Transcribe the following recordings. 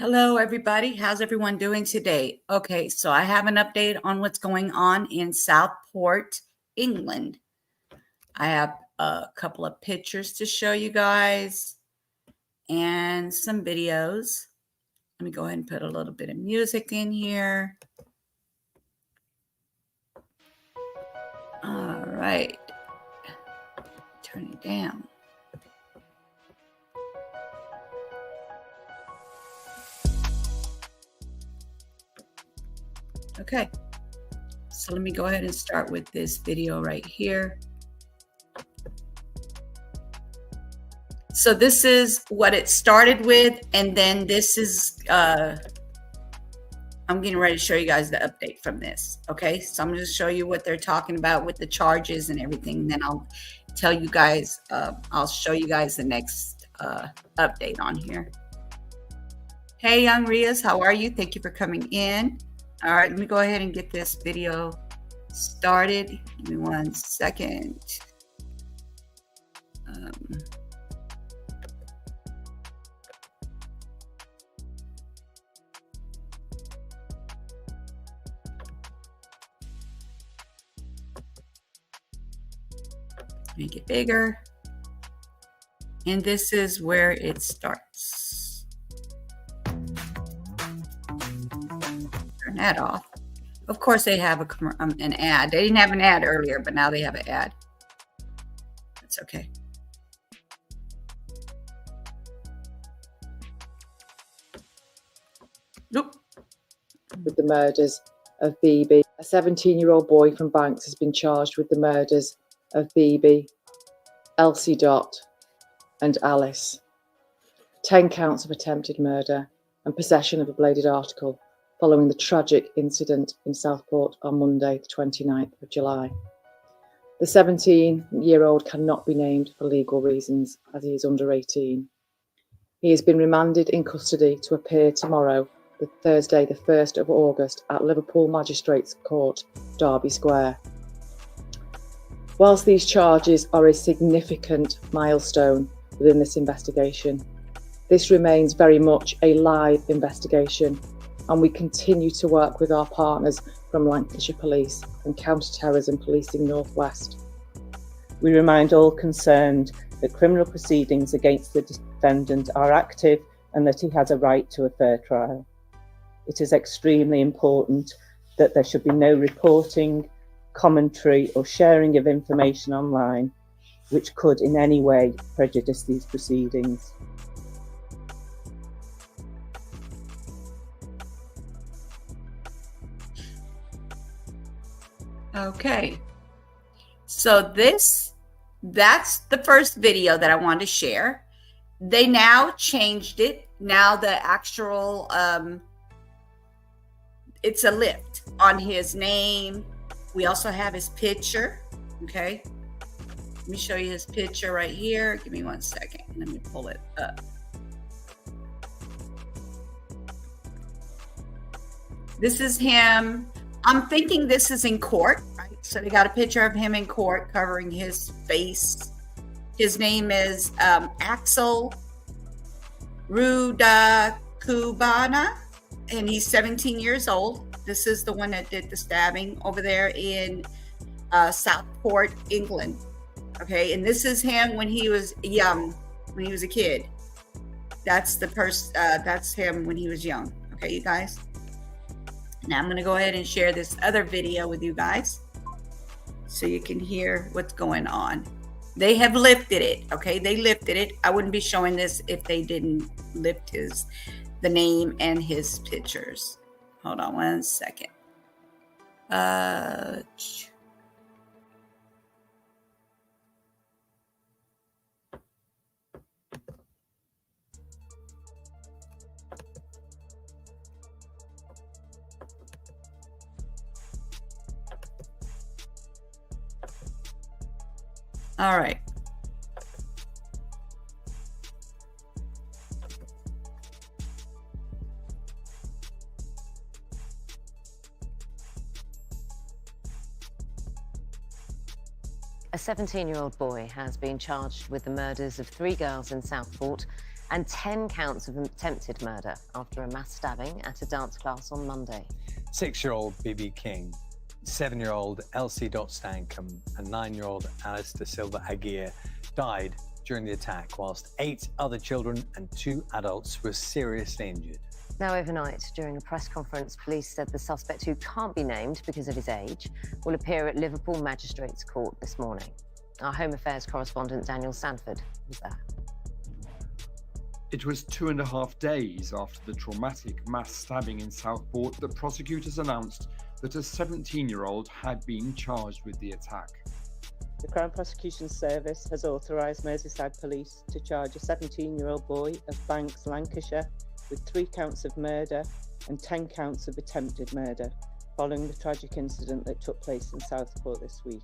Hello, everybody. How's everyone doing today? Okay, so I have an update on what's going on in Southport, England. I have a couple of pictures to show you guys and some videos. Let me go ahead and put a little bit of music in here. All right. Turn it down. Okay, so let me go ahead and start with this video right here. So this is what it started with, and then this is, I'm getting ready to show you guys the update from this. Okay, so I'm going to show you what they're talking about with the charges and everything. Then I'll tell you guys, I'll show you guys the next update on here. Hey, young Rias, how are you? Thank you for coming in. All right, let me go ahead and get this video started. Give me 1 second. Make it bigger. And this is where it starts. Turn that off. Of course, they have an ad. They didn't have an ad earlier, but now they have an ad. That's okay. Nope. With the murders of BB. A 17-year-old boy from Banks has been charged with the murders of BB, Elsie Dot, and Alice. 10 counts of attempted murder and possession of a bladed article following the tragic incident in Southport on Monday, the 29th of July. The 17-year-old cannot be named for legal reasons as he is under 18. He has been remanded in custody to appear tomorrow, the Thursday, the 1st of August, at Liverpool Magistrates Court, Derby Square. Whilst these charges are a significant milestone within this investigation, this remains very much a live investigation, and we continue to work with our partners from Lancashire Police and Counter-Terrorism Policing Northwest. We remind all concerned that criminal proceedings against the defendant are active and that he has a right to a fair trial. It is extremely important that there should be no reporting, commentary or sharing of information online which could in any way prejudice these proceedings. Okay, so that's the first video that I wanted to share. They now changed it. Now the actual, it's a lift on his name. We also have his picture, okay? Let me show you his picture right here. Give me 1 second. Let me pull it up. This is him. I'm thinking this is in court, right? So they got a picture of him in court covering his face. His name is Axel Rudakubana, and he's 17 years old. This is the one that did the stabbing over there in Southport, England. Okay, and this is him when he was young, when he was a kid. That's the person. That's him when he was young. Okay, you guys. Now I'm going to go ahead and share this other video with you guys so you can hear what's going on. They have lifted it. Okay, they lifted it. I wouldn't be showing this if they didn't lift the name and his pictures. Hold on 1 second. All right. A 17-year-old boy has been charged with the murders of 3 girls in Southport and 10 counts of attempted murder after a mass stabbing at a dance class on Monday. 6-year-old BB King, 7-year-old Elsie Stankham, and 9-year-old Alice Da Silva Aguirre died during the attack, whilst 8 other children and 2 adults were seriously injured. Now, overnight, during a press conference, police said the suspect, who can't be named because of his age, will appear at Liverpool Magistrates Court this morning. Our Home Affairs correspondent Daniel Sanford was there. It was 2.5 days after the traumatic mass stabbing in Southport that prosecutors announced that a 17-year-old had been charged with the attack. The Crown Prosecution Service has authorised Merseyside Police to charge a 17-year-old boy of Banks, Lancashire, with 3 counts of murder and 10 counts of attempted murder, following the tragic incident that took place in Southport this week.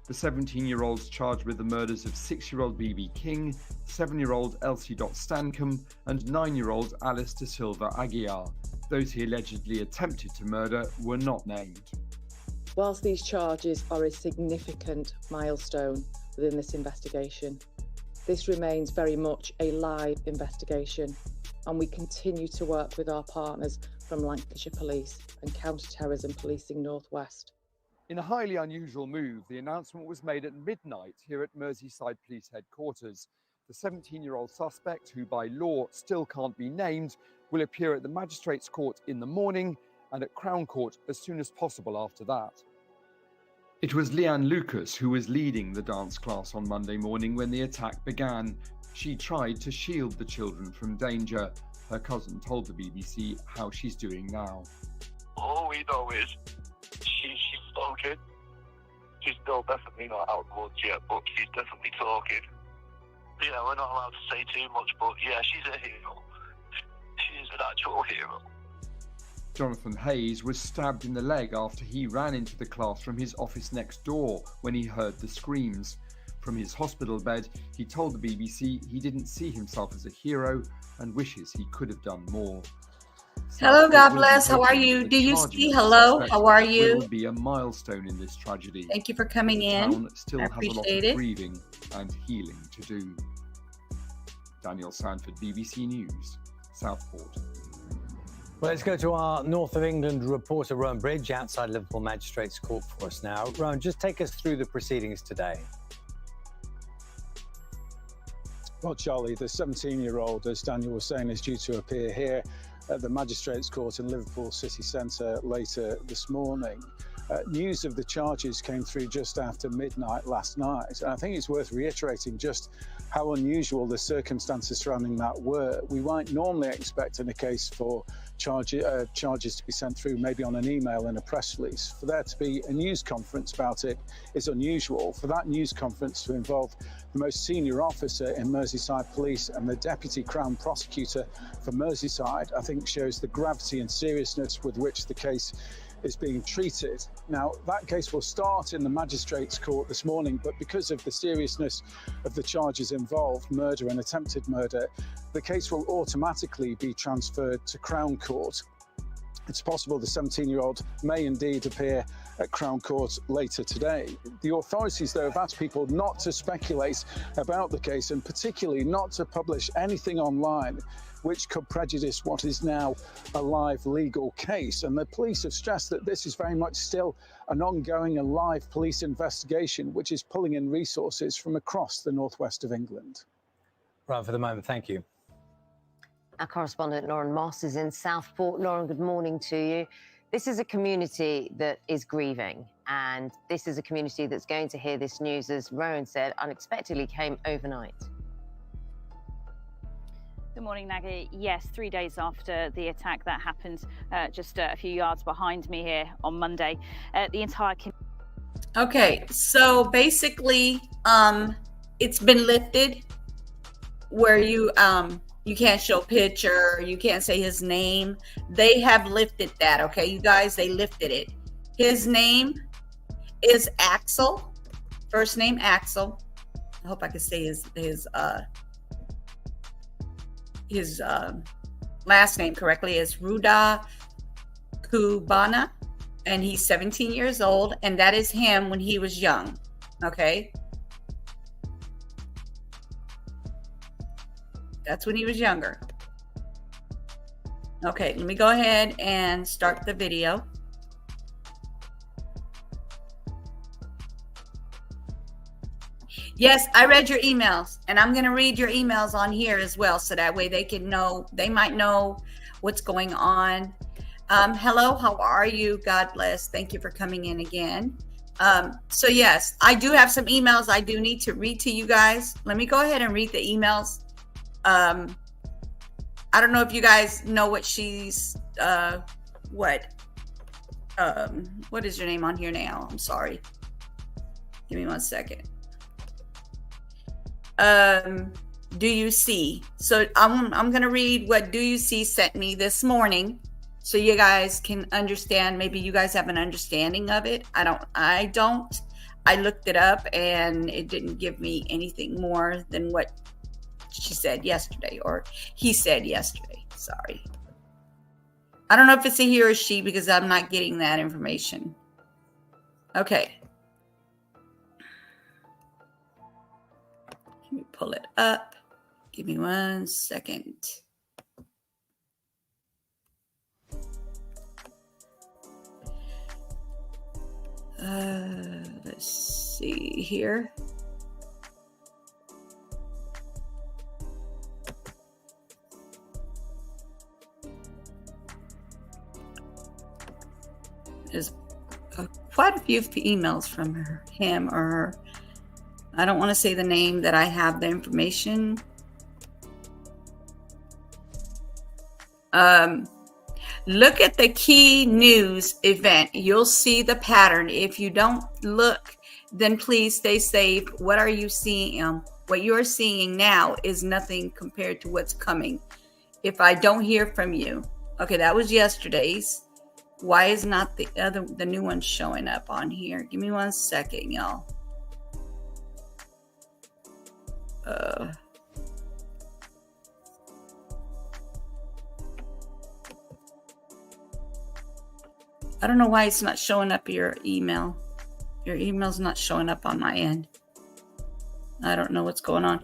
The 17-year-old's charged with the murders of 6-year-old BB King, 7-year-old Elsie Stankham, and 9-year-old Alice Da Silva Aguirre. Those he allegedly attempted to murder were not named. Whilst these charges are a significant milestone within this investigation, this remains very much a live investigation, and we continue to work with our partners from Lancashire Police and Counter-Terrorism Policing Northwest. In a highly unusual move, the announcement was made at midnight here at Merseyside Police Headquarters. The 17-year-old suspect, who by law still can't be named, will appear at the Magistrates' Court in the morning and at Crown Court as soon as possible after that. It was Leanne Lucas who was leading the dance class on Monday morning when the attack began. She tried to shield the children from danger. Her cousin told the BBC how she's doing now. All we know is she's talking. She's still definitely not out of woods yet, but she's definitely talking. Yeah, we're not allowed to say too much, but yeah, she's a hero. She's an actual hero. Jonathan Hayes was stabbed in the leg after he ran into the class from his office next door when he heard the screams. From his hospital bed, he told the BBC he didn't see himself as a hero and wishes he could have done more. Hello, God bless. How are you? Do you see? Hello, how are you? Will be a milestone in this tragedy. Thank you for coming in. The town still has a lot appreciate of it. grieving and healing to do. Daniel Sanford, BBC News, Southport. Well, let's go to our North of England reporter, Rowan Bridge, outside Liverpool Magistrates Court for us now. Rowan, just take us through the proceedings today. Well, Charlie, the 17-year-old, as Daniel was saying, is due to appear here at the Magistrates' Court in Liverpool City Centre later this morning. News of the charges came through just after midnight last night, and I think it's worth reiterating just how unusual the circumstances surrounding that were. We might normally expect in a case for charges to be sent through maybe on an email and a press release. For there to be a news conference about it is unusual. For that news conference to involve the most senior officer in Merseyside Police and the Deputy Crown Prosecutor for Merseyside, I think shows the gravity and seriousness with which the case is being treated. Now, that case will start in the Magistrates' Court this morning, but because of the seriousness of the charges involved, murder and attempted murder, the case will automatically be transferred to Crown Court. It's possible the 17-year-old may indeed appear at Crown Court later today. The authorities, though, have asked people not to speculate about the case and particularly not to publish anything online which could prejudice what is now a live legal case. And the police have stressed that this is very much still an ongoing and live police investigation, which is pulling in resources from across the northwest of England. Right, for the moment, thank you. Our correspondent Lauren Moss is in Southport. Lauren, good morning to you. This is a community that is grieving, and this is a community that's going to hear this news, as Rowan said, unexpectedly came overnight. Good morning, Naggy. Yes, 3 days after the attack that happened just a few yards behind me here on Monday, the entire Okay, so basically, it's been lifted where you can't show picture, you can't say his name. They have lifted that, okay, you guys, they lifted it. His name is Axel, first name Axel. I hope I can say his last name correctly, is Ruda Kubana, and he's 17 years old, and that is him when he was young, okay? That's when he was younger. Okay, let me go ahead and start the video. Yes, I read your emails, and I'm going to read your emails on here as well, so that way they can know, they might know what's going on. Hello, how are you? God bless. Thank you for coming in again. So yes, I do have some emails I do need to read to you guys. Let me go ahead and read the emails. I don't know if you guys know what she's, what is your name on here now? I'm sorry. Give me 1 second. Do you see? So I'm going to read what Do You See sent me this morning, so you guys can understand. Maybe you guys have an understanding of it. I don't. I looked it up and it didn't give me anything more than what she said yesterday, or he said yesterday. Sorry. I don't know if it's a he or she because I'm not getting that information. Okay. Let me pull it up. Give me 1 second. Let's see here. There's quite a few emails from him or her. I don't want to say the name that I have the information. Look at the key news event. You'll see the pattern. If you don't look, then please stay safe. What are you seeing? What you're seeing now is nothing compared to what's coming. If I don't hear from you. Okay, that was yesterday's. Why is not the new one showing up on here? Give me 1 second, y'all. I don't know why it's not showing up your email. Your email's not showing up on my end. I don't know what's going on.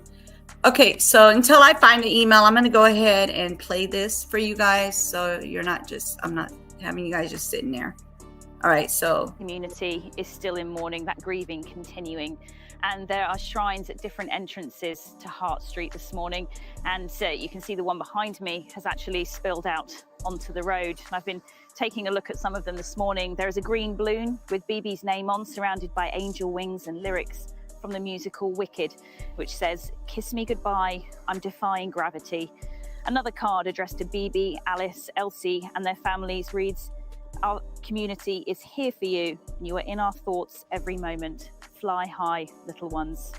Okay, so until I find the email, I'm going to go ahead and play this for you guys. So you're not just, I'm not having you guys just sitting there. All right, so. Community is still in mourning, that grieving continuing. And there are shrines at different entrances to Hart Street this morning. And you can see the one behind me has actually spilled out onto the road. And I've been taking a look at some of them this morning. There is a green balloon with BB's name on, surrounded by angel wings and lyrics from the musical Wicked, which says, "Kiss me goodbye, I'm defying gravity." Another card addressed to BB, Alice, Elsie and their families reads, "Our community is here for you, and you are in our thoughts every moment. Fly high, little ones."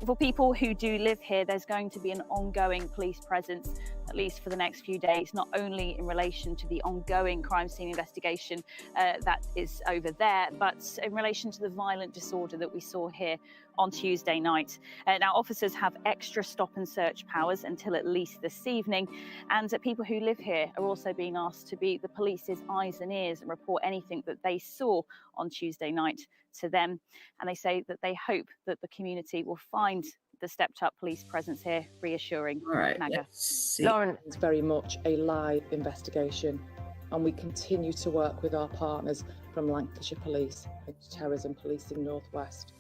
For people who do live here, there's going to be an ongoing police presence, at least for the next few days, not only in relation to the ongoing crime scene investigation that is over there, but in relation to the violent disorder that we saw here on Tuesday night. Now, officers have extra stop and search powers until at least this evening, and people who live here are also being asked to be the police's eyes and ears and report anything that they saw on Tuesday night to them. And they say that they hope that the community will find the stepped up police presence here reassuring. All right, Naga. let's see. Lauren, It's very much a live investigation, and we continue to work with our partners from Lancashire Police and Terrorism Policing Northwest.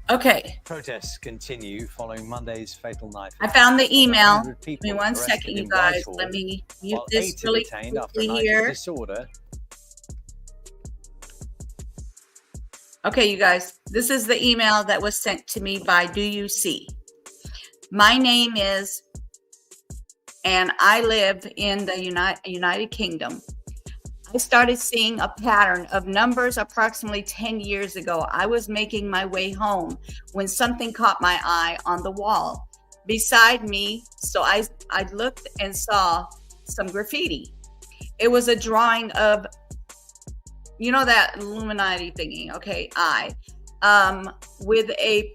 Okay, Protests continue following Monday's fatal knife. I found the email. 100 Give people me 1 arrested second, you in guys. Whitehall, Let me mute while this 8 are really detained after a quickly night of here. disorder. Okay, you guys, this is the email that was sent to me by Do You See. My name is, and I live in the United Kingdom. I started seeing a pattern of numbers approximately 10 years ago. I was making my way home when something caught my eye on the wall beside me. So I looked and saw some graffiti. It was a drawing of, you know, that Illuminati thingy, okay, with a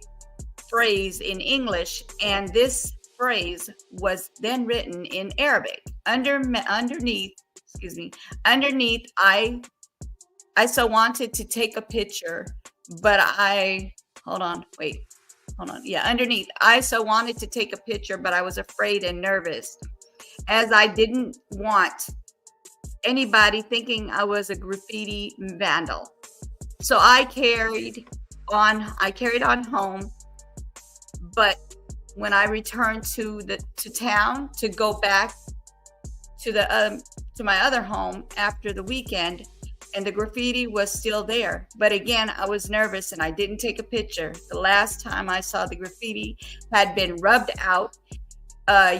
phrase in English, and this phrase was then written in Arabic. Underneath, I so wanted to take a picture, but hold on, wait. hold on. Yeah, underneath. I so wanted to take a picture, but I was afraid and nervous, as I didn't want anybody thinking I was a graffiti vandal. So I carried on home, but when I returned to town to go back to my other home after the weekend, and the graffiti was still there. But again, I was nervous and I didn't take a picture. The last time I saw the graffiti had been rubbed out.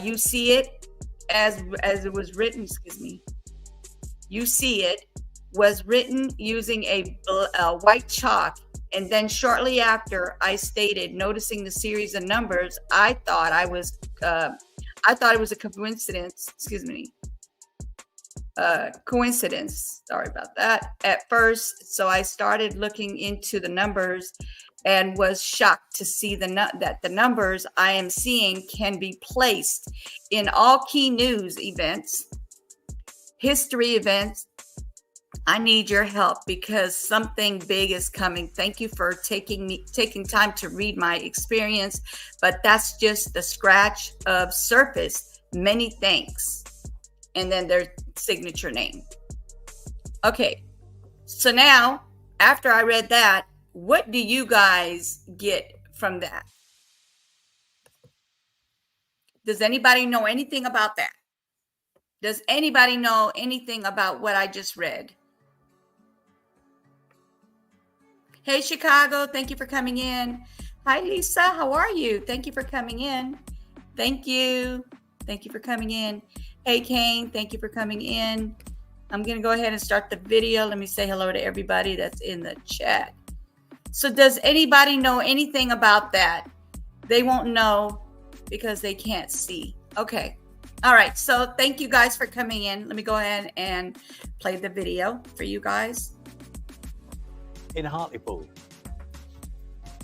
You see it as it was written, excuse me. You see it was written using a white chalk. And then shortly after I stated, noticing the series of numbers, I thought it was a coincidence, excuse me. Coincidence, sorry about that, at first. So I started looking into the numbers and was shocked to see that the numbers I am seeing can be placed in all key news events, history events. I need your help because something big is coming. Thank you for taking time to read my experience, but that's just the scratch of surface. Many thanks. And then their signature name. Okay, so now after I read that, what do you guys get from that? Does anybody know anything about that? Does anybody know anything about what I just read? Hey, Chicago, thank you for coming in. Hi, Lisa, how are you? Thank you for coming in. Thank you. Thank you for coming in. Hey, Kane, thank you for coming in. I'm going to go ahead and start the video. Let me say hello to everybody that's in the chat. So does anybody know anything about that? They won't know because they can't see. Okay. All right. So thank you guys for coming in. Let me go ahead and play the video for you guys. In Hartlepool.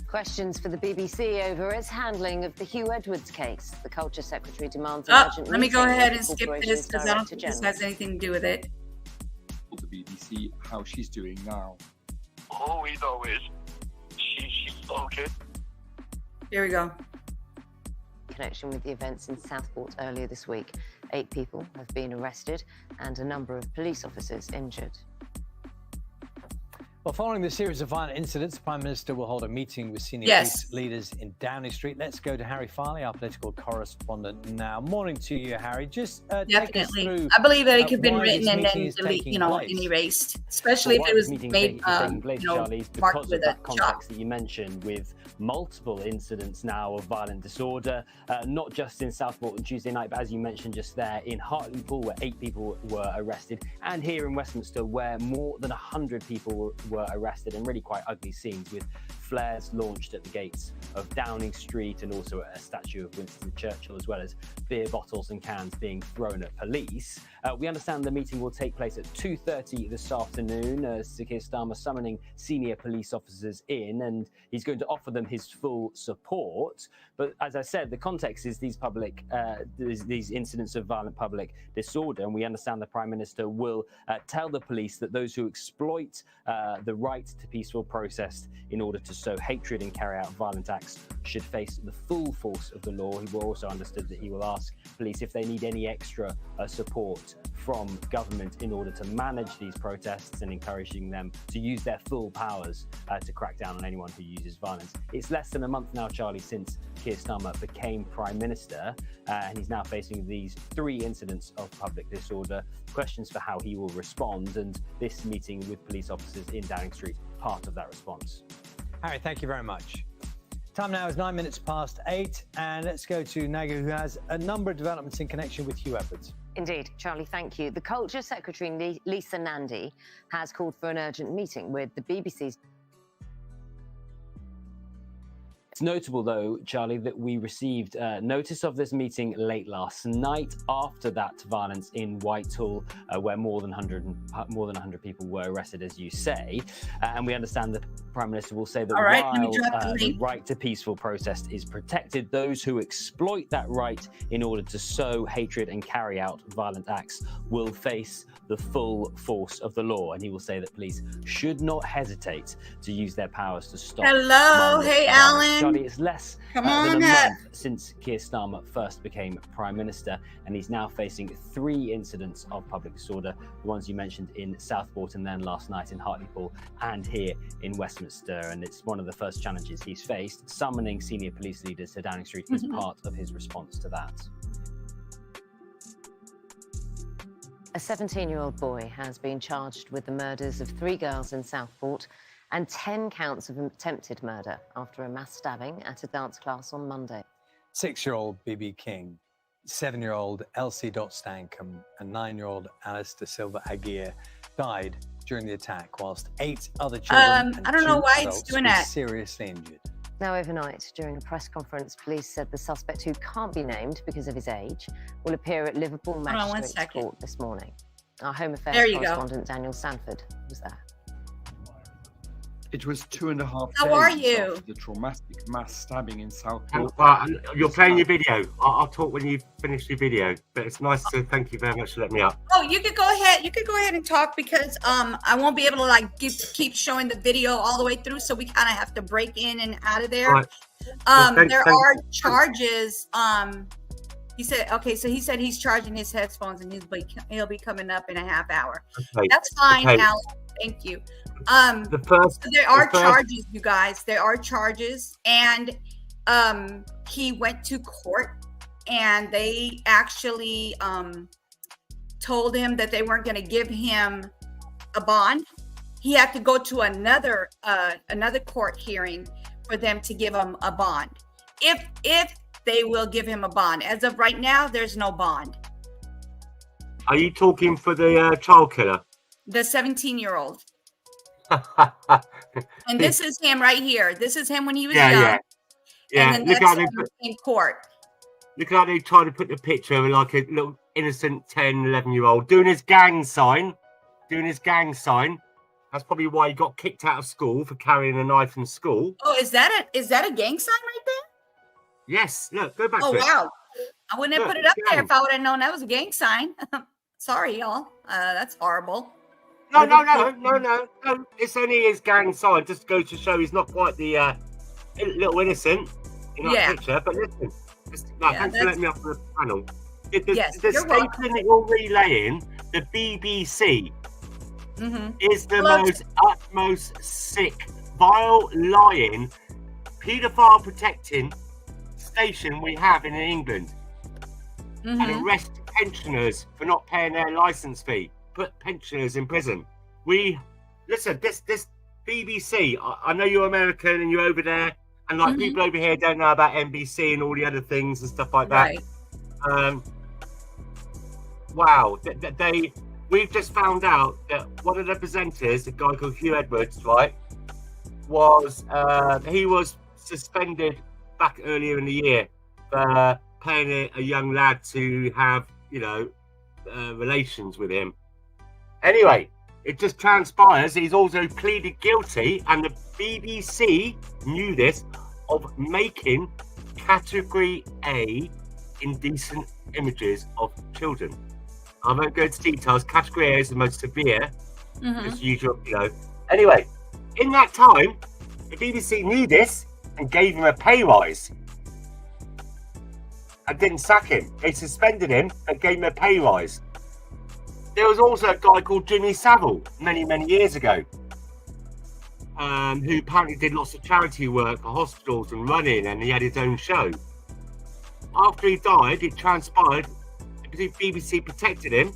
Questions for the BBC over its handling of the Hugh Edwards case. The Culture Secretary demands an urgent let me go meeting ahead with and the skip this corporation's because I don't Director think this General. has anything to do with it. The BBC how she's doing now. All we know is she's okay. Here we go. In connection with the events in Southport earlier this week, 8 people have been arrested and a number of police officers injured. Well, following the series of violent incidents, the Prime Minister will hold a meeting with senior Yes. police leaders in Downing Street. Let's go to Harry Farley, our political correspondent now. Morning to you, Harry. Just take us Definitely. through. I believe that it could have been why written this and meeting then is delete, taking and place. erased, especially if Why it this was meeting made, is taking place, Charlie, is marked because with of a that chalk. context that you mentioned, with multiple incidents now of violent disorder, not just in Southport on Tuesday night, but as you mentioned just there, in Hartlepool, where 8 people were arrested, and here in Westminster, where more than 100 people were arrested, and really quite ugly scenes with flares launched at the gates of Downing Street and also a statue of Winston Churchill, as well as beer bottles and cans being thrown at police. We understand the meeting will take place at 2:30 this afternoon. Sir Keir Starmer summoning senior police officers in, and he's going to offer them his full support. But as I said, the context is these incidents of violent public disorder, and we understand the Prime Minister will tell the police that those who exploit the right to peaceful protest in order to sow hatred and carry out violent acts should face the full force of the law. He will also understood that he will ask police if they need any extra support from government in order to manage these protests, and encouraging them to use their full powers to crack down on anyone who uses violence. It's less than a month now, Charlie, since Keir Starmer became Prime Minister, and he's now facing these 3 incidents of public disorder. Questions for how he will respond, and this meeting with police officers in Downing Street, part of that response. Harry, thank you very much. Time now is 9 minutes past 8, and let's go to Naga, who has a number of developments in connection with Hugh Edwards. Indeed, Charlie, thank you. The Culture Secretary, Lisa Nandy, has called for an urgent meeting with the BBC's. It's notable, though, Charlie, that we received notice of this meeting late last night after that violence in Whitehall, where more than 100 people were arrested, as you say. And we understand the Prime Minister will say that while the right to peaceful protest is protected, those who exploit that right in order to sow hatred and carry out violent acts will face the full force of the law. And he will say that police should not hesitate to use their powers to stop. Hello, hey, Alan. Charlie, it's less Come than on a up. month since Keir Starmer first became Prime Minister, and he's now facing 3 incidents of public disorder, the ones you mentioned in Southport and then last night in Hartlepool and here in Westminster. And it's one of the first challenges he's faced. Summoning senior police leaders to Downing Street is part of his response to that. A 17-year-old boy has been charged with the murders of 3 girls in Southport and 10 counts of attempted murder after a mass stabbing at a dance class on Monday. 6-year-old BB King, 7-year-old Elsie Stankham, and 9-year-old Alice De Silva Aguirre died during the attack, whilst 8 other children and I don't know 2 why it's adults doing were that. seriously injured. Now, overnight, during a press conference, police said the suspect, who can't be named because of his age, will appear at Liverpool on one Magistrates second. Court this morning. Our Home There Affairs you go. correspondent Daniel Sanford was there. It was 2.5 How are days you? after the traumatic mass stabbing in Southport. You're playing your video. I'll talk when you finish your video. But it's nice to thank you very much for letting me up. Oh, you could go ahead. You could go ahead and talk because I won't be able to like keep showing the video all the way through, so we kind of have to break in and out of there. Right. Well, There are charges. He said, okay, so he said he's charging his headphones and he'll be coming up in a half hour. Okay. That's fine, Okay. Alan. Thank you. The first. There are the first- charges, you guys. There are charges, and he went to court, and they actually told him that they weren't going to give him a bond. He had to go to another court hearing for them to give him a bond. If they will give him a bond. As of right now, there's no bond. Are you talking for the child killer? The 17-year-old. And this is him right here. This is him when he was young. Yeah. And then Look that's how they him in court. look how they try to put the picture of like a little innocent 10, 11-year-old doing his gang sign. That's probably why he got kicked out of school for carrying a knife in school. Oh, is that a gang sign right there? Yes. Look, go back Oh to it. wow. I wouldn't have Look, put it up it's there gang. if I would have known that was a gang sign. Sorry, y'all. That's horrible. No. It's only his gang sign, just goes to show he's not quite the little innocent in that Yeah. picture. But listen, thanks for that's- letting me off the panel. The Yes, the you're statement welcome. that you're relaying, the BBC, Mm-hmm. is the Look. utmost sick, vile, lying, paedophile protecting station we have in England. Mm-hmm. And arrest pensioners for not paying their license fee. Put pensioners in prison. Listen. This BBC. I know you're American and you're over there, and like Mhm. people over here don't know about NBC and all the other things and stuff like that. Right. Wow. We've just found out that one of the presenters, a guy called Hugh Edwards, right, he was suspended back earlier in the year for paying a young lad to have, relations with him. Anyway, it just transpires he's also pleaded guilty, and the BBC knew this, of making Category A indecent images of children. I won't go into details. Category A is the most severe. Mm-hmm. Just usual, Anyway, in that time, the BBC knew this and gave him a pay rise. And didn't sack him. They suspended him and gave him a pay rise. There was also a guy called Jimmy Savile many, many years ago, who apparently did lots of charity work for hospitals and running, and he had his own show. After he died, it transpired the BBC protected him,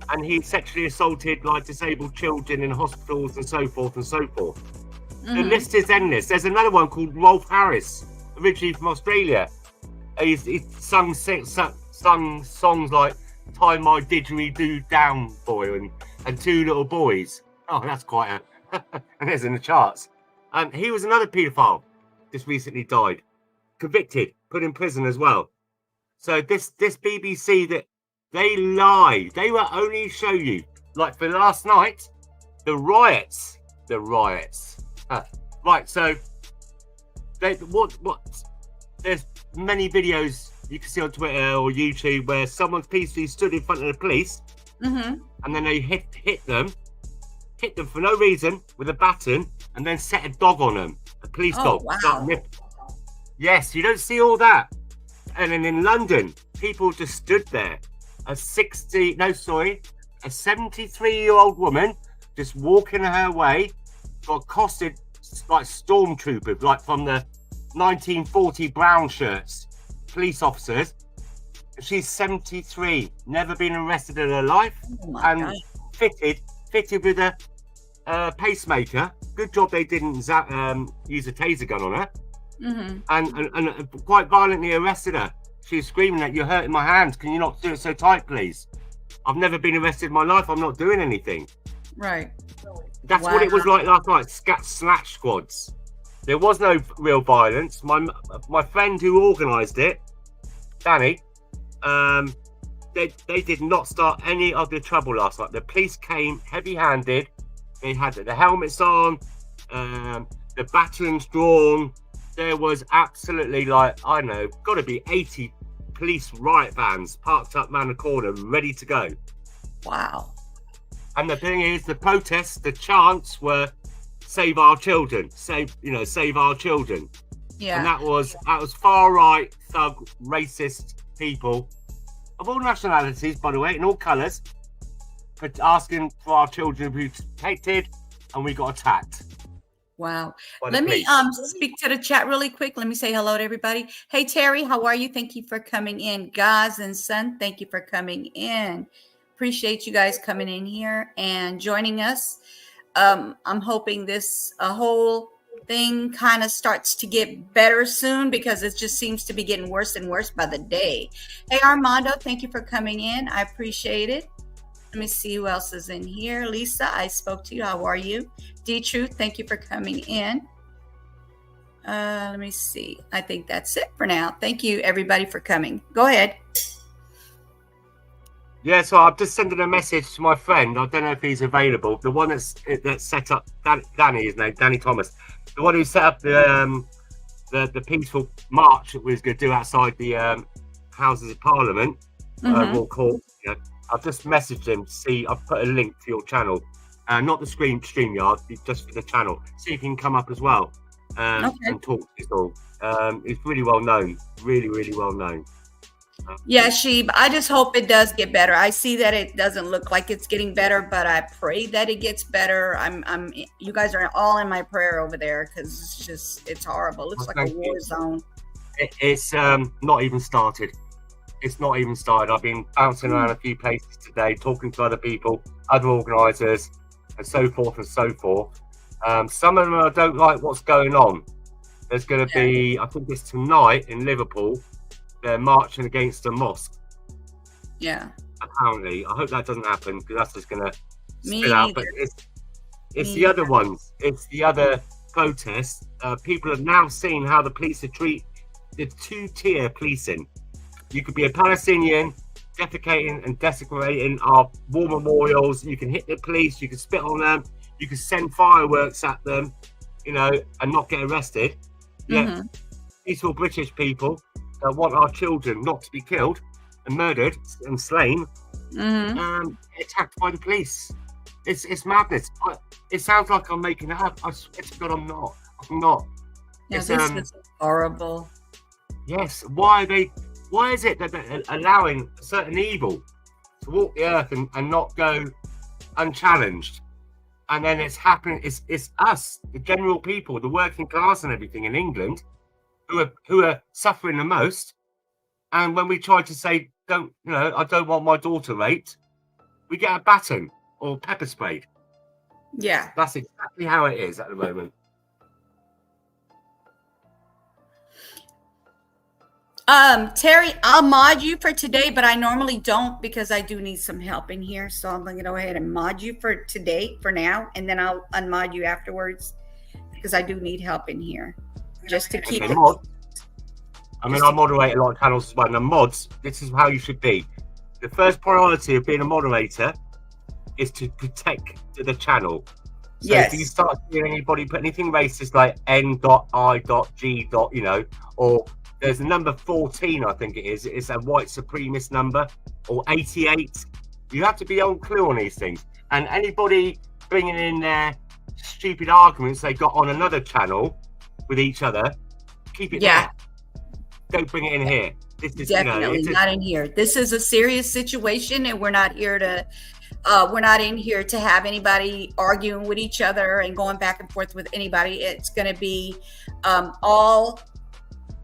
and he sexually assaulted like disabled children in hospitals and so forth and so forth. The Mhm. list is endless. There's another one called Rolf Harris, originally from Australia. He's sung songs like "Tie My Didgeridoo Down Boy" and "Two Little Boys." Oh, that's quite a and there's in the charts. He was another paedophile. Just recently died, convicted, put in prison as well. So this BBC, that they lie. They will only show you, like for last night, the riots. Right. So there's many videos you can see on Twitter or YouTube where someone's peacefully stood in front of the police, Mm-hmm. and then they hit them for no reason with a baton, and then set a dog on them, a police Oh, dog. wow. Yes, you don't see all that. And then in London, people just stood there. A 73-year-old woman just walking her way, got accosted like stormtroopers, like from the 1940 brown shirts, police officers. She's 73, never been arrested in her life, and fitted with a pacemaker. Good job they didn't use a taser gun on her, and quite violently arrested her. She was screaming that, "You're hurting my hands. Can you not do it so tight, please? I've never been arrested in my life. I'm not doing anything." Right. That's what it was like last night. Slash squads. There was no real violence. My friend who organised it, Danny, they did not start any of the trouble last night. The police came heavy-handed. They had the helmets on, the batons drawn. There was absolutely, like, I don't know, got to be 80 police riot vans parked up round the corner, ready to go. Wow. And the thing is, the protests, the chants were "Save our children," save our children. Yeah. And that was far right, thug, racist people of all nationalities, by the way, in all colours, for asking for our children to be protected, and we got attacked. Wow. Let me speak to the chat really quick. Let me say hello to everybody. Hey, Terry, how are you? Thank you for coming in. Gaz and Son, thank you for coming in. Appreciate you guys coming in here and joining us. I'm hoping this whole thing kind of starts to get better soon, because it just seems to be getting worse and worse by the day. Hey, Armando, thank you for coming in. I appreciate it. Let me see who else is in here. Lisa, I spoke to you. How are you? D-Truth, thank you for coming in. Let me see. I think that's it for now. Thank you, everybody, for coming. Go ahead. Yeah, so I've just sent a message to my friend. I don't know if he's available. The one that's set up, Danny, his name, Danny Thomas. The one who set up the peaceful march that we was going to do outside the Houses of Parliament, Royal Court. You know, I've just messaged him to see. I've put a link to your channel, not the StreamYard, just for the channel. See if he can come up as well and talk to us all. He's really well known, really well known. Yeah, Sheeb, I just hope it does get better. I see that it doesn't look like it's getting better, but I pray that it gets better. You guys are all in my prayer over there, because it's horrible. It looks like a war zone. It's not even started. It's not even started. I've been bouncing around a few places today, talking to other people, other organisers, and so forth and so forth. Some of them I don't like what's going on. There's going to be, I think it's tonight in Liverpool, they're marching against a mosque. Yeah. Apparently. I hope that doesn't happen, because that's just going to spill out. But it's the other ones. It's the other protests. People have now seen how the police are treated. The two-tier policing. You could be a Palestinian, defecating and desecrating our war memorials. You can hit the police. You can spit on them. You can send fireworks at them, and not get arrested. Yet peaceful British people that want our children not to be killed and murdered and slain, attacked by the police. It's madness. It sounds like I'm making it up. I swear to God, I'm not. Yeah, this is horrible. Yes. Why is it that they're allowing certain evil to walk the earth and not go unchallenged? And then it's happening. It's us, the general people, the working class, and everything in England, who are suffering the most. And when we try to say, I don't want my daughter raped, we get a baton or pepper sprayed. Yeah, that's exactly how it is at the moment. Terry, I'll mod you for today, but I normally don't, because I do need some help in here. So I'm going to go ahead and mod you for today, for now, and then I'll unmod you afterwards, because I do need help in here, just to keep it. I moderate a lot of channels as well. And the mods, this is how you should be. The first priority of being a moderator is to protect the channel. So if you start seeing anybody put anything racist like N.I.G. or there's a number 14, I think it is. It's a white supremacist number, or 88. You have to be on clue on these things. And anybody bringing in their stupid arguments they got on another channel with each other, keep it there. don't bring it in here. This is Definitely not in here. This is a serious situation, and we're not in here to have anybody arguing with each other and going back and forth with anybody. It's going to be all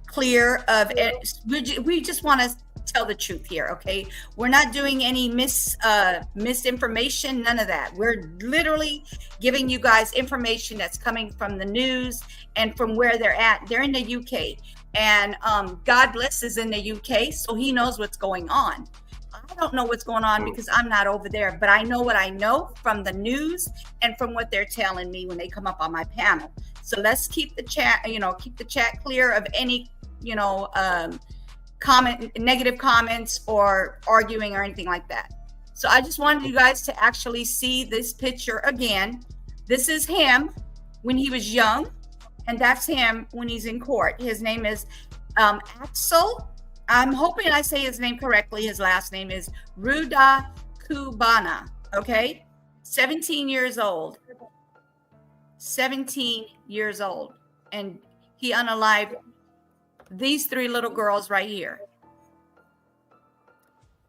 clear of it. We just want to tell the truth here, okay? We're not doing any misinformation, none of that. We're literally giving you guys information that's coming from the news and from where they're at. They're in the UK, and God Bless is in the UK, so he knows what's going on. I don't know what's going on because I'm not over there, but I know what I know from the news and from what they're telling me when they come up on my panel. So let's keep the chat, keep the chat clear of any, negative comments or arguing or anything like that. So I just wanted you guys to actually see this picture again. This is him when he was young, and that's him when he's in court. His name is Axel. I'm hoping I say his name correctly. His last name is Ruda Kubana. Okay, 17 years old. 17 years old, and he unalived these 3 little girls right here.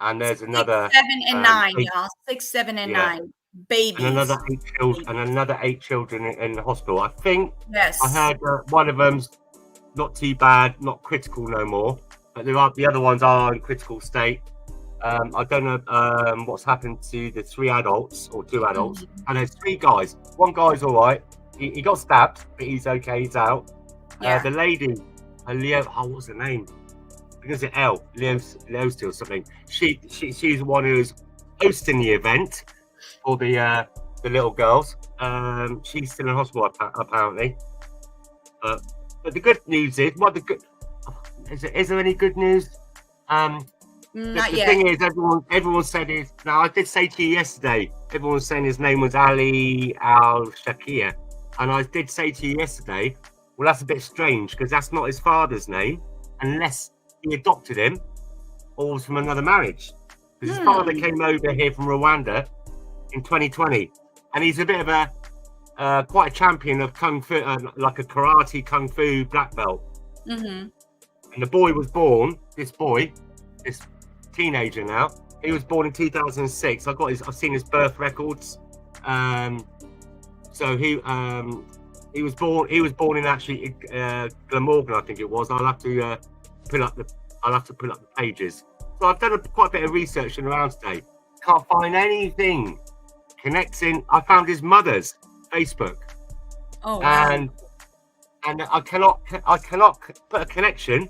And there's another 6, 7, and 9, y'all. 6, 7, and 9 babies. And another 8 children in the hospital. I think. Yes. I heard one of them's not too bad, not critical no more. But the other ones are in critical state. I don't know what's happened to the 3 adults or 2 adults, and there's 3 guys. One guy's all right. He got stabbed, but he's okay. He's out. Yeah. The lady, Leo. What's her name? I think it's L. Leo Still something. She's the one who's hosting the event for the little girls. She's still in hospital apparently. But the good news is, is there any good news? Not the yet. thing is, everyone said it. Now, I did say to you yesterday, everyone was saying his name was Ali Al Shakir, and I did say to you yesterday, well, that's a bit strange because that's not his father's name, unless he adopted him or was from another marriage. Because his father came over here from Rwanda in 2020, and he's a bit of a quite a champion of kung fu, like a karate kung fu black belt. Mm-hmm. And the boy was born. This teenager now. He was born in 2006. I've seen his birth records. So he was born in actually Glamorgan, I think it was. I'll have to pull up the pages. So I've done quite a bit of research around today. Can't find anything connecting. I found his mother's Facebook. Oh wow. And I cannot put a connection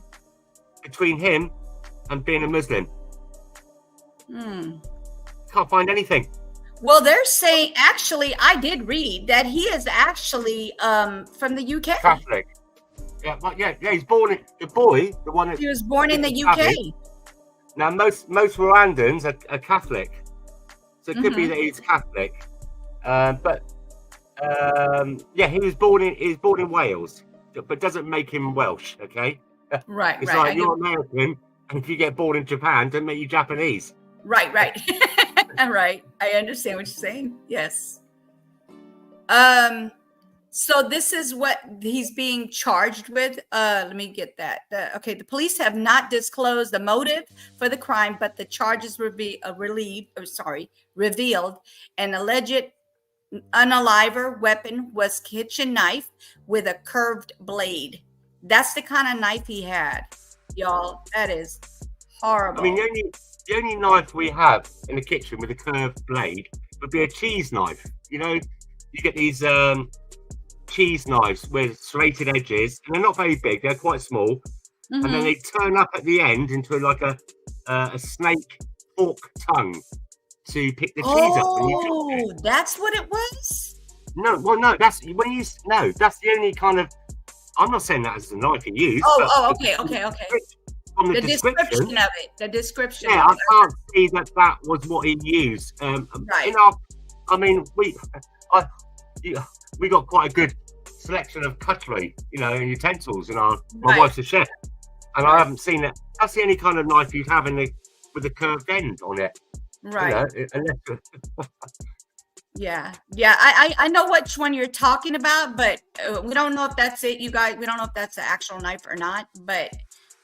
between him and being a Muslim. Can't find anything. Well, they're saying, actually, I did read that he is actually from the UK. Catholic. Yeah, he's born in the one that he was born in the UK. Now, most Rwandans are Catholic, so it could be that he's Catholic. But he was born in Wales, but doesn't make him Welsh. Okay. Right. It's like you're American, and if you get born in Japan, doesn't make you Japanese. Right. Right. I understand what you're saying. Yes. So this is what he's being charged with. Let me get that. The police have not disclosed the motive for the crime, but the charges will be revealed. An alleged unaliver weapon was kitchen knife with a curved blade. That's the kind of knife he had, y'all. That is horrible. I mean, the only knife we have in the kitchen with a curved blade would be a cheese knife. You know, you get these cheese knives with serrated edges, and they're not very big; they're quite small, and then they turn up at the end into like a snake fork tongue to pick the cheese up. Oh, that's what it was. No, that's when you. No, that's the only kind of. I'm not saying that as a knife you use. Okay. From the description of it. The description. Yeah, of I can't see that was what he used. Right. We got quite a good selection of cutlery, and utensils, and my Right. wife's a chef, and I haven't seen that. That's the only kind of knife you'd have with a curved end on it. Right. Unless Yeah. I know which one you're talking about, but we don't know if that's it, you guys. We don't know if that's the actual knife or not. But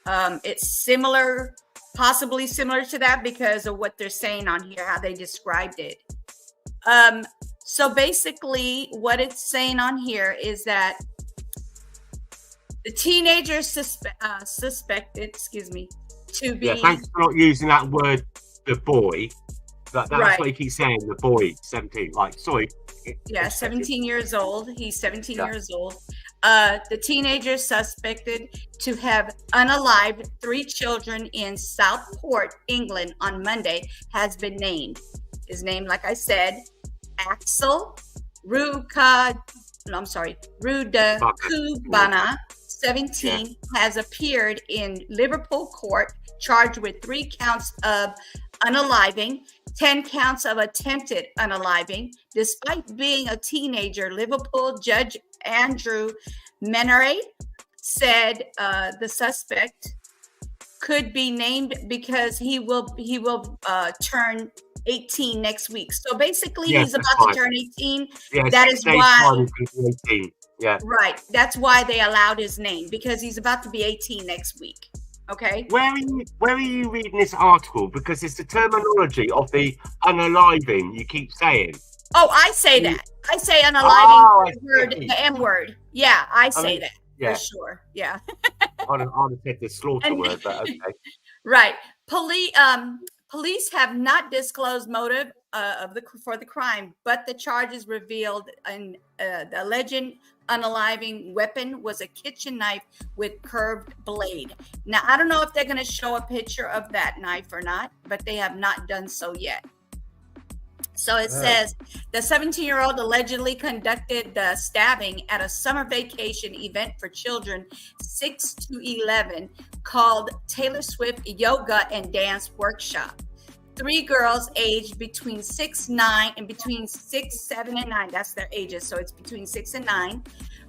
It's similar, possibly similar to that because of what they're saying on here, how they described it. So basically what it's saying on here is that the teenager suspected, to be... Yeah, thanks for not using that word, the boy. That's Right. what he keeps saying, the boy, 17. Like, sorry. Yeah, 17 years old. He's 17 years old. The teenager suspected to have unalived 3 children in Southport, England on Monday has been named. His name, like I said, Axel Rudakubana, 17, has appeared in Liverpool court, charged with 3 counts of unaliving, 10 counts of attempted unaliving. Despite being a teenager, Liverpool Judge Andrew Meneray said the suspect could be named because he will turn 18 next week. So basically, he's about to turn 18. Yeah, that is why. 18. Yeah. Right. That's why they allowed his name, because he's about to be 18 next week. Okay. Where are you reading this article? Because it's the terminology of the unaliving you keep saying. Oh, I say that. I say unaliving word, the M word. Yeah, I say that. Yeah. For sure. Yeah. I'd have said the slaughter word, but okay. Right. Police have not disclosed motive for the crime, but the charges revealed the alleged unaliving weapon was a kitchen knife with curved blade. Now, I don't know if they're going to show a picture of that knife or not, but they have not done so yet. So it says the 17-year-old allegedly conducted the stabbing at a summer vacation event for children 6 to 11 called Taylor Swift Yoga and Dance Workshop. 3 girls aged between 6, 9, and between 6, 7, and 9. That's their ages. So it's between 6 and 9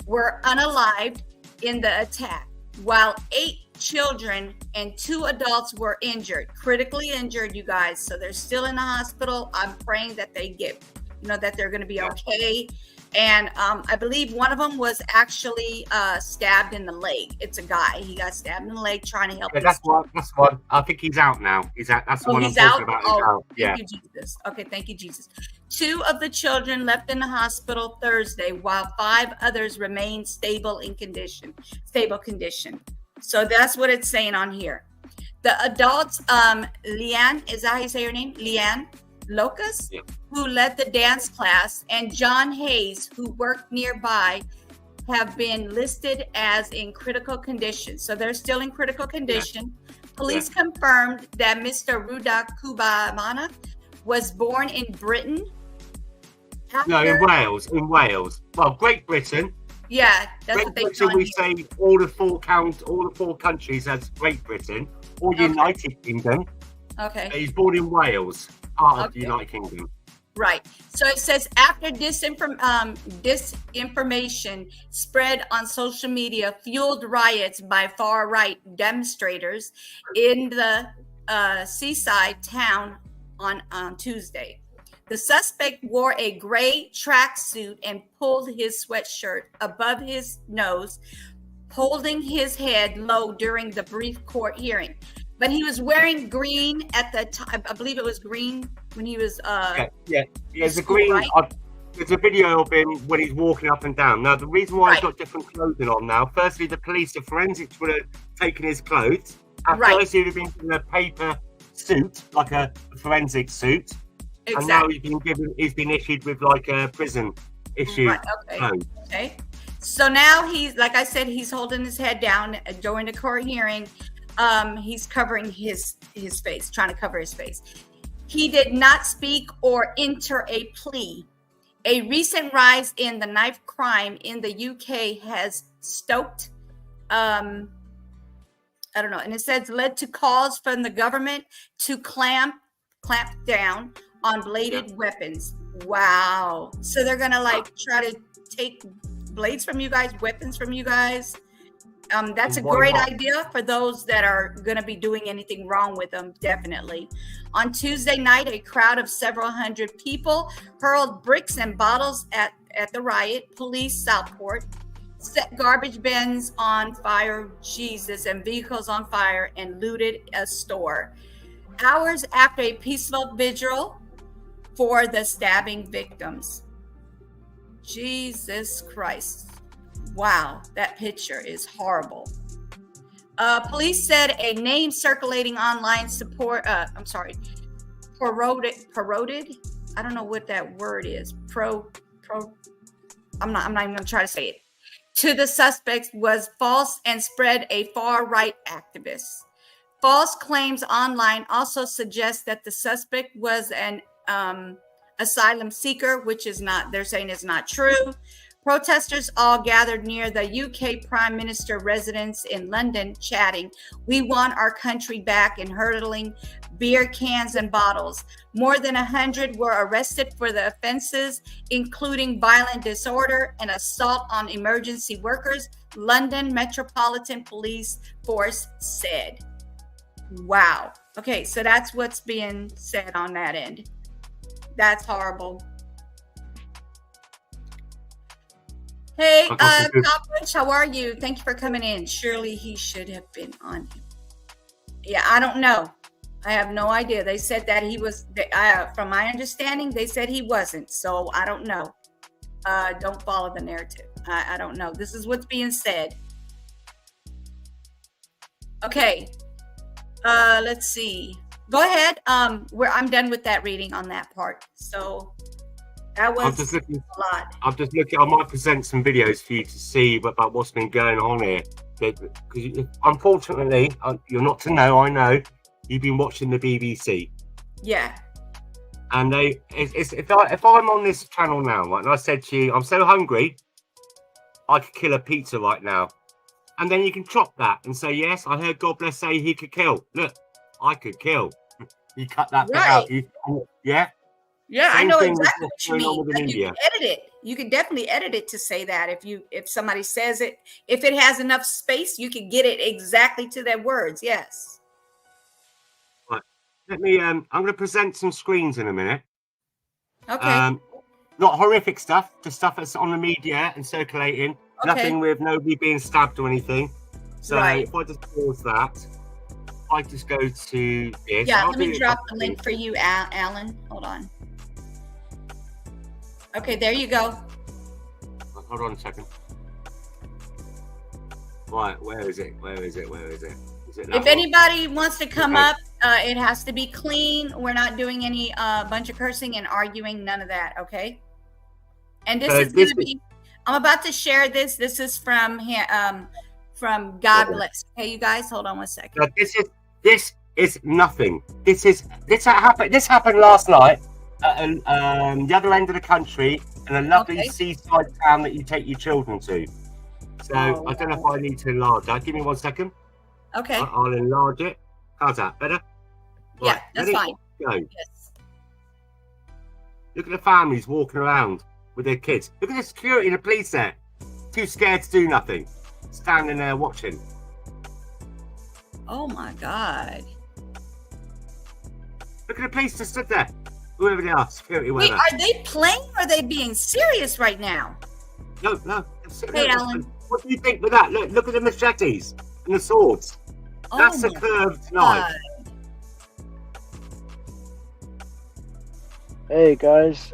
were unalived in the attack, while 8 children and 2 adults were injured, critically injured, you guys. So they're still in the hospital. I'm praying that they get, that they're going to be okay. And I believe one of them was actually stabbed in the leg. It's a guy. He got stabbed in the leg trying to help. Yeah, that's one. I think he's out now. He's out. That's the one I'm talking about. He's out. Thank you, Jesus. Okay, thank you, Jesus. 2 of the children left in the hospital Thursday, while 5 others remain stable condition. So that's what it's saying on here. The adults, Leanne, is that how you say her name? Leanne Locus, who led the dance class, and John Hayes, who worked nearby, have been listed as in critical condition. So they're still in critical condition. Police confirmed that Mr. Rudakubana was born in Britain. No, in Wales. Well, Great Britain. Yeah, that's Great what they Britain, call we say all the 4 countries as Great Britain, or United Kingdom. Okay. He's born in Wales, part of the United Kingdom. Right. So it says after disinformation spread on social media, fueled riots by far-right demonstrators in the seaside town on Tuesday. The suspect wore a gray tracksuit and pulled his sweatshirt above his nose, holding his head low during the brief court hearing. But he was wearing green at the time. I believe it was green when he was. There's a green. Right? There's a video of him when he's walking up and down. Now, the reason why he's got different clothing on now, firstly, the police, the forensics would have taken his clothes. At first, he'd have been in a paper suit, like a forensic suit. Exactly. And now he's been issued with like a prison issue clothes. Okay. So now he's, like I said, he's holding his head down during the court hearing. He's covering his face, trying to cover his face. He did not speak or enter a plea. A recent rise in the knife crime in the UK has stoked, and it says led to calls from the government to clamp down on bladed weapons. Wow. So they're gonna try to take blades from you guys, weapons from you guys. That's a great idea for those that are going to be doing anything wrong with them, definitely. On Tuesday night, a crowd of several hundred people hurled bricks and bottles at the riot. Police Southport set garbage bins on fire, Jesus, and vehicles on fire, and looted a store. Hours after a peaceful vigil for the stabbing victims. Jesus Christ. Wow, that picture is horrible. Police said a name circulating online parodied. I don't know what that word is. I'm not even gonna try to say it. To the suspects was false and spread a far-right activist. False claims online also suggest that the suspect was an asylum seeker, which is not, they're saying is not true. Protesters all gathered near the UK Prime Minister residence in London chatting, "We want our country back," and hurtling beer cans and bottles. More than 100 were arrested for the offenses, including violent disorder and assault on emergency workers, London Metropolitan Police Force said. Wow. Okay, so that's what's being said on that end. That's horrible. Hey, Cockroach, how are you? Thank you for coming in. Surely he should have been on him. Yeah, I don't know. I have no idea. They said that he was, from my understanding, they said he wasn't. So I don't know. Don't follow the narrative. I don't know. This is what's being said. Okay. Let's see. Go ahead. I'm done with that reading on that part. So that was a lot. I'm just looking. I might present some videos for you to see about what's been going on here. Because unfortunately, you're not to know. I know you've been watching the BBC. Yeah. And if I'm on this channel now, right, and I said to you, I'm so hungry, I could kill a pizza right now. And then you can chop that and say, yes, I heard God bless say he could kill. Look, I could kill. You cut that bit out. Yeah? Yeah, Same I know thing exactly with what you mean. in You can edit it. You can definitely edit it to say that if somebody says it, if it has enough space, you can get it exactly to their words. Yes. Right. Let me I'm gonna present some screens in a minute. Okay. Not horrific stuff, just stuff that's on the media and circulating. Okay. Nothing with nobody being stabbed or anything. So Right. if I just pause that, I just go to this. Yeah, I'll let me do drop the link for you, Alan. Hold on. Okay, there you go. Hold on a second. Right, where is it? Where is it? Where is it? Is it that If one? anybody wants to come Okay. up, it has to be clean. We're not doing any bunch of cursing and arguing, none of that, okay? And this is going to be, I'm about to share this. This is from God Bless. Okay, you guys, hold on one second. Now, this is nothing. This happened last night at the other end of the country in a lovely seaside town that you take your children to. So I don't know if I need to enlarge that. Give me 1 second. Okay. I'll enlarge it. How's that? Better? Yeah, that's fine. Go. Yes. Look at the families walking around with their kids. Look at the security and the police there. Too scared to do nothing. Standing there watching. Oh my God. Look at the police just stood there. Whoever they are, security, Wait, whatever. are they playing or are they being serious right now? No. Hey, Alan. What do you think with that? Look at the machetes and the swords. That's a curved knife. Hey, guys.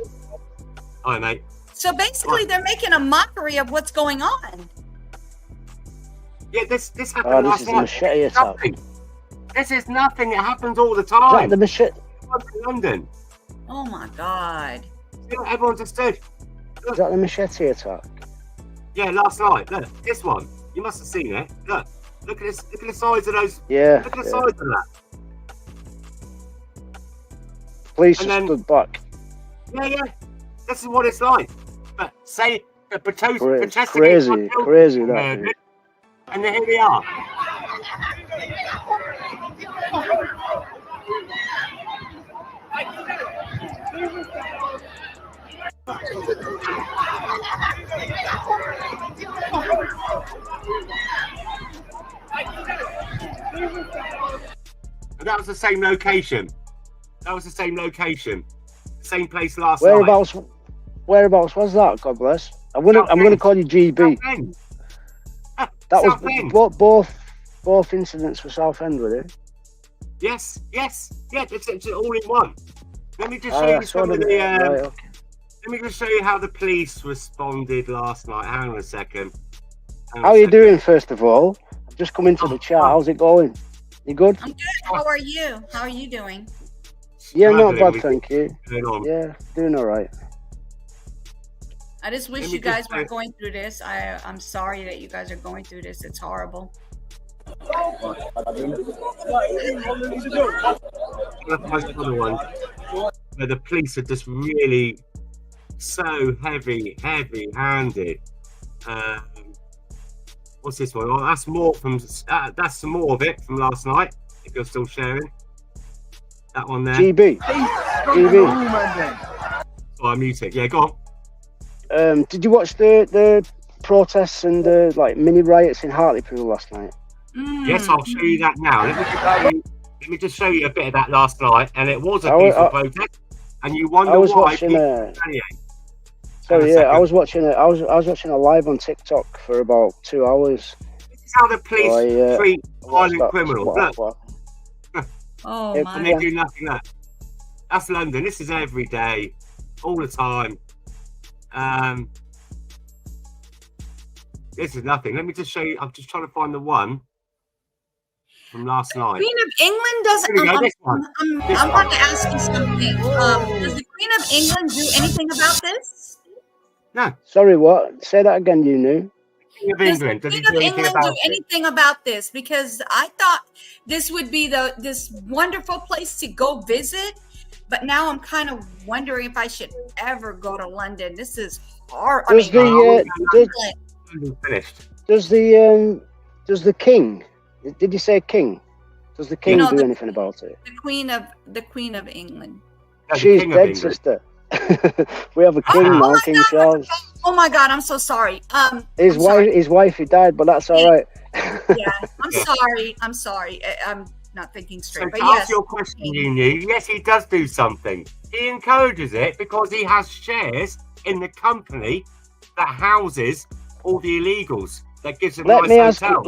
Hi, mate. So basically, they're making a mockery of what's going on. Yeah, this happened Oh, this last is night. a machete attack. Nothing. This is nothing. It happens all the time. Is that the machete? In London. Oh my God. See what everyone just did? Is that the machete attack? Yeah, last night. Look, this one. You must have seen it. Look at this. Look at the size of those. Yeah. Look at the size of that. Police And just then- stood back. Yeah. This is what it's like. But say the protesting Crazy against my that. children, and then here they are. And that was the same location. Same place last night. Whereabouts was that? God bless. I'm gonna call you GB. That Southend. was both incidents for Southend, were they? Yes. Yeah, it's all in one. Let me just Oh, show yeah, you some of the. right, okay. Let me just show you how the police responded last night. Hang on a second. How are you doing, first of all? I've just come into the chat. How's it going? You good? I'm good. How are you? How are you doing? Yeah, not Struggling bad, with thank you. what's going on. Yeah, doing all right. I just wish Let me you guys just weren't going through this. I'm sorry that you guys are going through this. It's horrible. Another one where the police are just really so heavy-handed. What's this one? Oh, that's more from. That's some more of it from last night. If you're still sharing that one there. GB. Oh, I'm muted. Yeah, go on. Did you watch the protests and the mini riots in Hartlepool last night? Yes, I'll show you that now. Let me just show you a bit of that last night, and it was a peaceful protest. And you wonder I was why watching people retaliate. I was watching it. I was watching a live on TikTok for about 2 hours. This is how the police treat violent criminals. Look. Oh my! And they do nothing. Look. That's London. This is every day, all the time. This is nothing. Let me just show you. I'm just trying to find the one from last night. Queen of England doesn't. Here we go, this one. I'm going to ask you something. Does the Queen of England do anything about this? No. Sorry, what? Say that again. You knew. King of England. Does the Queen of England do anything about this? Because I thought this would be this wonderful place to go visit, but now I'm kind of wondering if I should ever go to London. This is hard. Does the king? Did you say king? Does the king do anything about it? The Queen of England. She's dead, sister. We have a king now, King Charles. Oh my God, I'm so sorry. His wife, he died, but that's all right. Yeah, I'm sorry. I'm not thinking straight. So but to yes, answer your question, you knew. Yes, he does do something. He encourages it because he has shares in the company that houses all the illegals. That gives them nice hotel.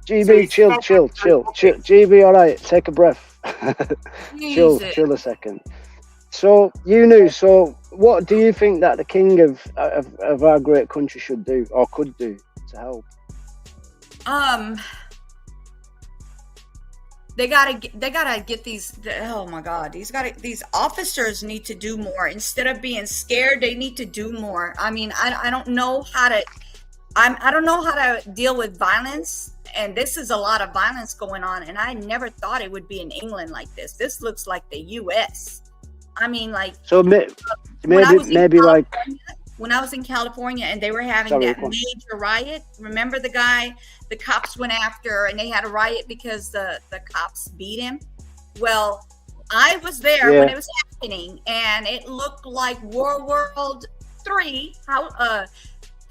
GB, chill. GB, all right, take a breath. chill a second. So you knew. So what do you think that the king of our great country should do or could do to help? They gotta get these. Oh my God, these officers need to do more. Instead of being scared, they need to do more. I mean, I don't know how to. I don't know how to deal with violence, and this is a lot of violence going on. And I never thought it would be in England like this. This looks like the U.S. I mean, like so maybe like when I was in California and they were having that major riot. Remember the guy the cops went after, and they had a riot because the cops beat him. Well, I was there when it was happening, and it looked like World War III. How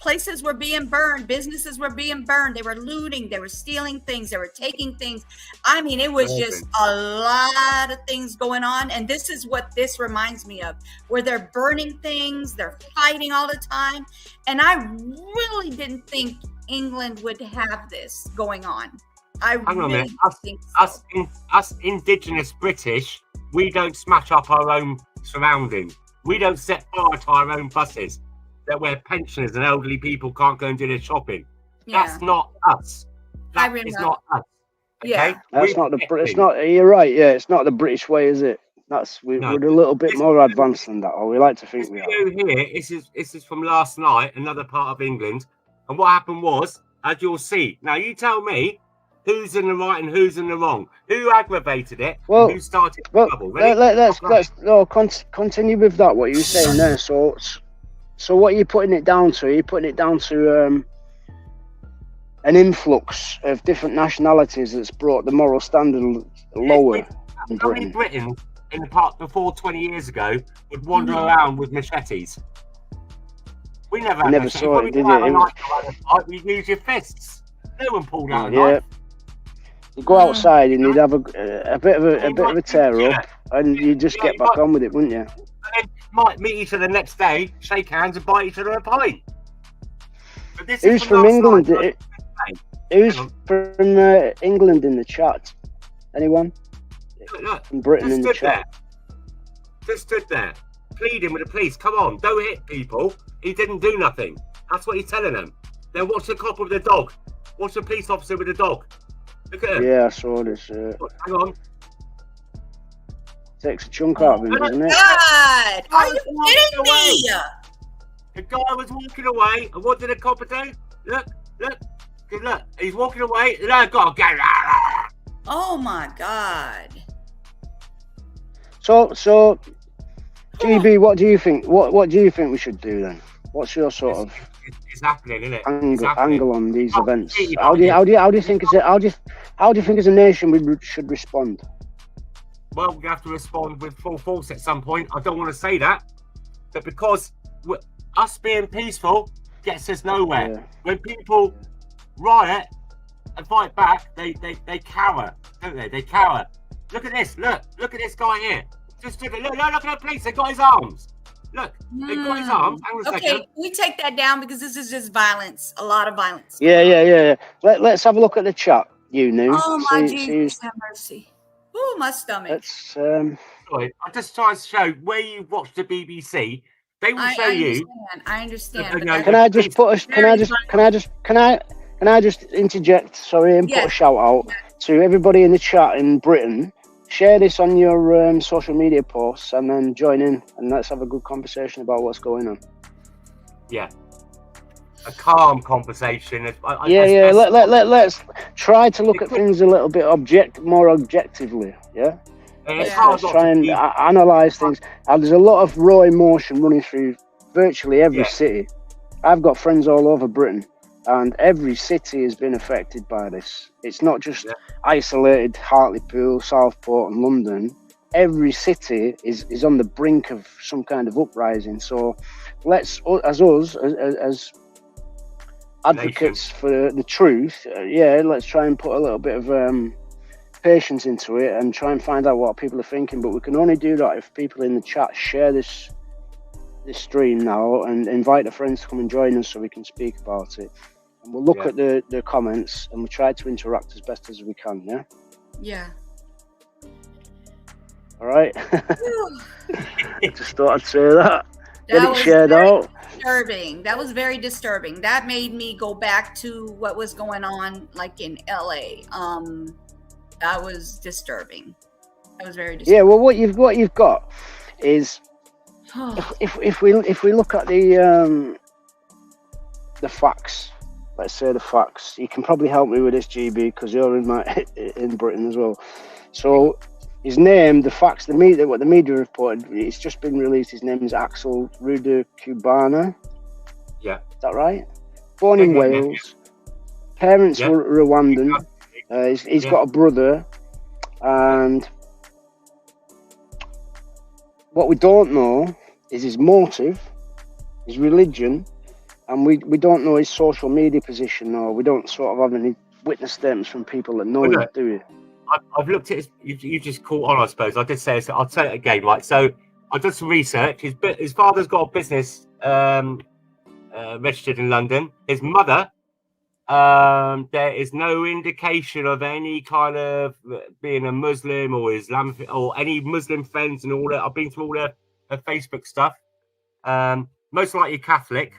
places were being burned, businesses were being burned, they were looting, they were stealing things, they were taking things. I mean, it was just a lot of things going on. And this is what this reminds me of, where they're burning things, they're fighting all the time. And I really didn't think England would have this going on. Hang on a minute. Us indigenous British, we don't smash up our own surroundings. We don't set fire to our own buses. That where pensioners and elderly people can't go and do their shopping. Yeah. That's not us. That is not us. Okay? Yeah. That's not the British. It's not. You're right. Yeah, it's not the British way, is it? We're a little bit more advanced than that, or we like to think we are. Here, this is from last night, another part of England, and what happened was, as you'll see. Now, you tell me who's in the right and who's in the wrong. Who aggravated it? Well, who started trouble? Let's continue with that. What you were saying there. So what are you putting it down to? Are you putting it down to an influx of different nationalities that's brought the moral standard lower in How many Britain? Britons in the part before 20 years ago would wander around with machetes? We never had machetes. saw it, did We'd use your fists. No one pulled out a Yeah. knife. You go outside and you'd have a bit of a tear up, and you just get back on with it, wouldn't you? And then might meet each other the next day, shake hands, and buy each other a pint. But this Who's is from England? Night. Who's from England in the chat? Anyone? Look, From Britain just in the stood chat. there. Just stood there, pleading with the police. Come on, don't hit people. He didn't do nothing. That's what he's telling them. Then watch the cop with the dog. Watch the police officer with the dog. Look at him. Yeah, I saw this. Hang on. Takes a chunk out of him, doesn't it? God, are you kidding me? The guy was walking away, and what did the cop do? Look, he's walking away. And I got to get. Oh my God. So, GB, what do you think? What do you think we should do then? What's your sort of It's happening, isn't it? angle on these events? How do you think as a nation we should respond? Well, we have to respond with full force at some point. I don't want to say that, but because us being peaceful gets us nowhere. Yeah. When people riot and fight back, they cower, don't they? They cower. Look at this. Look at this guy here. Just look at the police. They got his arms. Look, they got his arms. Hang on a second. Okay, we take that down because this is just violence. A lot of violence. Yeah. Let's have a look at the chat. You knew. Oh my Jesus, have mercy. Ooh, my stomach. Let's. Sorry, I just try to show where you watch the BBC. They will show you. I understand. Can I just put a? Can I just interject? Sorry, and put a shout out to everybody in the chat in Britain. Share this on your social media posts and then join in and let's have a good conversation about what's going on. Yeah. A calm conversation. Let's try to look at things a little bit more objectively. Yeah. Let's try and analyze things. There's a lot of raw emotion running through virtually every city. I've got friends all over Britain, and every city has been affected by this. It's not just isolated Hartlepool, Southport, and London. Every city is on the brink of some kind of uprising. So let's, as advocates for the truth, let's try and put a little bit of patience into it and try and find out what people are thinking. But we can only do that if people in the chat share this stream now and invite their friends to come and join us so we can speak about it. And we'll look at the comments and we'll try to interact as best as we can. Yeah. All right. Just thought I'd say that. Get it shared out. Disturbing. That was very disturbing. That made me go back to what was going on, like in LA. That was disturbing. That was very disturbing. Yeah. Well, what you've got is if we look at the facts. Let's say the facts. You can probably help me with this, GB, because you're in Britain as well. So his name, the facts, what the media reported, it's just been released. His name is Axel Ruda Cubana. Yeah. Is that right? Born in Wales. Parents were Rwandan. He's got a brother. And what we don't know is his motive, his religion, and we don't know his social media position, or we don't sort of have any witness statements from people that know him, do we? I've looked at his, you just caught on, I suppose. I did say this, I'll say it again, right? So I did some research. His father's got a business registered in London. His mother, there is no indication of any kind of being a Muslim or Islam or any Muslim friends and all that. I've been through all her Facebook stuff. Most likely Catholic.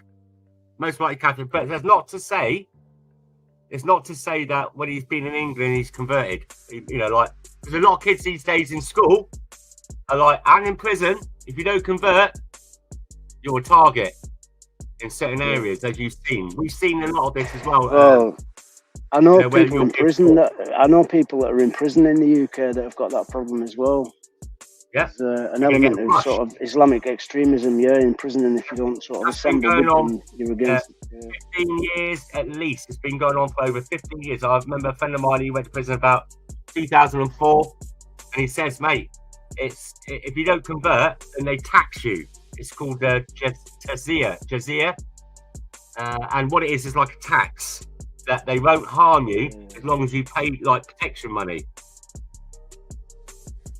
But that's not to say. It's not to say that when he's been in England, he's converted. You know, like, there's a lot of kids these days in school are like, and in prison, if you don't convert, you're a target in certain areas, as you've seen. We've seen a lot of this as well. I know people in prison I know people that are in prison in the UK that have got that problem as well. Yeah, there's an element of sort of Islamic extremism, in prison, and if you don't sort of assemble with them, you're against it. 15 years at least. It's been going on for over 15 years. I remember a friend of mine, he went to prison about 2004, and he says, mate, it's if you don't convert, then they tax you. It's called jizya. And what it is like a tax that they won't harm you as long as you pay like protection money.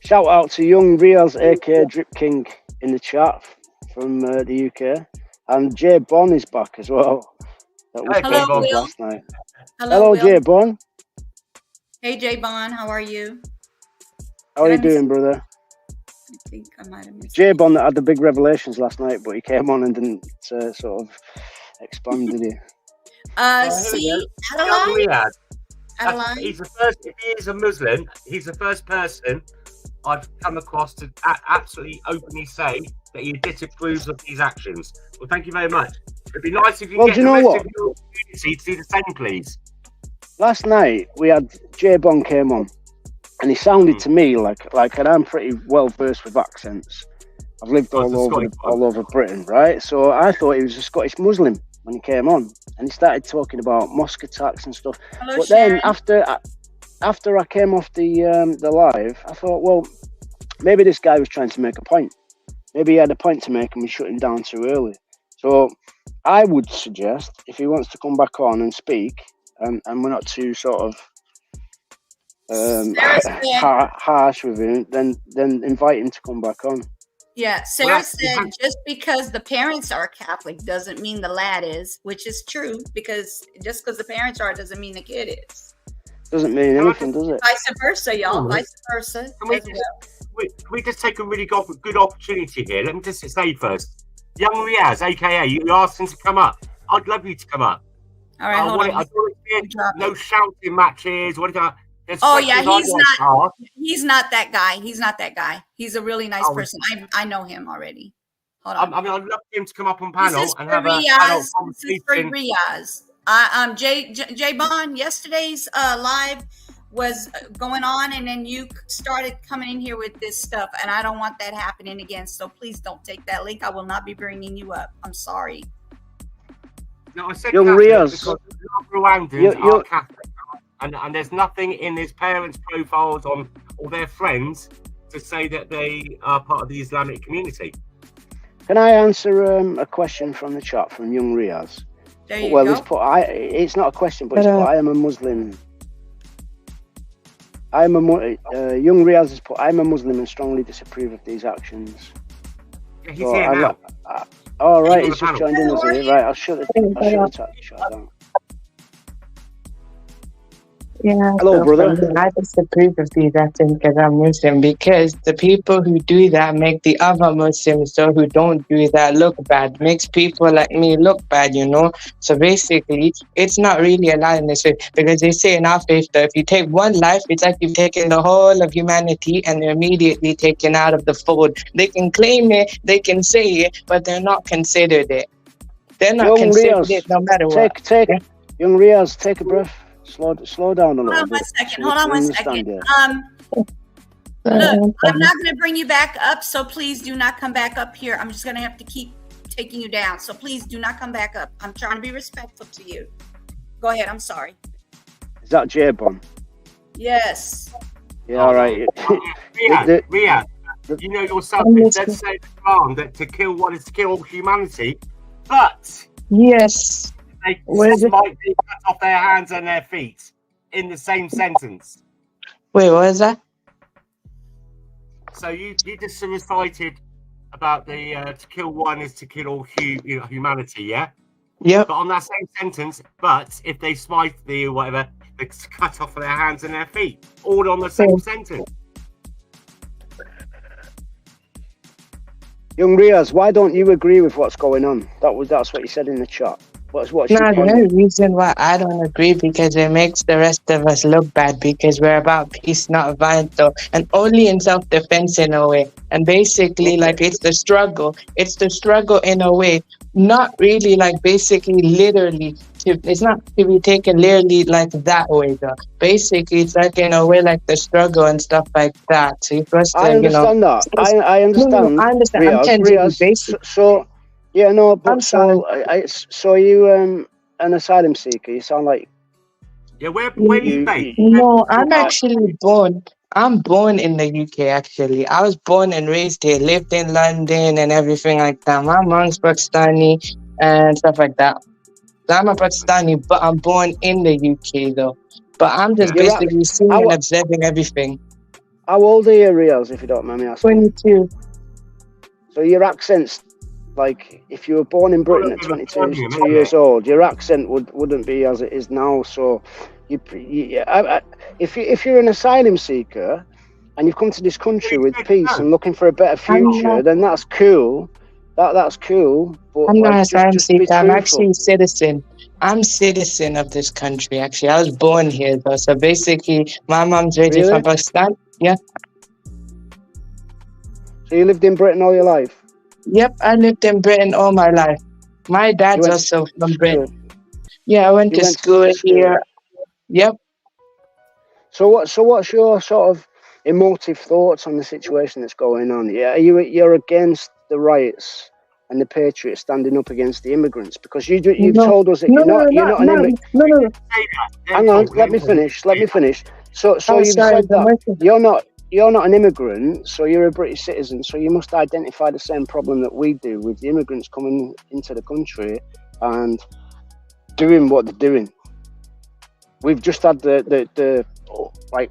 Shout out to young Riaz, aka Drip King, in the chat from the UK, and Jay Bon is back as well. that was Hello, spoke of Will. last night. Hello, Will. Jay Bon. Hey, Jay Bon, how are you? How are you doing, brother? I think I might have missed Jay Bon that had the big revelations last night, but he came on and didn't sort of expand, did he? See, Adeline? Adeline? He's the first. If he is a Muslim, he's the first person I've come across to absolutely openly say that he disapproves of these actions. Well, thank you very much. It'd be nice if you get the rest of your community to do the same, please. Last night we had Jay Bon came on, and he sounded to me like, and I'm pretty well versed with accents. I've lived all over Britain, right? So I thought he was a Scottish Muslim when he came on, and he started talking about mosque attacks and stuff. Hello, but Sharon. then after I came off the live, I thought, well, maybe this guy was trying to make a point. Maybe he had a point to make and we shut him down too early. So I would suggest if he wants to come back on and speak, and we're not too sort of harsh with him, then invite him to come back on. Yeah, Sarah said just because the parents are Catholic doesn't mean the lad is, which is true, because just because the parents are doesn't mean the kid is. Doesn't mean anything, does it? Vice versa, y'all. Vice versa. We just take a really good opportunity here. Let me just say first, young Riaz, aka you asked him to come up. I'd love you to come up. All right, hold on. I don't want to see no shouting matches. What do Oh yeah, he's not that guy. He's not that guy. He's a really nice person. I know him already. Hold on. I mean, I'd love him to come up on panel and have Riaz. a panel conversation. This is for Riaz. Jay Bond, yesterday's live was going on, and then you started coming in here with this stuff, and I don't want that happening again. So please don't take that link. I will not be bringing you up. I'm sorry. No, I said young Riaz, because Rwandans are Catholic. And there's nothing in his parents' profiles on all their friends to say that they are part of the Islamic community. Can I answer a question from the chat from young Riaz? There you go. It's not a question, but it's put, I am a Muslim. Young Riaz has put, I'm a Muslim and strongly disapprove of these actions. Yeah, he's here now. All right, he's just joined in us here. Right, I'll shut the chat down. Yeah, hello, brother. I disapprove of these actions because I'm Muslim, because the people who do that make the other Muslims, so who don't do that, look bad. Makes people like me look bad, you know. So basically, it's not really allowed in this way, because they say in our faith that if you take one life, it's like you've taken the whole of humanity and they're immediately taken out of the fold. They can claim it, they can say it, but they're not considered it. They're not considered it no matter what. Young Riaz, take a breath. Slow down a little bit. Hold on one second. Look, I'm not going to bring you back up, so please do not come back up here. I'm just going to have to keep taking you down. So please do not come back up. I'm trying to be respectful to you. Go ahead. I'm sorry. Is that J-Bomb? Yes. Yeah, all right. Ria, you know yourself, it does say in the Quran that to kill one is to kill all humanity, but yes. They might be cut off their hands and their feet in the same sentence. Wait, what is that? So you just recited about the to kill one is to kill all humanity, yeah? Yep. But on that same sentence, but if they smite the whatever, it's cut off their hands and their feet, all on the same sentence. Young Riaz, why don't you agree with what's going on? That's what you said in the chat. What's no, the only reason why I don't agree, because it makes the rest of us look bad, because we're about peace, not violence, though, and only in self-defense in a way. And basically, like, it's the struggle in a way, not really like basically literally. It's not to be taken literally like that way, though. Basically, it's like in a way like the struggle and stuff like that. So you first, I understand that. I understand. No, I understand. Riaz, I'm telling you, yeah, no, but so you an asylum seeker? You sound like. Yeah, where are you based? No, I'm actually born. I'm born in the UK. Actually, I was born and raised here, lived in London and everything like that. My mom's Pakistani and stuff like that. So I'm a Pakistani, but I'm born in the UK though. But I'm just basically seeing and observing everything. How old are you, Riaz, if you don't mind me asking? 22. So your accent's like if you were born in Britain at 22 years old, your accent wouldn't be as it is now. So, if you're an asylum seeker and you've come to this country with peace and looking for a better future, then that's cool. That's cool. But I'm not like, a asylum just be seeker. I'm truthful. actually a citizen. I'm citizen of this country. Actually, I was born here though. So basically, my mom's originally from Pakistan. Yeah. So you lived in Britain all your life? Yep, I lived in Britain all my life. My dad's also from Britain. Yeah, I went to school here. Yep. So what's your sort of emotive thoughts on the situation that's going on? Yeah, you're against the riots and the patriots standing up against the immigrants because you've told us that you're not an immigrant. No. Hang on, let me finish. So you've said that you're not an immigrant, so you're a British citizen, so you must identify the same problem that we do with the immigrants coming into the country and doing what they're doing. We've just had the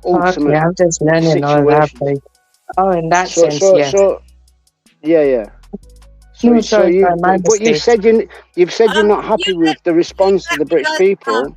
ultimate. Okay, I'm just learning all that. Oh, in that sense, yes. So, yeah. But you've said you're not happy with the response to the British people.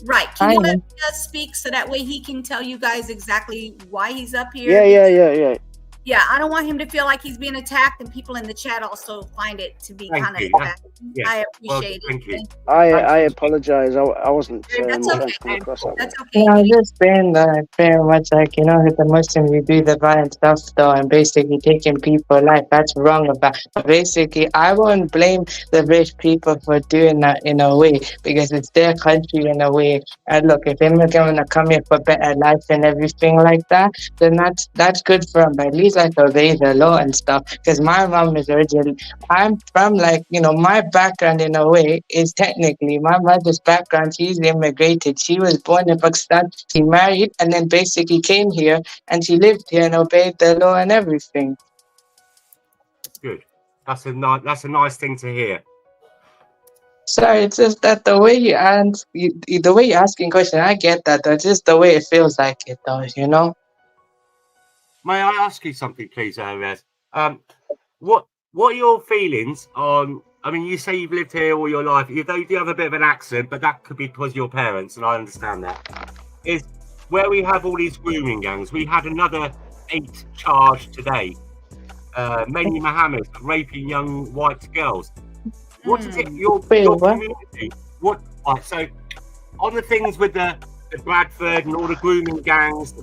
Right. Can you let us speak so that way he can tell you guys exactly why he's up here? Yeah. Yeah, I don't want him to feel like he's being attacked, and people in the chat also find it to be kind of attacked. I appreciate it. I apologize. I wasn't That's trying okay. to come across that. That's okay. Yeah, just being very much like, with the Muslims, you do the violent stuff though, and basically taking people's life. That's wrong about. But basically, I won't blame the British people for doing that in a way, because it's their country in a way. And look, if immigrants want to come here for better life and everything like that, then that's good for them. But at least like obey the law and stuff. Because my mom is originally, I'm from my background in a way is technically my mother's background. She's immigrated. She was born in Pakistan. She married and then basically came here and she lived here and obeyed the law and everything. Good. That's a nice thing to hear. Sorry, it's just that the way you answer, the way you're asking questions, I get that. That's just the way it feels like it does, May I ask you something, please, Rez? What are your feelings on? I mean, you say you've lived here all your life. You do have a bit of an accent, but that could be because of your parents, and I understand that. Is where we have all these grooming gangs. We had another 8 charged today. Many Mohammed raping young white girls. What is it? Your community? What? Right, so on the things with the Bradford and all the grooming gangs,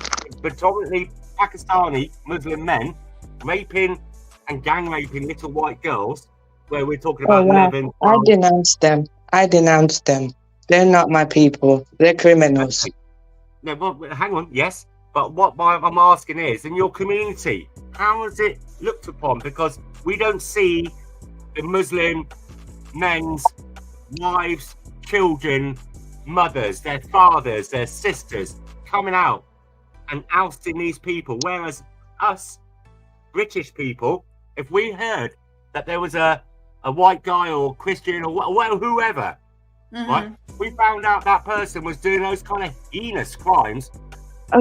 predominantly Pakistani Muslim men raping and gang raping little white girls, where we're talking about 11. I denounce them. They're not my people. They're criminals. No, well, hang on. Yes, but what I'm asking is, in your community, how is it looked upon? Because we don't see the Muslim men's wives, children, mothers, their fathers, their sisters coming out and ousting these people, whereas us British people, if we heard that there was a white guy or Christian or whoever, right, we found out that person was doing those kind of heinous crimes,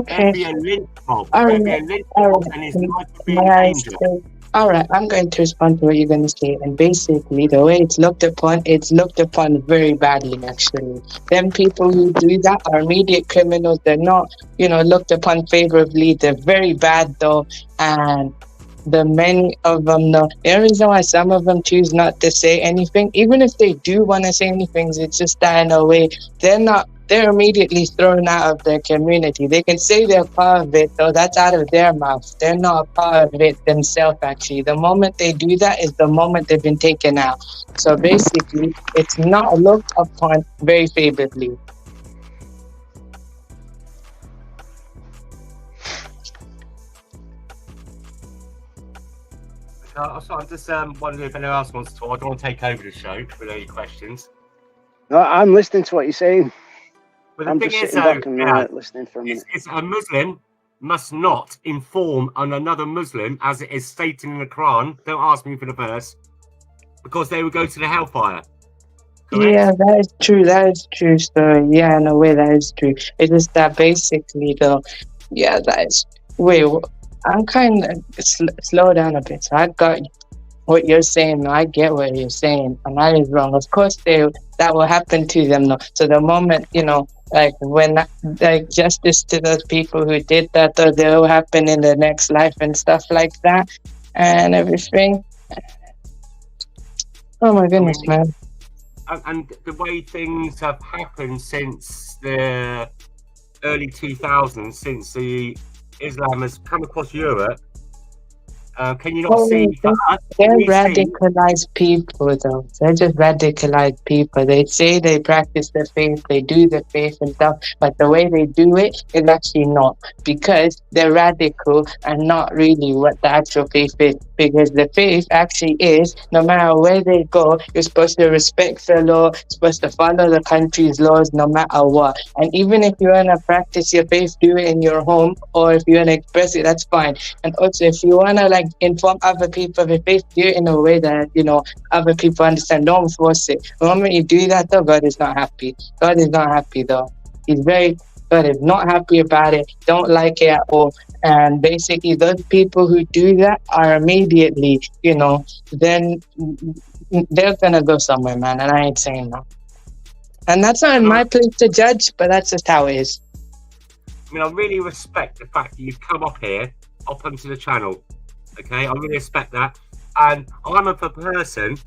there'd be a lynch mob. There'd be a lynch mob, and his life would be in danger. All right, I'm going to respond to what you're going to say. And basically, the way it's looked upon very badly, actually. Them people who do that are immediate criminals. They're not, looked upon favorably. They're very bad, though. And the many of them, the reason why some of them choose not to say anything, even if they do want to say anything, it's just that in a way, they're immediately thrown out of their community. They can say they're part of it, though that's out of their mouth. They're not a part of it themselves, actually. The moment they do that is the moment they've been taken out. So basically, it's not looked upon very favorably. So I'm just wondering if anyone else wants to talk. I don't want to take over the show with any questions. No, I'm listening to what you're saying. But I'm the just thing is, sitting back and listening for a minute. It's a Muslim must not inform on another Muslim, as it is stated in the Quran. Don't ask me for the verse, because they would go to the hellfire. Correct? Yeah, that is true. That is true. So yeah, in a way, that is true. It's just that basically, though. Yeah, that is. Wait, I'm kind of slow down a bit. So I got you. what you're saying. No, I get what you're saying, and that is wrong. Of course, that will happen to them. No, so the moment like when like justice to those people who did that, though, they will happen in the next life and stuff like that, and everything. Oh my goodness, man. And the way things have happened since the early 2000s, since the Islam has come across Europe, can you not see for us? They're radicalized people, though. They're just radicalized people. They say they practice the faith, they do the faith and stuff, but the way they do it is actually not, because they're radical and not really what the actual faith is. Because the faith actually is, no matter where they go, you're supposed to respect the law, you're supposed to follow the country's laws no matter what. And even if you want to practice your faith, do it in your home, or if you want to express it, that's fine. And also, if you want to inform other people of your faith, do it in a way that other people understand. Don't force it. The moment you do that, though, God is not happy. God is not happy, though. God is not happy about it. Don't like it at all. And basically, those people who do that are immediately, then they're gonna go somewhere, man. And I ain't saying no. And that's not in my place to judge, but that's just how it is. I mean, I really respect the fact that you've come up here, up onto the channel. Okay, I really respect that. And I'm a person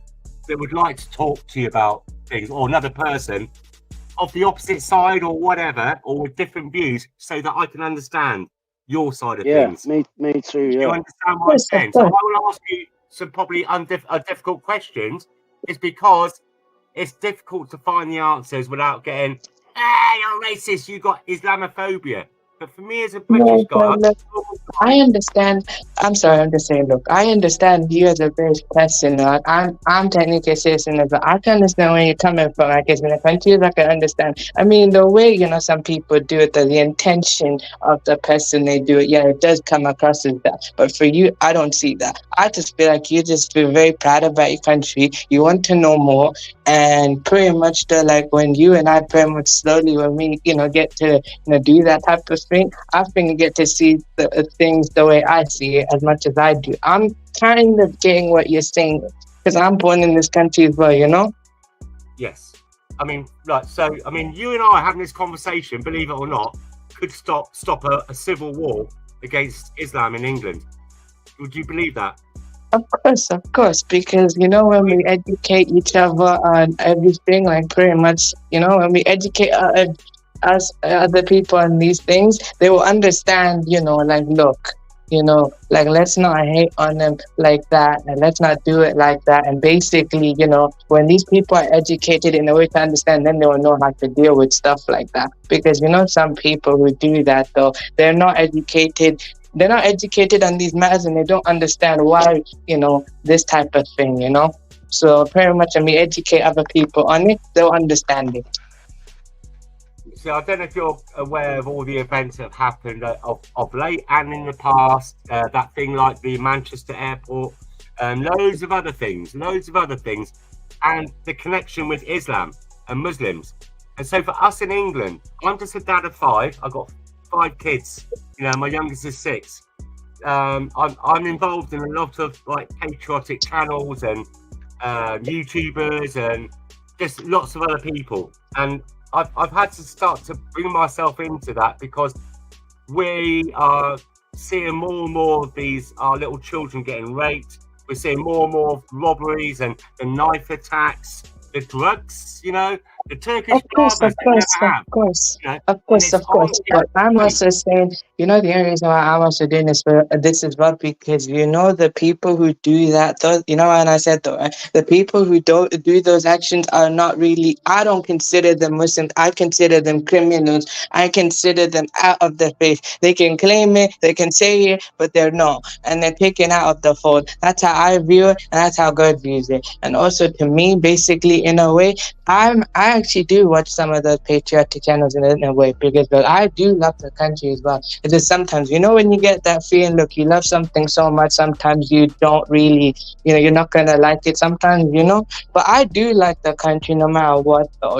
that would like to talk to you about things, or another person of the opposite side or whatever, or with different views, so that I can understand your side of things. Me too. You understand what I'm saying? So I will ask you some probably difficult questions, is because it's difficult to find the answers without getting, you're racist, you got Islamophobia. But for me as a British guy, I understand. I'm sorry, I'm just saying, look, I understand you as a British person. I'm technically a citizen, but I can understand where you're coming from. I guess in the countries, I can understand. I mean, the way, some people do it, the intention of the person they do it, yeah, it does come across as that. But for you, I don't see that. I just feel like you just feel very proud about your country. You want to know more. And pretty much when you and I pretty much slowly, when we, get to, do that type of thing, I think you get to see the things the way I see it as much as I do. I'm kind of getting what you're saying because I'm born in this country as well, Yes. I mean, right. So, I mean, you and I having this conversation, believe it or not, could stop a civil war against Islam in England. Would you believe that? Of course, because when we educate each other on everything, pretty much, when we educate us other people on these things, they will understand, look, let's not hate on them like that, and let's not do it like that. And basically, when these people are educated in a way to understand, then they will know how to deal with stuff like that. Because some people who do that, though, they're not educated. They're not educated on these matters, and they don't understand why, this type of thing, So pretty much when we educate other people on it, they'll understand it. So I don't know if you're aware of all the events that have happened of late and in the past, that thing like the Manchester airport, loads of other things, and the connection with Islam and Muslims. And so for us in England, I'm just a dad of 5. I've got 5 kids. My youngest is 6. I'm involved in a lot of patriotic channels and YouTubers and just lots of other people. And I've had to start to bring myself into that because we are seeing more and more of our little children getting raped. We're seeing more and more robberies and the knife attacks, the drugs, the Turkish Of course. But I'm also saying, the only reason why I'm also doing this is because the people who do that, though, and I said though, the people who don't do those actions are not really. I don't consider them Muslims. I consider them criminals. I consider them out of the faith. They can claim it, they can say it, but they're not, and they're taken out of the fold. That's how I view it, and that's how God views it. And also, to me, basically, in a way, I actually do watch some of the patriotic channels in a way because I do love the country as well. It's just sometimes, when you get that feeling, look, you love something so much, sometimes you don't really, you're not going to like it sometimes, but I do like the country no matter what, though,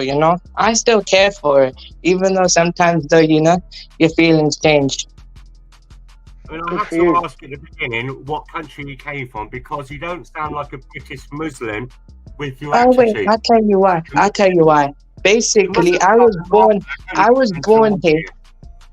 I still care for it, even though sometimes, though, your feelings change. I mean, I Good had for to you. ask at the beginning what country you came from because you don't sound like a British Muslim with your Oh wait, attitude. I'll tell you why. I'll tell you why. The Basically, Muslims like I was born here.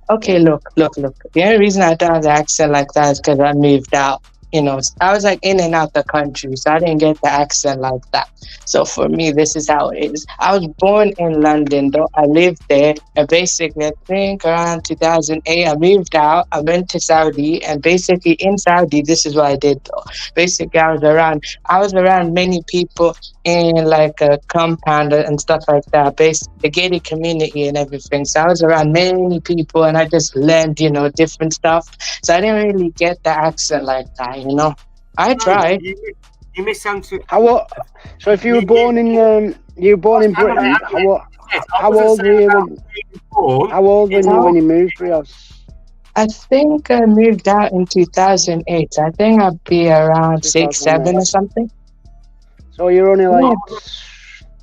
Okay, look. The only reason I don't have the accent like that is because I moved out. You know, I was like in and out the country, so I didn't get the accent like that. So for me, this is how it is. I was born in London, though. I lived there, and basically, I think around 2008, I moved out. I went to Saudi, and basically in Saudi, this is what I did, though. Basically, I was around many people in like a compound and stuff like that, the gated community and everything. So I was around many people and I just learned, you know, different stuff. So I didn't really get the accent like that, you know. I tried. You misunderstood. So if you were born in Britain, how old were you when you moved, Rios? I think I moved out in 2008. I think I'd be around 6, 7 or something. So you're only like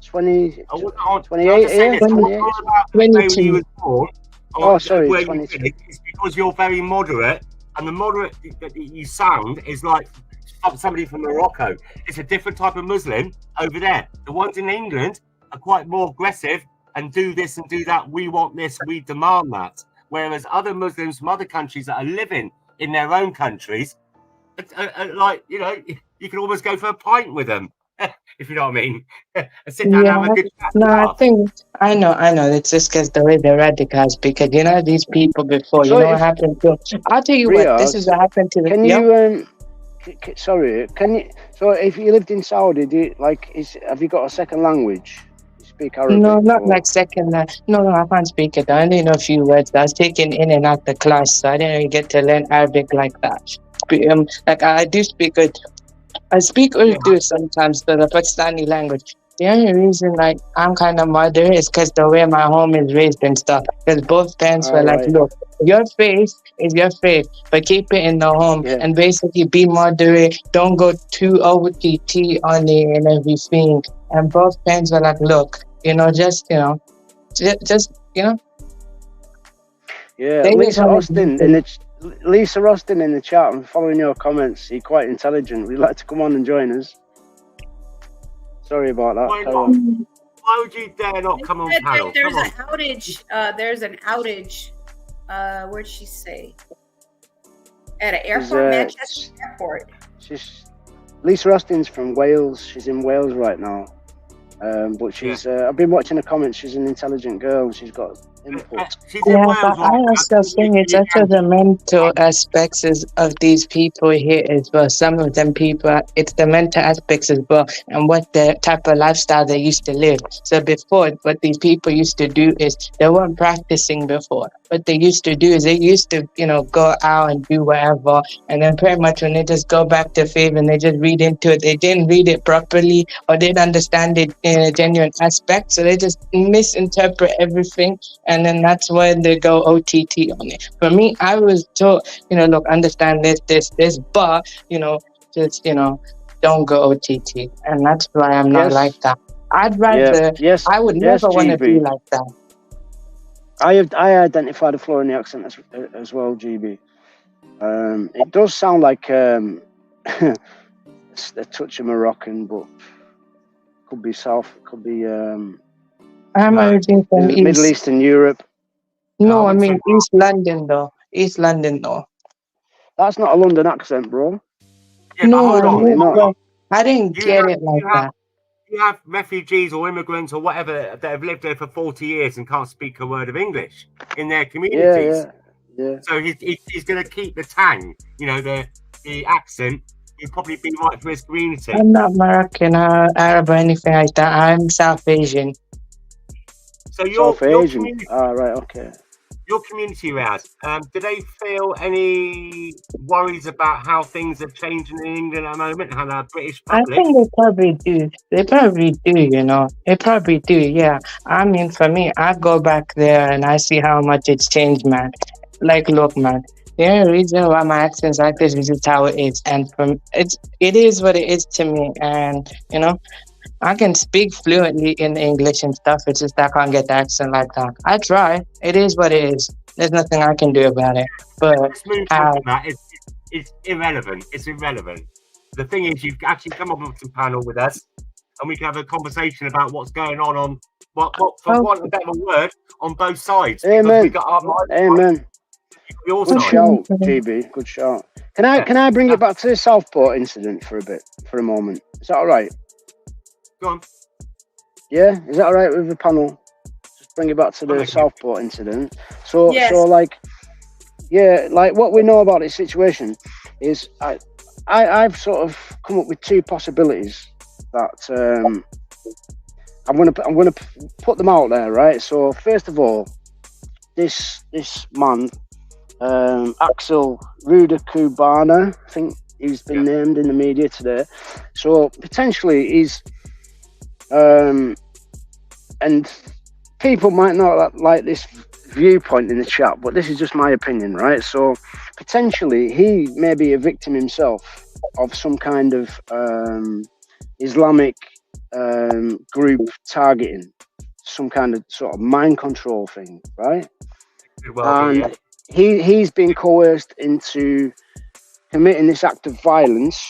28 here? 22. Oh, sorry, where 22. It's because you're very moderate, and the moderate that you sound is like somebody from Morocco. It's a different type of Muslim over there. The ones in England are quite more aggressive and do this and do that. We want this, we demand that. Whereas other Muslims from other countries that are living in their own countries, like, you know, you can almost go for a pint with them, if you know what I mean. And sit down and have a good chat. No, I know. It's just because the way they're radicals, because, you know, these people before, So you know what happened to I'll tell you what, this is what happened to Can you, so if you lived in Saudi, have you got a second language? You speak Arabic? No, not like second. No, I can't speak it. I only know a few words. I was taken in and out the class, so I didn't really get to learn Arabic like that. Like I do speak it. I speak Urdu sometimes, the Pakistani language. The only reason, like, I'm kind of moderate is because the way my home is raised and stuff. Because both parents were like, look, your faith is your faith, but keep it in the home and basically be moderate. Don't go too OTT on it and everything. And both parents were like, look, you know, just, you know. Yeah, Lisa Austin in the chat. I'm following your comments. You're quite intelligent. Would you like to come on and join us? Sorry about that. Why would you dare not come on panel? There's an outage. There's an outage. Where'd she say? At an airport, Manchester Airport. Lisa Austin's from Wales. She's in Wales right now. But she's. I've been watching the comments. She's an intelligent girl. She's got input. Yeah, but I also think it's also the mental aspects of these people here as well. Some of them people, it's the mental aspects as well, and what the type of lifestyle they used to live. So before, what these people used to do is they weren't practicing before. What they used to do is they used to, you know, go out and do whatever, and then pretty much when they just go back to faith and they just read into it, they didn't read it properly or didn't understand it in a genuine aspect, so they just misinterpret everything. And then that's when they go OTT on it. For me, I was taught, you know, look, understand this, but, you know, just, you know, don't go OTT. And that's why I'm not like that. I'd rather, I would never want to be like that. I identify the flaw in the accent as well, GB. It does sound like a touch of Moroccan, but could be South, could be I'm originally from Middle Eastern Europe. No, I mean East London though. East London though. That's not a London accent, bro. Yeah, no, I didn't get it like that. You have refugees or immigrants or whatever that have lived there for 40 years and can't speak a word of English in their communities. Yeah. So he's going to keep the tang, you know, the accent. He'd probably be right for his community. I'm not Moroccan or Arab or anything like that. I'm South Asian. So your Asian. Right, okay. Your community, Raz, do they feel any worries about how things are changing in England at the moment? How the British public? I think they probably do. They probably do, you know. They probably do, yeah. I mean, for me, I go back there and I see how much it's changed, man. Like, look, man. The only reason why my accent's like this is just how it is. And it is what it is to me. And, you know, I can speak fluently in English and stuff. It's just I can't get the accent like that. I try. It is what it is. There's nothing I can do about it. But Let's move on from that. It's irrelevant. It's irrelevant. The thing is, you've actually come up with some panel with us, and we can have a conversation about what's going on what for want of a better word, on both sides. Amen. We got our Amen. Your Good side. shout, GB. Good shout. Can I bring it back to the Southport incident for a moment? Is that all right? Go on. Yeah, is that all right with the panel? Just bring it back to the Southport incident. So, Yes. so like what we know about this situation is I've sort of come up with two possibilities that I'm gonna put them out there, right? So first of all, this man, Axel Rudakubana, I think he's been named in the media today. So potentially he's and people might not like this viewpoint in the chat, but this is just my opinion, right? So potentially he may be a victim himself of some kind of Islamic group targeting, some kind of sort of mind control thing, right? And he's been coerced into committing this act of violence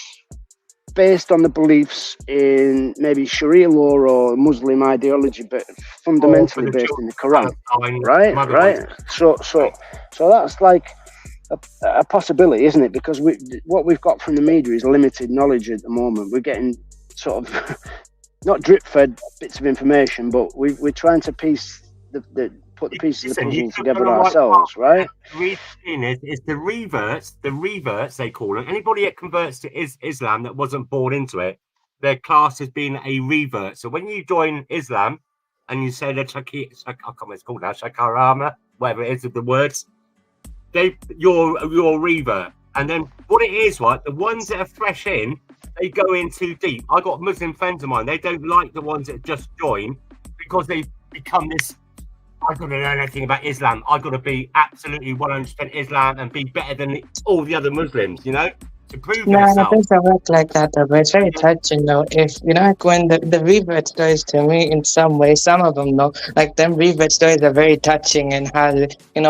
based on the beliefs in maybe Sharia law or Muslim ideology, but fundamentally based in the Quran, right? So that's like a possibility, isn't it? Because what we've got from the media is limited knowledge at the moment. We're getting sort of not drip-fed bits of information, but we're trying to put the pieces of the puzzle together ourselves, right? The reason is the reverts they call it. Anybody that converts to Islam that wasn't born into it, their class has been a revert. So when you join Islam and you say that I can't remember what it's called now, Shakarama, whatever it is of the words, you're a revert. And then what it is, right? The ones that are fresh in, they go in too deep. I got Muslim friends of mine. They don't like the ones that just join because they become this. I've got to know anything about Islam. I've got to be absolutely 100% Islam and be better than all the other Muslims, you know, to prove No, yourself. it doesn't work like that, though. But it's very touching, though. If like when the revert stories to me, in some way, some of them, though, like them revert stories are very touching, and how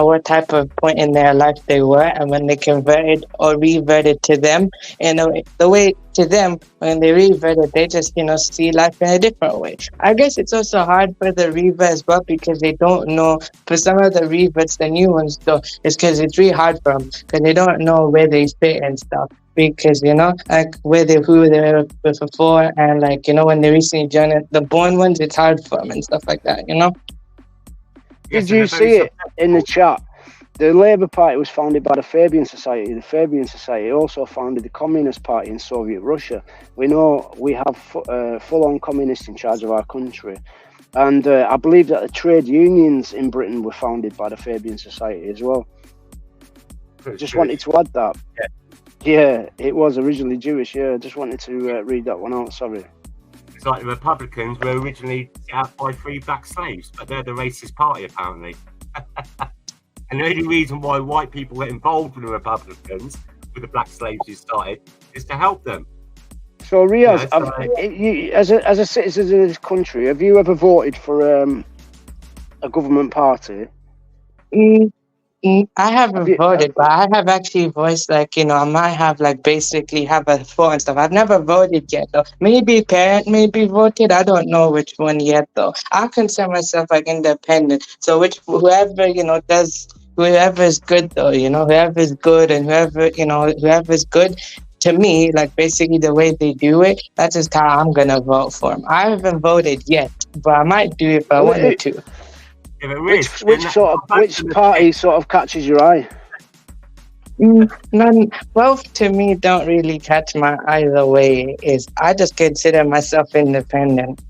what type of point in their life they were, and when they converted or reverted to them, the way to them when they reverted, they just see life in a different way. I guess it's also hard for the revert as well because they don't know. For some of the reverts, the new ones, though, it's because it's really hard for them because they don't know where they fit and stuff. Because like who they were with before, and when they recently joined it, the born ones, it's hard for them and stuff like that. Did you see it in the chat? The Labour Party was founded by the Fabian Society. The Fabian Society also founded the Communist Party in Soviet Russia. We know we have full-on communists in charge of our country. And I believe that the trade unions in Britain were founded by the Fabian Society as well. Just wanted to add that. Yeah, it was originally Jewish. Yeah, just wanted to read that one out. Sorry. It's like the Republicans were originally set up by 3 black slaves, but they're the racist party, apparently. And the only reason why white people get involved with the Republicans, with the black slaves who started, is to help them. So, Riaz, as a citizen of this country, have you ever voted for a government party? I haven't voted, but I have actually voiced, I might have, basically have a vote and stuff. I've never voted yet, though. Maybe parent, maybe voted. I don't know which one yet, though. I consider myself, independent. So whoever, does, whoever's good, though, whoever's good and whoever's good, to me, basically the way they do it, that's just how I'm going to vote for them. I haven't voted yet, but I might do if I wanted to. Which party sort of catches your eye? None. Both to me don't really catch my eye the way it is. I just consider myself independent.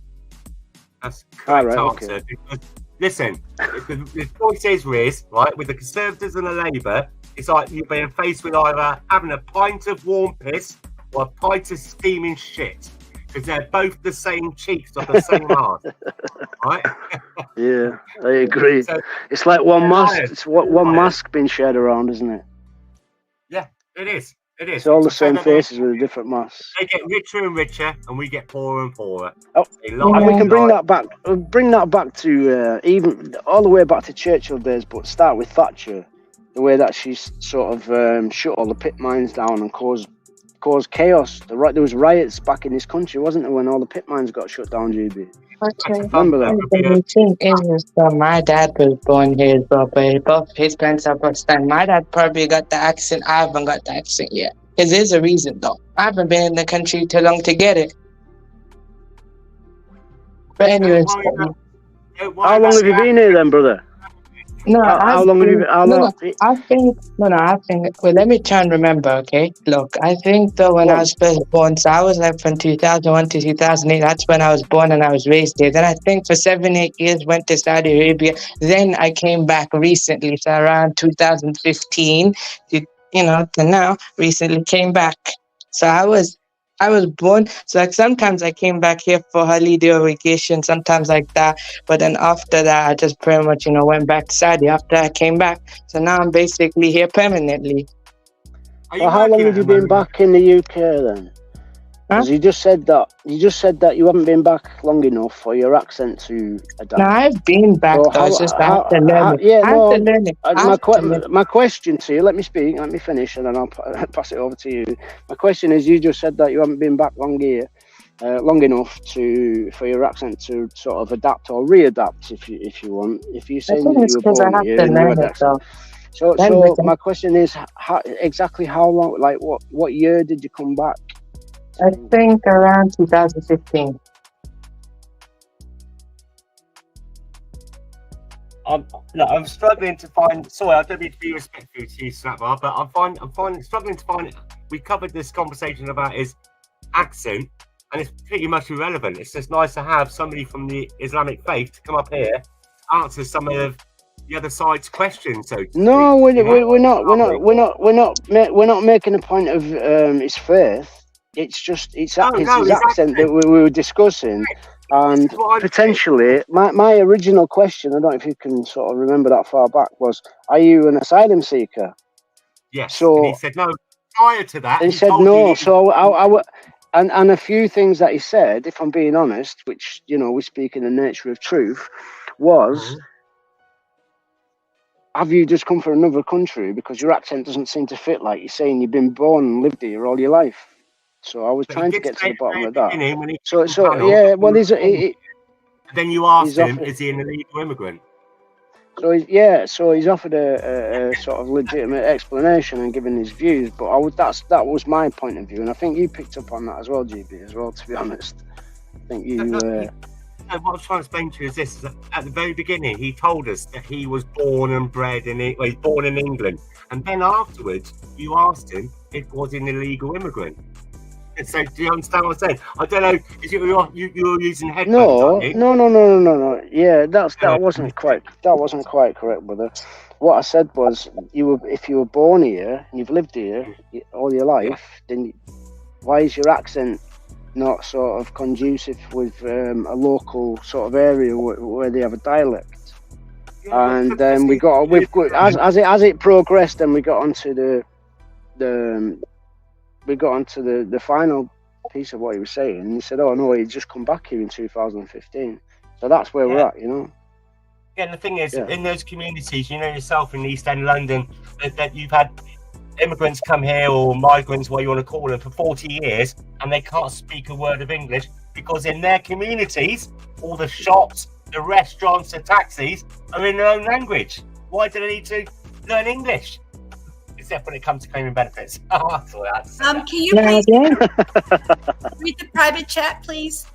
That's the correct answer. Okay. Because, listen, the choice is Riz, right? With the Conservatives and the Labour, it's like you're being faced with either having a pint of warm piss or a pint of steaming shit. Because they're both the same cheeks of the same heart, right? Yeah, I agree. So, it's like one mask. It's one mask being shared around, isn't it? Yeah, it is. It is. It's all the So same they faces with a different masks. get richer and richer, and we get poorer and poorer. Oh, and we can bring that back. Bring that back to even all the way back to Churchill days, but start with Thatcher, the way that she's sort of shut all the pit mines down and caused chaos. There was riots back in this country, wasn't there, when all the pit mines got shut down, GB? Remember that? The thing is that my dad was born here as well, but both his parents are Pakistan. My dad probably got the accent. I haven't got the accent yet. Because there's a reason, though. I haven't been in the country too long to get it. But anyways, how long have you been here then, brother? No, how long have you been? I think. Well, let me try and remember. Okay, look, I think though when I was first born, so I was like from 2001 to 2008. That's when I was born and I was raised here. Then I think for 7-8 years went to Saudi Arabia. Then I came back recently, so around 2015 to now. Recently came back. So I was born, so like sometimes I came back here for holiday or vacation, sometimes like that. But then after that, I just pretty much, went back to Saudi after I came back. So now I'm basically here permanently. Well, how long have you been back in the UK then? Because you just said that you haven't been back long enough for your accent to adapt. No, I've been back though. It's just I have to learn it. My question to you, let me speak, let me finish, and then I'll pass it over to you. My question is, you just said that you haven't been back long enough for your accent to sort of adapt or readapt, if you want. If you're saying that you were born here and you had accent. So my question is, exactly how long? Like what year did you come back? I think around 2015. I'm struggling to find. Sorry, I don't mean to be respectful to you, Snapbar, but I'm struggling to find. We covered this conversation about his accent, and it's pretty much irrelevant. It's just nice to have somebody from the Islamic faith to come up here, answer some of the other side's questions. So no, we're not making a point of his faith. It's his accent that we were discussing, and potentially my original question, I don't know if you can sort of remember that far back, was, are you an asylum seeker? Yes. So and he said no. Prior to that, he said no. So and a few things that he said, if I'm being honest, which we speak in the nature of truth, was. Have you just come from another country? Because your accent doesn't seem to fit, like you're saying you've been born and lived here all your life. So I was trying to get to the bottom of that. Then you asked him, is he an illegal immigrant? So he's offered a sort of legitimate explanation and given his views, but that was my point of view, and I think you picked up on that as well, GB, as well. To be honest, I think you. What I was trying to explain to you is this: is that at the very beginning, he told us that he was born and bred he's born in England, and then afterwards, you asked him if he was an illegal immigrant. And so, do you understand what I'm saying? I don't know. Is you're using headphones? No. Yeah, that wasn't quite correct, brother. What I said was, if you were born here and you've lived here all your life, then why is your accent not sort of conducive with a local sort of area where they have a dialect? And then as it progressed, and we got onto the final piece of what he was saying, and he said, "Oh no, he'd just come back here in 2015." So that's where we're at, Yeah, and the thing is, in those communities, yourself in East End London, that you've had immigrants come here, or migrants, what you want to call them, for 40 years, and they can't speak a word of English because in their communities, all the shops, the restaurants, the taxis are in their own language. Why do they need to learn English? Except when it comes to claiming benefits. Can you please read the private chat, please?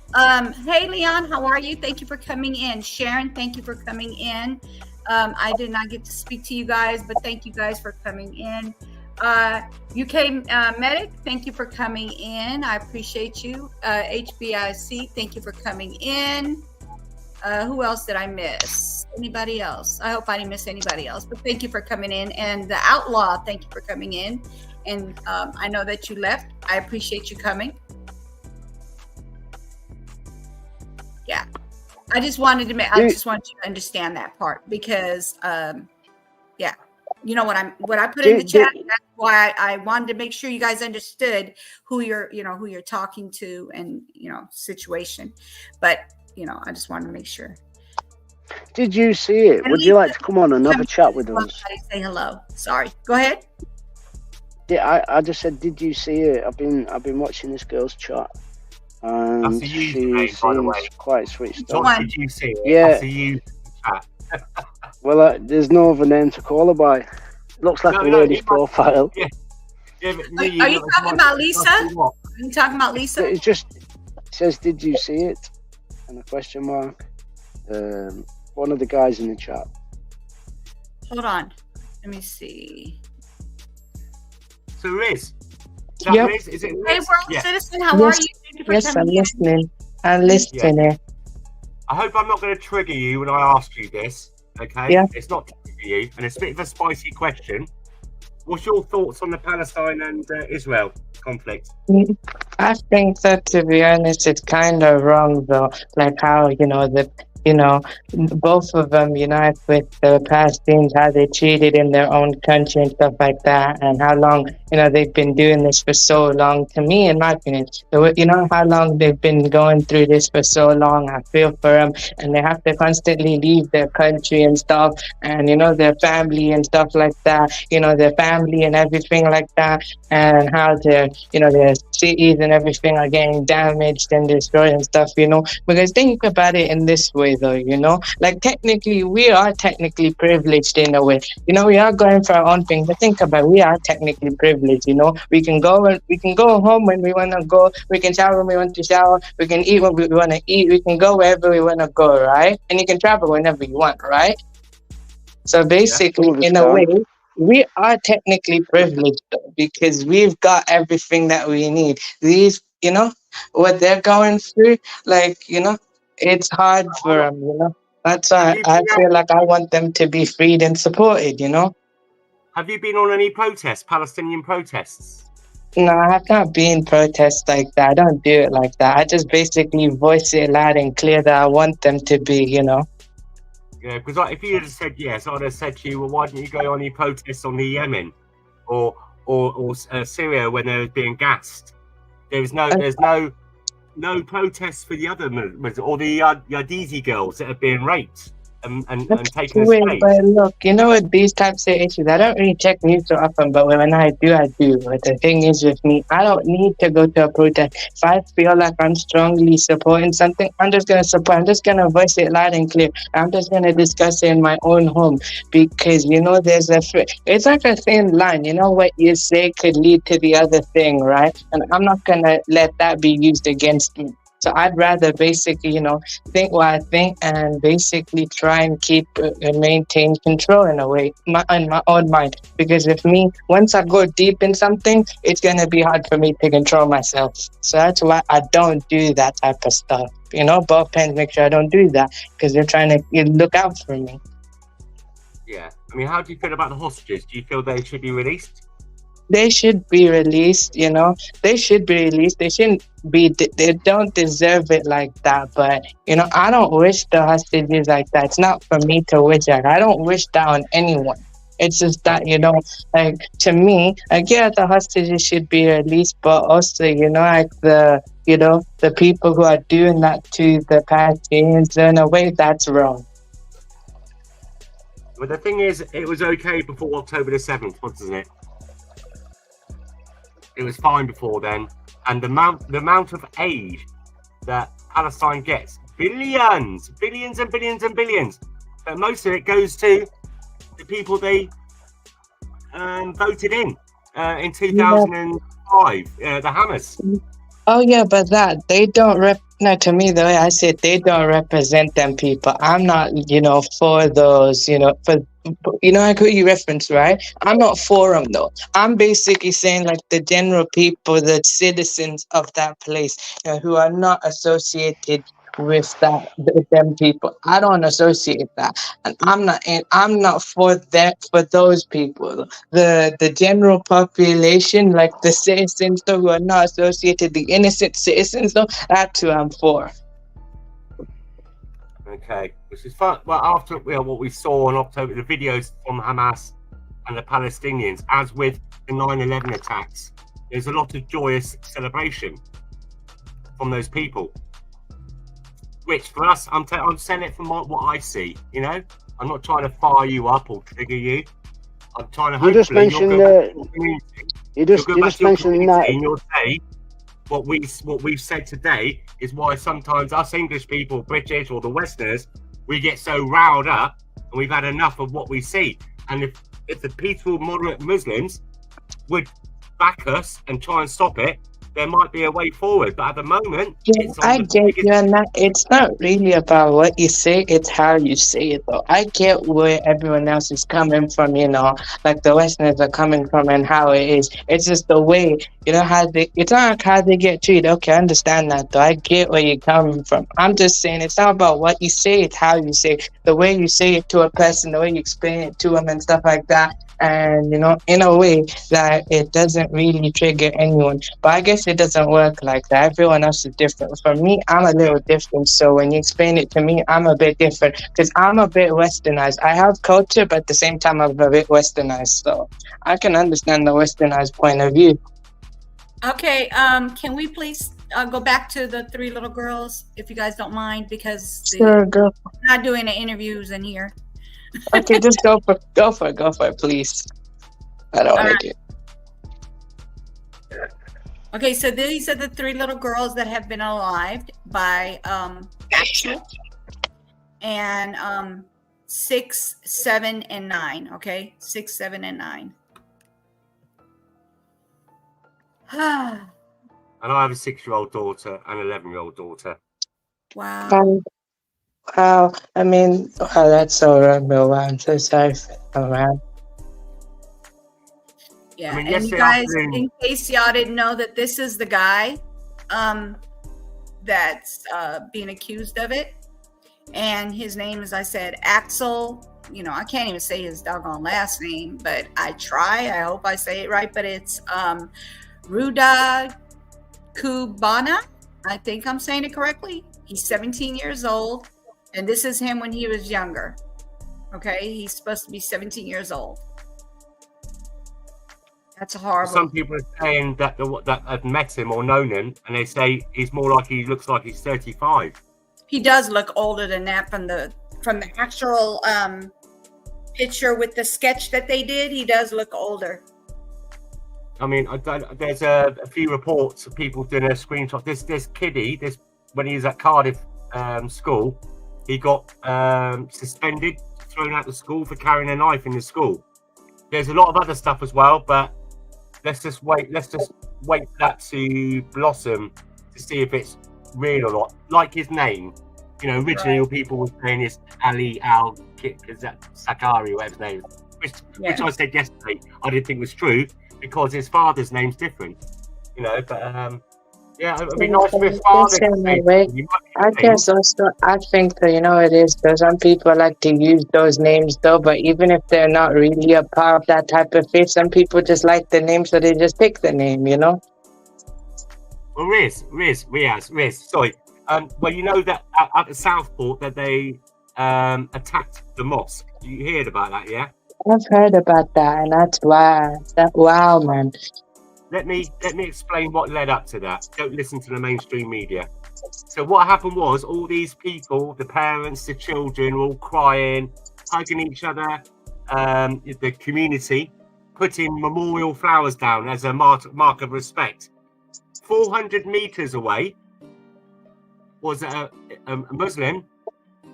Hey, Leon, how are you? Thank you for coming in. Sharon, thank you for coming in. I did not get to speak to you guys, but thank you guys for coming in. UK Medic, thank you for coming in. I appreciate you. HBIC, thank you for coming in. Who else did I miss? Anybody else? I hope I didn't miss anybody else, but thank you for coming in. And the Outlaw, thank you for coming in. And I know that you left. I appreciate you coming. Yeah. I just wanted you to understand that part because, you know what I put in the chat. That's why I wanted to make sure you guys understood who you're talking to and situation. But I just wanted to make sure. Did you see it? Would you like to come on and have a chat with us? Say hello. Sorry. Go ahead. Yeah, I just said, did you see it? I've been watching this girl's chat, and she seems quite switched on. Did you see it? Yeah. That's a you chat. Well, there's no other name to call her by. Looks like a lady's profile. Yeah. Yeah, are you talking about Lisa? Are you talking about Lisa? It says, did you see it? And a question mark. One of the guys in the chat. Hold on. Let me see. So Riz. Yep. Riz? Is it Riz? Hey, World Citizen, how are you? Thank you for Yes, I'm coming in. listening. I'm listening. I hope I'm not going to trigger you when I ask you this. Okay? Yeah. It's not to trigger you, and it's a bit of a spicy question. What's your thoughts on the Palestine and Israel conflict? I think that, to be honest, it's kind of wrong, though. Like how, both of them unite with the Palestinians, how they treated in their own country and stuff like that, and how long, they've been doing this for so long. To me, in my opinion, how long they've been going through this for so long. I feel for them, and they have to constantly leave their country and stuff, and, their family and stuff like that, their family and everything like that, and how their cities and everything are getting damaged and destroyed and stuff, because think about it in this way, though, like technically we are technically privileged in a way, we are going for our own thing, but think about it, we are technically privileged, we can go home when we want to go, we can shower when we want to shower, we can eat when we want to eat, we can go wherever we want to go, right? And you can travel whenever you want, right? So basically, in a way, we are technically privileged, though, because we've got everything that we need. These, what they're going through, like, it's hard for them, That's why I feel like I want them to be freed and supported, Have you been on any protests, Palestinian protests? No, I have not been protests like that. I don't do it like that. I just basically voice it loud and clear that I want them to be, Yeah, because if you had said yes, I'd have said to you, well, why didn't you go on any protests on the Yemen or Syria when they were being gassed? There's no protests for the other or the Yazidi girls that are being raped and taken as slaves. But look, with these types of issues, I don't really check news so often, but when I do, I do. But the thing is with me, I don't need to go to a protest. If I feel like I'm strongly supporting something, I'm just going to support. I'm just going to voice it loud and clear. I'm just going to discuss it in my own home because, it's like a thin line. What you say could lead to the other thing, right? And I'm not going to let that be used against me. So I'd rather basically, think what I think and basically try and keep and maintain control in a way, in my own mind. Because once I go deep in something, it's going to be hard for me to control myself. So that's why I don't do that type of stuff. Both parents make sure I don't do that because they're trying to look out for me. Yeah. I mean, how do you feel about the hostages? Do you feel they should be released? They should be released, They should be released. They shouldn't be. They don't deserve it like that. But I don't wish the hostages like that. It's not for me to wish that. I don't wish that on anyone. It's just that like to me, yeah, the hostages should be released, but also like the people who are doing that to the Palestinians, in a way, that's wrong. But the thing is, it was okay before October the 7th, wasn't it? It was fine before then, and the amount of aid that Palestine gets, billions and billions and billions, but most of it goes to the people they voted in 2005, the Hamas. Oh yeah, but they don't to me, the way I see it, they don't represent them people. I'm not, for those, like who you reference, right? I'm not for them though. I'm basically saying like the general people, the citizens of that place, who are not associated with them people. I don't associate that, and I'm not for that, for those people. The general population, like the citizens though, who are not associated, the innocent citizens though, that's who I'm for. Okay, which is fun. Well, after what we saw on October, the videos from Hamas and the Palestinians, as with the 9/11 attacks. There's a lot of joyous celebration from those people, which for us, I'm saying it from what I see. You know, I'm not trying to fire you up or trigger you. I'm trying to. You just mentioned you just mentioned that. And you'll say what we've said today is why sometimes us English people, British or the Westerners, we get so riled up and we've had enough of what we see. And if the peaceful, moderate Muslims would back us and try and stop it, there might be a way forward. But at the moment, I get you're not. It's not really about what you say; it's how you say it. Though I get where everyone else is coming from. You know, like the Westerners are coming from, and how it is. It's just the way, you know, how they. It's not like how they get treated. Okay, I understand that. Though I get where you're coming from. I'm just saying it's not about what you say; it's how you say it. The way you say it to a person, the way you explain it to them, and stuff like that. And you know, in a way that it doesn't really trigger anyone. But I guess it doesn't work like that. Everyone else is different. For me, I'm a little different. So when you explain it to me, I'm a bit different because I'm a bit westernized. I have culture, but at the same time, I'm a bit westernized. So I can understand the westernized point of view. Okay, can we please go back to the three little girls, if you guys don't mind, because Sure, go. we're not doing the interviews in here. Okay, just go for it, please. I don't want to do. Okay, so these are the three little girls that have been alived by Axel, and 6, 7, and 9. Okay, 6, 7, and 9. And I have a 6-year-old daughter and an 11-year-old daughter. Wow. Wow. I mean, wow, that's so real. I'm so sorry for them, man. Yeah, I mean, and you yesterday guys, afternoon- in case y'all didn't know, that this is the guy that's being accused of it. And his name, as I said, Axel. You know, I can't even say his doggone last name, but I try. I hope I say it right. But it's Ruda Kubana. I think I'm saying it correctly. He's 17 years old. And this is him when he was younger. Okay, he's supposed to be 17 years old. That's horrible. Some people are saying that have met him or known him, and they say he's more like he looks like he's 35. He does look older than that from the actual picture with the sketch that they did. He does look older. I mean, there's a few reports of people doing a screenshot. This kiddie, when he was at Cardiff school, he got suspended, thrown out of school for carrying a knife in the school. There's a lot of other stuff as well, but let's just wait for that to blossom to see if it's real or not. Like his name, you know, originally people were saying it's Ali Al Sakari, whatever his name is, which I said yesterday I didn't think was true because his father's name's different, you know. But yeah, it'd be nice for his father. I guess also, I think that, you know, it is, though some people like to use those names, though, but even if they're not really a part of that type of faith, some people just like the name, so they just pick the name, you know? Well, Riz, sorry. Well, you know that at the Southport that they attacked the mosque. You heard about that, yeah? I've heard about that, and that's why. Wow, man. Let me explain what led up to that. Don't listen to the mainstream media. So what happened was all these people, the parents, the children, were all crying, hugging each other. The community putting memorial flowers down as a mark of respect. 400 meters away was a Muslim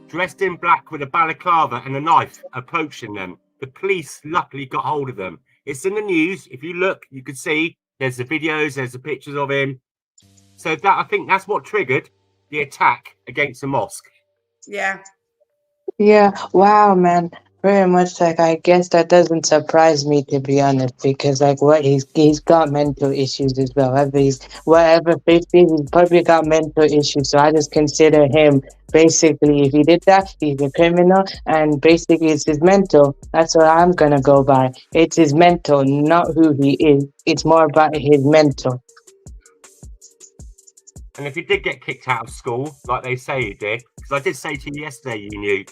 dressed in black with a balaclava and a knife approaching them. The police luckily got hold of them. It's in the news. If you look, you could see there's the videos, there's the pictures of him. So that, I think that's what triggered the attack against the mosque. Yeah. Yeah, wow, man. Very much like, I guess that doesn't surprise me, to be honest, because like what he's got mental issues as well. Whatever faith he's probably got mental issues. So I just consider him basically, if he did that, he's a criminal, and basically it's his mental. That's what I'm gonna go by. It's his mental, not who he is. It's more about his mental. And if he did get kicked out of school, like they say he did, because I did say to you yesterday, you knew,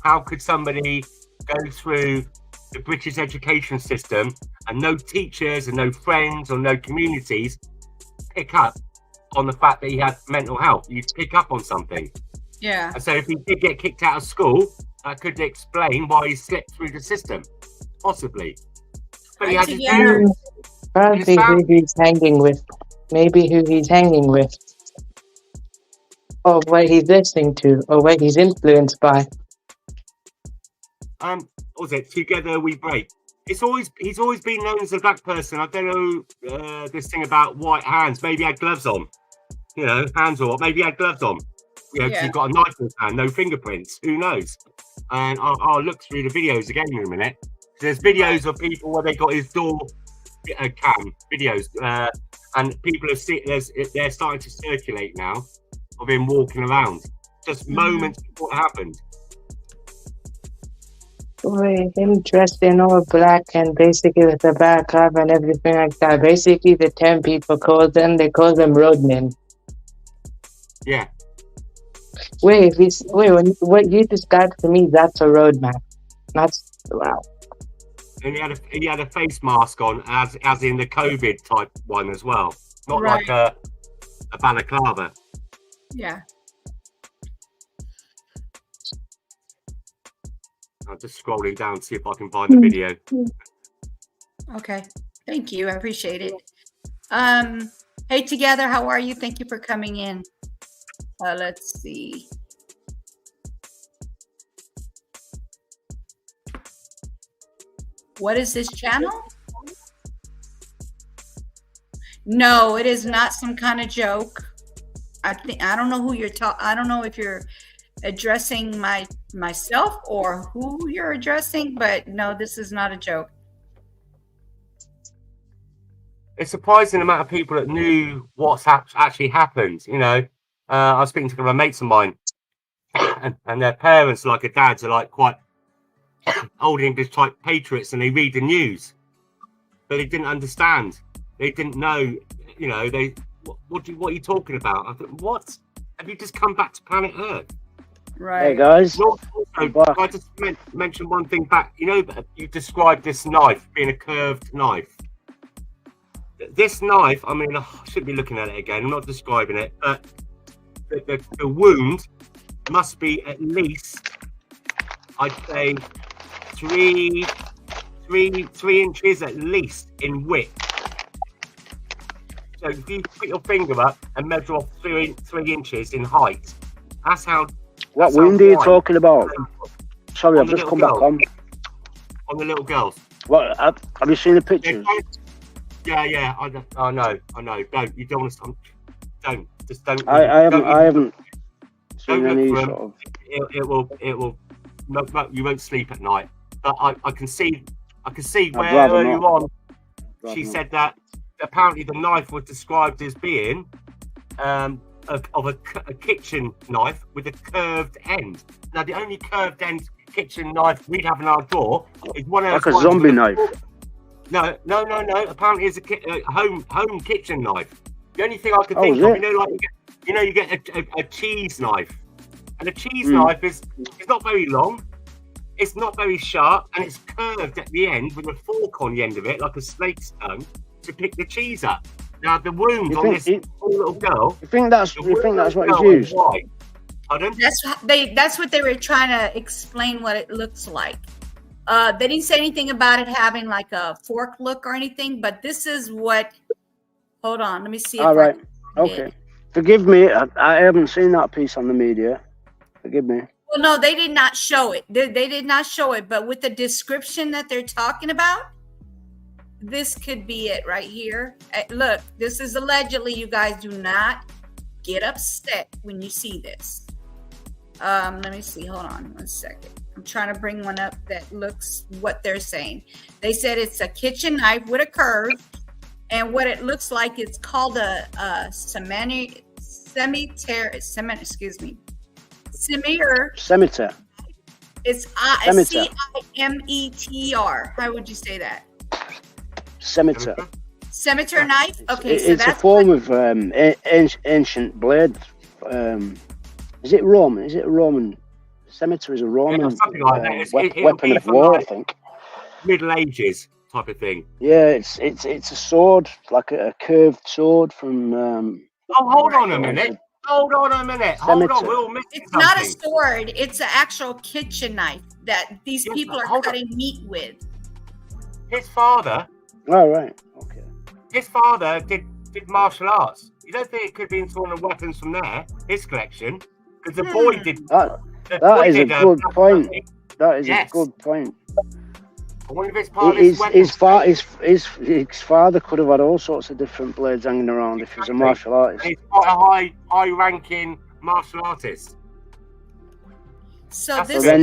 how could somebody go through the British education system, and no teachers and no friends or no communities pick up on the fact that he had mental health. You pick up on something. Yeah. And so if he did get kicked out of school, that could explain why he slipped through the system, possibly. But he had his parents. Probably who he's hanging with. Maybe who he's hanging with. Or what he's listening to, or what he's influenced by. What was it? Together We Break. He's always been known as a black person. I don't know this thing about white hands. Maybe he had gloves on. You know, hands or what? Maybe he had gloves on. You know, 'cause he's got a knife in his hand, no fingerprints. Who knows? And I'll look through the videos again in a minute. There's videos of people where they got his door cam videos, and people have seen. They're starting to circulate now of him walking around, just moments before it happened. Wait, him dressed in all black and basically with a back cover and everything like that. Basically, the term people call them roadmen. Yeah. Wait, what you described to me, that's a roadman. That's wow. And he had a face mask on, as in the COVID type one as well, not like a balaclava. Yeah. I'm just scrolling down to see if I can find the video. Okay. Thank you. I appreciate it. Hey, together, how are you? Thank you for coming in. Let's see. What is this channel? No, it is not some kind of joke. I don't know who you're talking. I don't know if you're addressing myself or who you're addressing, but no, this is not a joke. It's surprising the amount of people that knew what's actually happened. You know, I was speaking to one of my mates of mine, and their parents, like their dads, are like quite old English type patriots, and they read the news, but they didn't understand. They didn't know. You know, what are you talking about? I thought, what? Have you just come back to planet Earth? Right. Hey guys. Also, I just mention one thing back. You know, you described this knife being a curved knife. This knife, I mean, I shouldn't be looking at it again. I'm not describing it, but the wound must be at least, I'd say, three inches at least in width. So if you put your finger up and measure off 3 inches in height, that's how. What wound are you talking about? Sorry, I've just come back on. On the little girls. What? Have you seen the pictures? Yeah. I know. Don't. You don't want to. Don't. Just don't. I haven't seen don't any look for sort of. It will. No, you won't sleep at night. But I can see where earlier on she said that apparently the knife was described as being of a kitchen knife with a curved end. Now the only curved end kitchen knife we'd have in our drawer is one of those like a zombie knife. No. Apparently, it's a home kitchen knife. The only thing I could think of, you get a cheese knife, and a cheese knife is not very long, it's not very sharp, and it's curved at the end with a fork on the end of it, like a snake's tongue, to pick the cheese up. Now the wound on this poor little girl. You think that's what he's used? Pardon? That's what they were trying to explain what it looks like. They didn't say anything about it having like a fork look or anything, but this is what. Hold on, let me see. All right. Okay. Forgive me. I haven't seen that piece on the media. Forgive me. Well, no, they did not show it. They did not show it, but with the description that they're talking about, this could be it right here. Look, this is allegedly. You guys do not get upset when you see this. Let me see. Hold on 1 second. I'm trying to bring one up that looks what they're saying. They said it's a kitchen knife with a curve, and what it looks like, it's called a scimitar. It's CIMETR. How would you say that? Scimitar. Scimitar knife. Okay, so it's a form of ancient blade. Is it Roman? Scimitar is a Roman something like that. weapon of war, I think. Middle Ages type of thing. Yeah, it's a sword, like a curved sword from. Oh, hold on a minute. Hold on a minute. Hold on. We're all missing It's something. not a sword. It's an actual kitchen knife that these people are cutting meat with. His father. Oh, right. Okay. His father did martial arts. You don't think it could be into one of the weapons from there? His collection, because the boy did. That is a good point. That is a good point. I wonder if it's part of his weapons. His father could have had all sorts of different blades hanging around if he's a martial artist. He's quite a high-ranking martial artist. So So then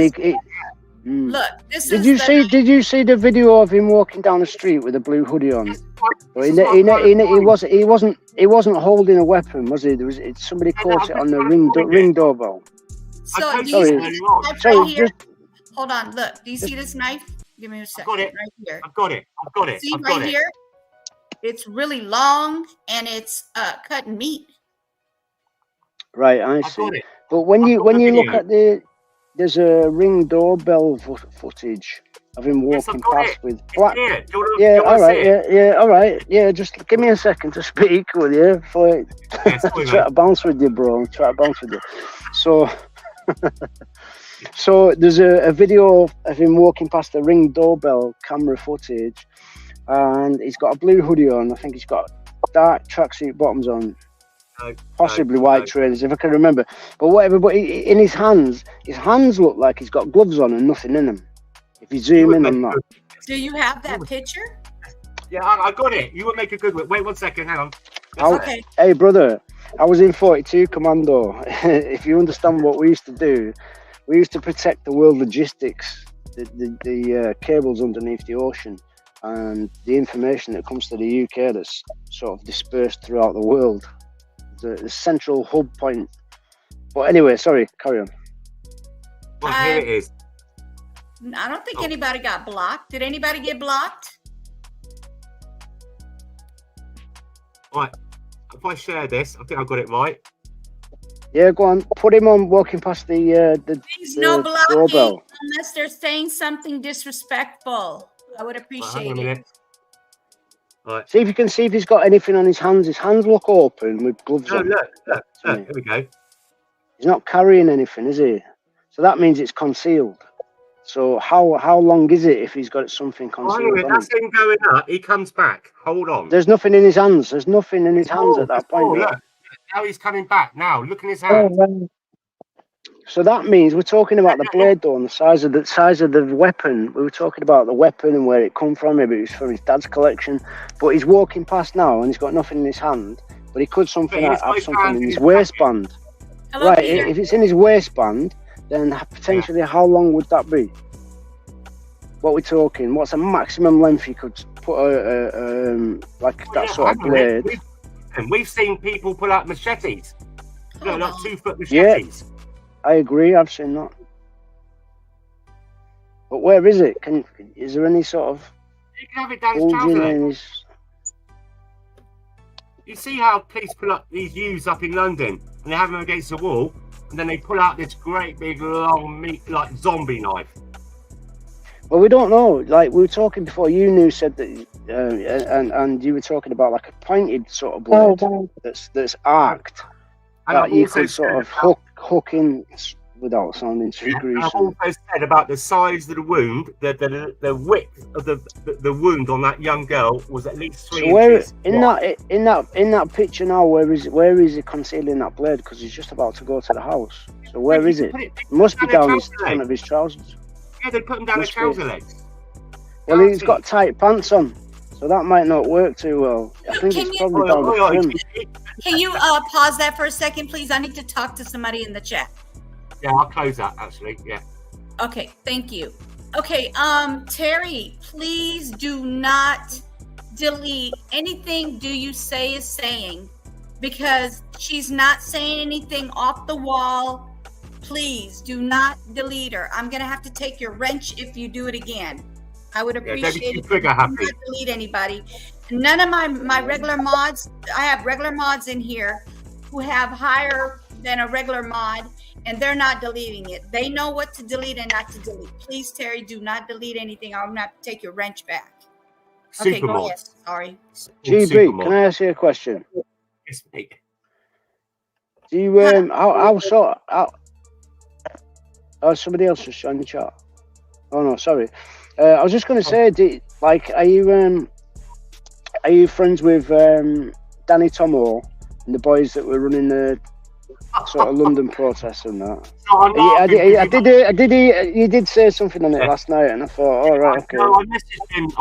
look, this Did is Did you see the video of him walking down the street with a blue hoodie on? He wasn't holding a weapon, was he? Somebody caught it on the ring doorbell. So do Sorry. you see this knife Sorry, right here? just- Hold on, look. Do you see this knife? Give me a second. got it. Right here. I've got it. See I've got right it. here? It's really long and it's cutting meat. Right, I got see. it. But when you got the look video. at there's a ring doorbell footage of him Yes, I've walking got past it. with It's black. here. Do you wanna- Yeah, do you wanna all right, see it? yeah, all right, yeah. Just give me a second to speak with you before Yes, go on, try mate. to bounce with you, bro. Try to bounce with you. So, so there's a video of him walking past the ring doorbell camera footage, and he's got a blue hoodie on. I think he's got dark tracksuit bottoms on. Possibly white trainers, if I can remember. But whatever. But in his hands look like he's got gloves on and nothing in them. If you zoom in on that. Do you have that picture? Yeah, I got it. You would make a good one. Wait 1 second. Hang on. Okay. Hey, brother, I was in 42 Commando. If you understand what we used to do, we used to protect the world logistics, the cables underneath the ocean, and the information that comes to the UK that's sort of dispersed throughout the world. The central hub point. But anyway, sorry, carry on. Well, here it is. I don't think anybody got blocked. Did anybody get blocked? Right. If I share this, I think I got it right. Yeah, go on. Put him on walking past the Please, no blocking doorbell. unless they're saying something disrespectful. I would Right, appreciate hang on a it. minute. Right. See if you can see if he's got anything on his hands. His hands look open with gloves No, on. look. Here we go. He's not carrying anything, is he? So that means it's concealed. So how long is it if he's got something Oh, hang on a concealed minute. on That's him? him going up. He comes back. Hold on. There's nothing in his hands. There's nothing in his hands at that point. Look. Now he's coming back. Now look in his Oh, hand. wow. So that means we're talking about the blade though, and the size of the weapon. We were talking about the weapon and where it come from. Maybe it was from his dad's collection. But he's walking past now and he's got nothing in his hand. But he could have something in his waistband. Hello, Right, Peter. if it's in his waistband, then potentially how long would that be? What we're talking? What's the maximum length you could put that sort of blade? And we've seen people pull out machetes. Like 2 foot Yeah, machetes. I agree. I've seen that. But where is it? Is there any sort of You can have it down his bulging trouser in leg. his? You see how police pull up these U's up in London and they have them against the wall, and then they pull out this great big long meat like zombie knife. Well, we don't know. Like we were talking before, you said that, and you were talking about like a pointed sort of blade Oh, wow. that's arced And that I've you also could sort said of hook in without sounding too And I've gruesome. also said about the size of the wound, the width of the wound on that young girl was at least 3 So where inches. in that picture now, where is he concealing that blade? Because he's just about to go to the house. So where is it? It must be down his front of his trousers. Yeah, they put him down the Must be. trouser legs. Well, he's got tight pants on, so that might not work too well. I think Can it's you- probably down the front. Can you pause that for a second, please? I need to talk to somebody in the chat. Yeah, I'll close that actually. Yeah. Okay, thank you. Okay, Terry, please do not delete anything Do You Say is saying, because she's not saying anything off the wall. Please do not delete her. I'm gonna have to take your wrench if you do it again. I would don't be appreciate too it if you trigger do happy. not delete anybody. None of my regular mods, I have regular mods in here who have higher than a regular mod, and they're not deleting it. They know what to delete and not to delete. Please, Terry, do not delete anything. I'm going to have to take your wrench back. Okay, go ahead. Sorry. GB, can I ask you a question? Yes, mate. Do you oh, somebody else just joined the chat. Oh no, sorry. I was just going to say, are you friends with Danny Tomo and the boys that were running the sort of London protests and that? You did say something on it last night, and I thought, all right, okay. No, I messaged him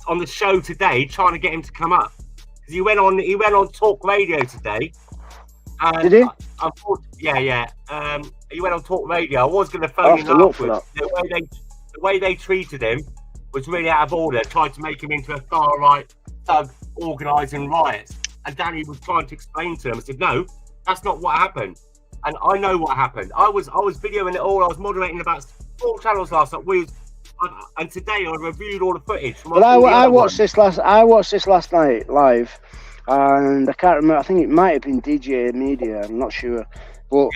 on the show today, trying to get him to come up, because he went on Talk Radio today. And did he? Yeah. He went on Talk Radio. I was going to phone him afterwards. The way they treated him was really out of order. Tried to make him into a far right thug organising riots. And Danny was trying to explain to him. I said, no, that's not what happened. And I know what happened. I was videoing it all. I was moderating about 4 channels last night. And today I reviewed all the footage. Well, I watched this last night live, and I can't remember. I think it might have been DJ Media. I'm not sure. But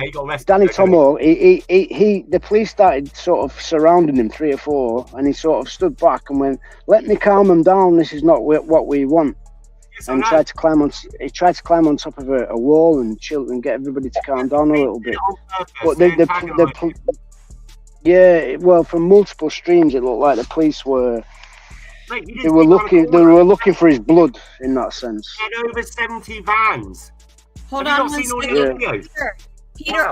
Danny Tomo, the police started sort of surrounding him, 3 or 4, and he sort of stood back and went, "Let me calm them down. This is not what we want." Yes, and tried to climb on top of a wall and chill and get everybody to calm down a little bit. But well, from multiple streams, it looked like the police were. They were looking for his blood in that sense. He had over 70 vans. Hold on one second. Peter,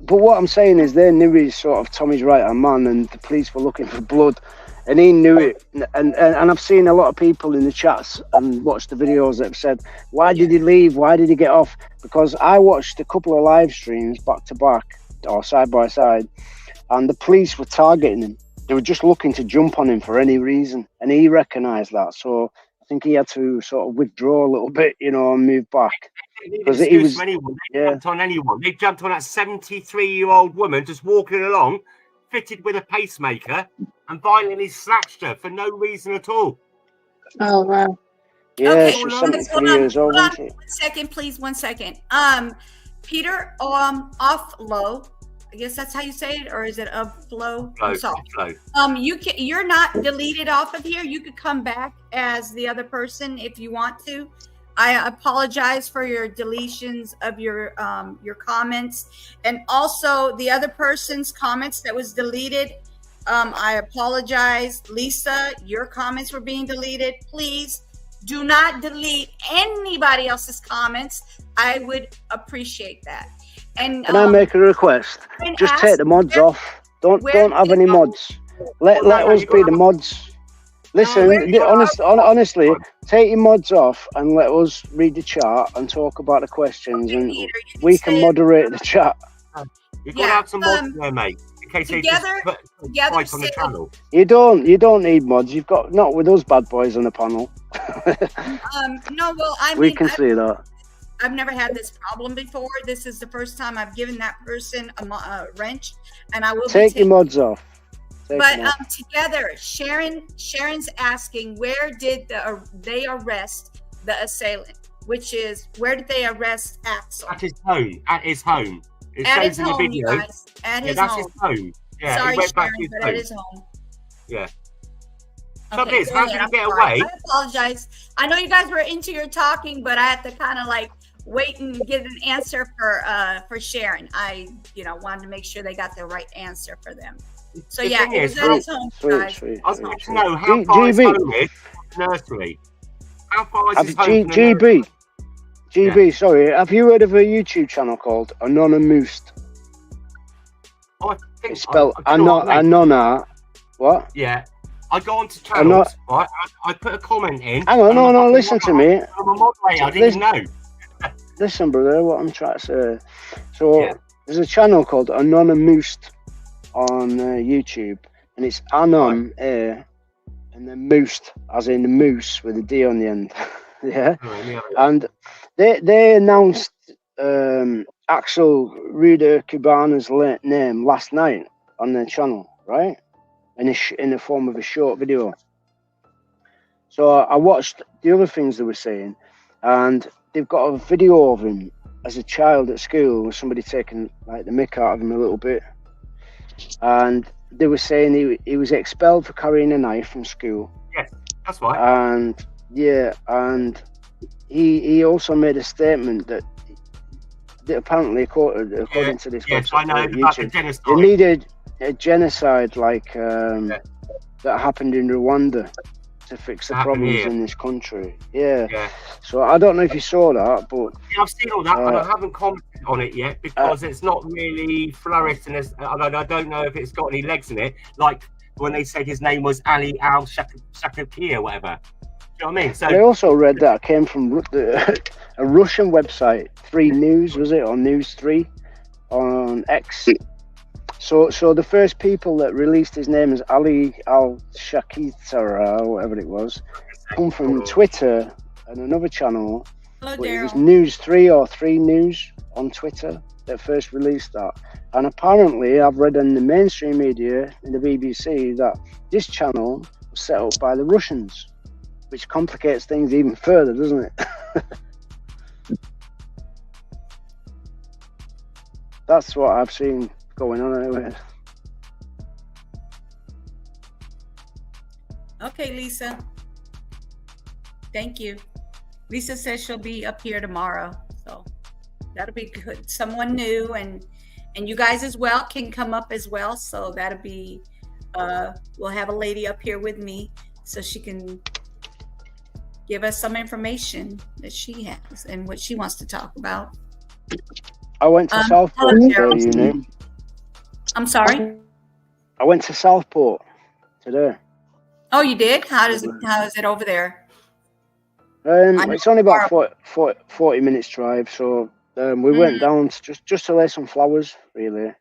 but what I'm saying is they knew he's sort of Tommy's right-hand man, and the police were looking for blood, and he knew it. And I've seen a lot of people in the chats and watched the videos that have said, "Why did he leave? Why did he get off?" Because I watched a couple of live streams back to back or side by side, and the police were targeting him. They were just looking to jump on him for any reason, and he recognised that. So I think he had to sort of withdraw a little bit, and move back. Because he was anyone. They jumped on anyone. They jumped on that 73-year-old woman just walking along, fitted with a pacemaker, and violently slashed her for no reason at all. Oh wow! Yeah, she's 73 years old. Hold on 1 second, please. 1 second. Peter, off low. I guess that's how you say it, or is it up flow? I'm sorry. You're not deleted off of here. You could come back as the other person if you want to. I apologize for your deletions of your comments, and also the other person's comments that was deleted. I apologize, Lisa. Your comments were being deleted. Please do not delete anybody else's comments. I would appreciate that. And can I make a request? Just take the mods off. Don't have any mods. Let us be the mods. Listen, honestly, take your mods off and let us read the chat and talk about the questions, and we can moderate the chat. You've got to have some mods there, mate. In case they just put on the channel. You don't need mods. You've got not with us bad boys on the panel. No, well, we can see that. I've never had this problem before. This is the first time I've given that person a wrench, and I will take your mods off. But together, Sharon's asking, where did they arrest the assailant? Which is, where did they arrest Axel? At his home. At his home. It shows in the video. Guys, at his that's home. His home. Yeah, sorry, he went Sharon, back to his but home. at his home. Yeah. Okay, how did he get away? I apologize. I know you guys were into your talking, but I had to kind of wait and get an answer for Sharon. I wanted to make sure they got the right answer for them. So it was at his home, guys. I'd like to know how far his home is from the nursery. How far is his home from the nursery? GB, sorry. Have you heard of a YouTube channel called Anonymous? It's spelled Anona. What? Yeah. I go on to channels, right? I put a comment in. Hang on, no, listen to me. I'm a moderator, I didn't know. Listen, brother, what I'm trying to say. So, there's a channel called Anonymous on YouTube, and it's Anon A, and then Moose, as in the moose with a D on the end. Yeah. And they announced Axel Ruder Cubana's name last night on their channel, right? In the form of a short video. So I watched the other things they were saying, and they've got a video of him as a child at school was somebody taking like the mick out of him a little bit, and they were saying he was expelled for carrying a knife from school. Yes, that's right. And yeah, and he also made a statement that apparently, according to this yes, website, I know about the YouTube, genocide. they needed a genocide like that happened in Rwanda to fix the problems in this country. Yeah. So I don't know if you saw that, but I've seen all that, but I haven't commented on it yet because it's not really flourished, and I don't know if it's got any legs in it. Like when they said his name was Ali Al Shakir or whatever. Do you know what I mean? So I also read that it came from a Russian website, 3 News, was it, or News 3 on X. So the first people that released his name as Ali Al Shakir or whatever it was, come from Twitter and another channel. Hello, It was Daryl. News 3 or 3 News on Twitter that first released that. And apparently, I've read in the mainstream media, in the BBC, that this channel was set up by the Russians, which complicates things even further, doesn't it? That's what I've seen going on anyway. Okay, Lisa. Thank you. Lisa says she'll be up here tomorrow, so that'll be good. Someone new, and you guys as well can come up as well. So that'll be. We'll have a lady up here with me, so she can give us some information that she has and what she wants to talk about. I went to Southport today, you know. I'm sorry? I went to Southport today. Oh, you did? How is it over there? It's only about 40 minutes drive, so we went down just to lay some flowers, really.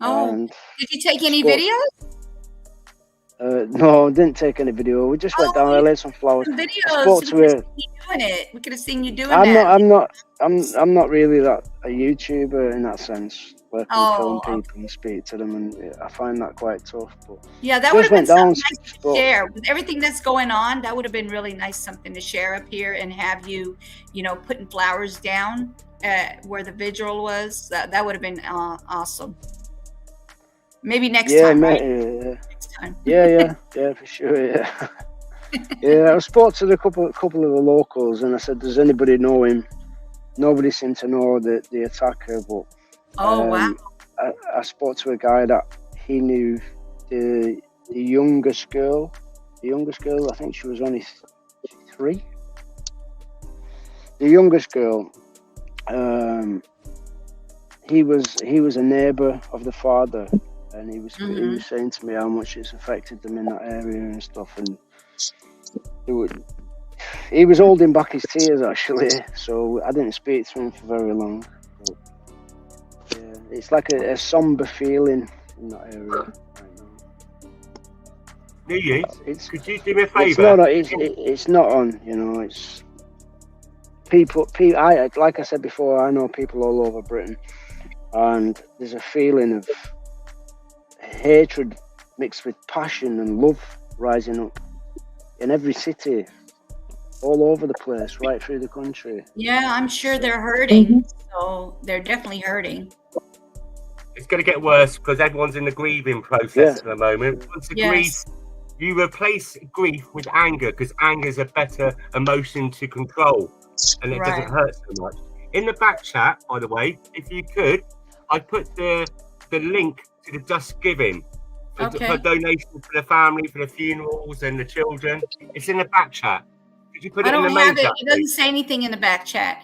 Oh, And did you take any videos? No, didn't take any video. We just went down and laid some flowers. Videos. I spoke to her. We could have seen you doing I'm that. I'm not really that a YouTuber in that sense, where I can film people and speak to them, and I find that quite tough. But Yeah, that would have been down, something nice to share. With everything that's going on, that would have been really nice, something to share up here and have you, putting flowers down where the vigil was. That would have been awesome. Maybe next time, right? Next time. Yeah, for sure, yeah. Yeah, I spoke to a couple of the locals, and I said, does anybody know him? Nobody seemed to know the attacker, but wow. I spoke to a guy that he knew the youngest girl. The youngest girl, I think she was only 3. The youngest girl, he was a neighbour of the father, and he was saying to me how much it's affected them in that area and stuff, and he was holding back his tears actually, so I didn't speak to him for very long. But, yeah, it's like a somber feeling in that area right now. New Year's, could you do me a favour? It's not on, it's people. Like I said before, I know people all over Britain, and there's a feeling of hatred mixed with passion and love rising up in every city, all over the place, right through the country. Yeah, I'm sure they're hurting. So they're definitely hurting. It's going to get worse because everyone's in the grieving process at the moment. Once the grief, you replace grief with anger, because anger is a better emotion to control, and it doesn't hurt so much. In the back chat, by the way, if you could, I put the link to the Just Giving for donations for the family, for the funerals and the children. It's in the back chat. Could you put it in the main chat? It doesn't say anything in the back chat.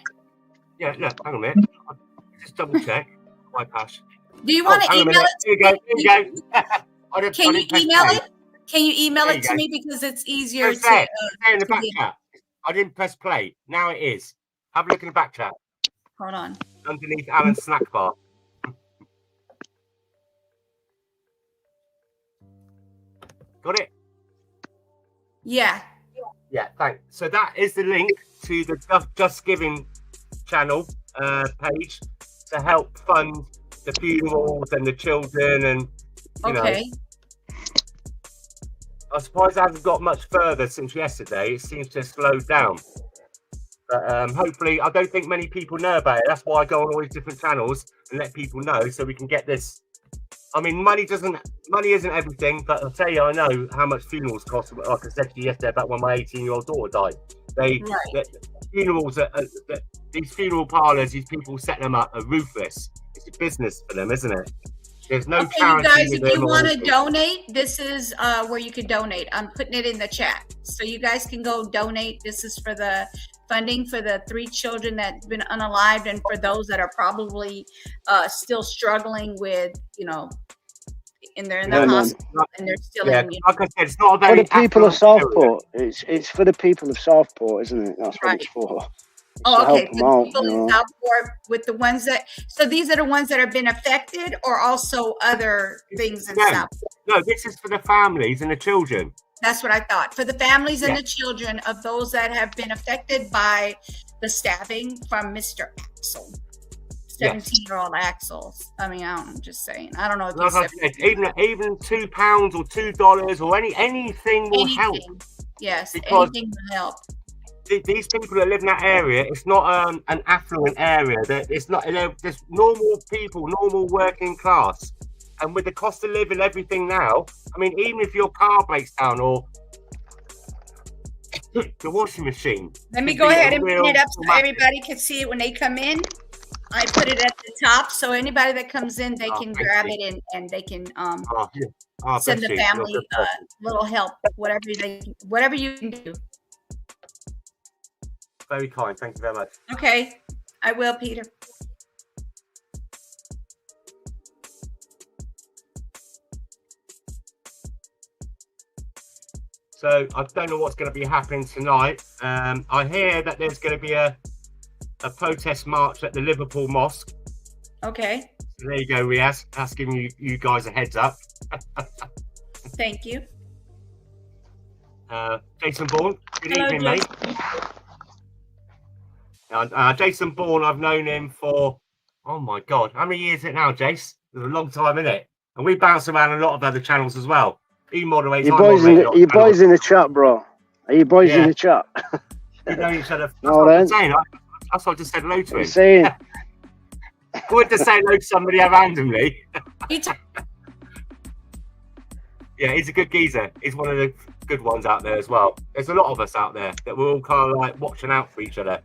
Yeah, look, hang on a minute. I'll just double check. Bypass. Do you want to email it? Here you go. Can you email it? Can you email it to me, because it's easier to in the back chat. I didn't press play. Now it is. Have a look in the back chat. Hold on. Underneath Alan's snack bar. Got it? Yeah. Yeah, thanks. So that is the link to the Just Giving channel page to help fund the funerals and the children, and you know. I'm surprised it hasn't got much further since yesterday. It seems to have slowed down. But hopefully, I don't think many people know about it. That's why I go on all these different channels and let people know, so we can get this. I mean, money isn't everything, but I'll tell you, I know how much funerals cost. Like I said to you yesterday about when my 18-year-old daughter died. Funerals, these funeral parlours, these people set them up are ruthless. It's a business for them, isn't it? There's no you guys, if you want to donate, this is where you can donate. I'm putting it in the chat, so you guys can go donate. This is for the funding for the 3 children that've been unalived, and for those that are probably still struggling with, and they're in the hospital and they're still in. Like I said, it's not for the people of Southport. It's for the people of Southport, isn't it? That's what it's for. Oh, okay. So the people in Southport, with the ones that, so these are the ones that have been affected, or also other things in Southport? No, this is for the families and the children. That's what I thought. For the families and the children of those that have been affected by the stabbing from Mr. Axel. 17-year-old Axel. I mean, I'm just saying. I don't know if even £2 or $2 or anything will help. Yes, because anything will help. These people that live in that area, it's not an affluent area. It's not. There's normal people, normal working class, and with the cost of living, everything now. I mean, even if your car breaks down or the washing machine. Let me go ahead and put it up so everybody can see it when they come in. I put it at the top, so anybody that comes in, they can grab it and they can send the family little help, whatever you can do. Very kind. Thank you very much. Okay, I will, Peter. So I don't know what's going to be happening tonight. I hear that there's going to be a protest march at the Liverpool Mosque. Okay. So there you go, Riaz. That's giving you guys a heads up. Thank you. Jason Bourne, good Hello, evening, mate. Jason Bourne, I've known him for, oh my God, how many years is it now, Jace? It's a long time, isn't it? And we bounce around a lot of other channels as well. He moderates. You boys in the chat, bro? Are you boys in the chat? We know each other. That's No, what I'm saying. That's why I just said hello to him. Saying. Good to say hello to somebody randomly. Yeah, he's a good geezer. He's one of the good ones out there as well. There's a lot of us out there that we're all kind of like watching out for each other.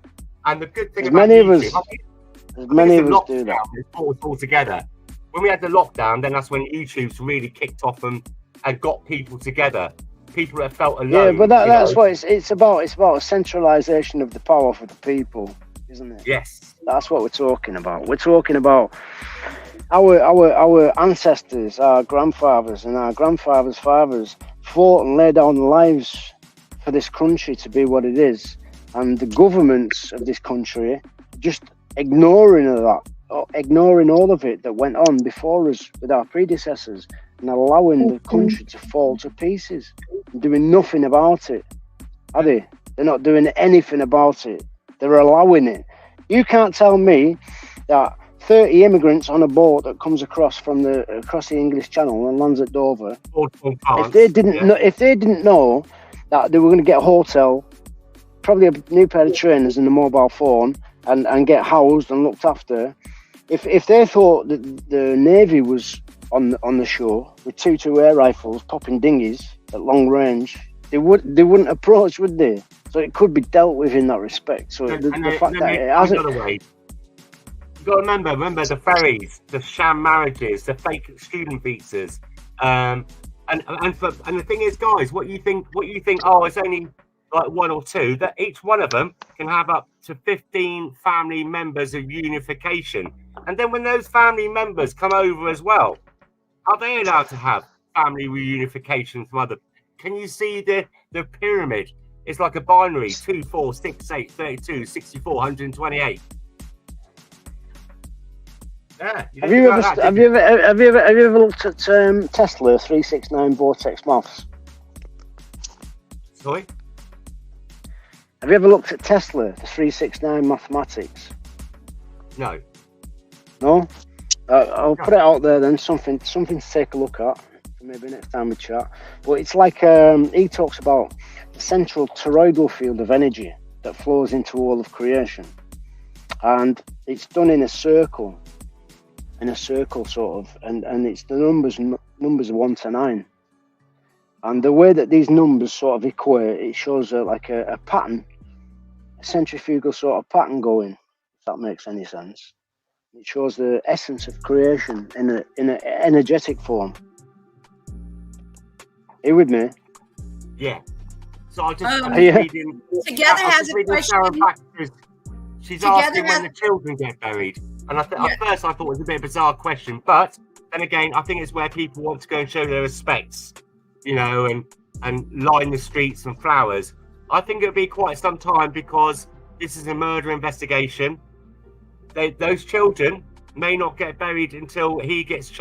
And the good thing about YouTube, many of us do that. It's all together. When we had the lockdown, then that's when YouTube's really kicked off and got people together. People that felt alone. Yeah, but that's what it's about. It's about a centralisation of the power for the people, isn't it? Yes. That's what we're talking about. We're talking about our ancestors, our grandfathers and our grandfathers' fathers fought and laid down their lives for this country to be what it is. And the governments of this country just ignoring all of it that went on before us with our predecessors and allowing the country to fall to pieces and doing nothing about it. Are they? They're not doing anything about it. They're allowing it. You can't tell me that 30 immigrants on a boat that comes across the English Channel and lands at Dover, if they didn't know that they were going to get a hotel, probably a new pair of trainers and a mobile phone, and get housed and looked after, if they thought that the Navy was on the shore with 2 air rifles popping dinghies at long range, they wouldn't approach, would they? So it could be dealt with in that respect. So the fact that it hasn't. You've got to remember the ferries, the sham marriages, the fake student visas, and the thing is, guys, what you think? Oh, it's only like 1 or 2. That each one of them can have up to 15 family members of unification, and then when those family members come over as well, are they allowed to have family reunification from other? Can you see the pyramid? It's like a binary: 2, 4, 6, 8, 32, 64, 128. Yeah. Have you ever looked at Tesla 369 vortex maths? Sorry. Have you ever looked at Tesla, the 369 mathematics? No. No? I'll put it out there then, something to take a look at, maybe next time we chat. But it's like, he talks about the central toroidal field of energy that flows into all of creation. And it's done in a circle sort of, and it's the numbers of 1 to 9. And the way that these numbers sort of equate, it shows like a pattern, a centrifugal sort of pattern going, if that makes any sense. It shows the essence of creation in an energetic form. Are you with me? Yeah. So I just yeah. reading. Together has a question. She's Together asking when the children get buried, and at first I thought it was a bit of a bizarre question, but then again, I think it's where people want to go and show their respects, you know, and line the streets and flowers. I think it'll be quite some time because this is a murder investigation. Those children may not get buried until he gets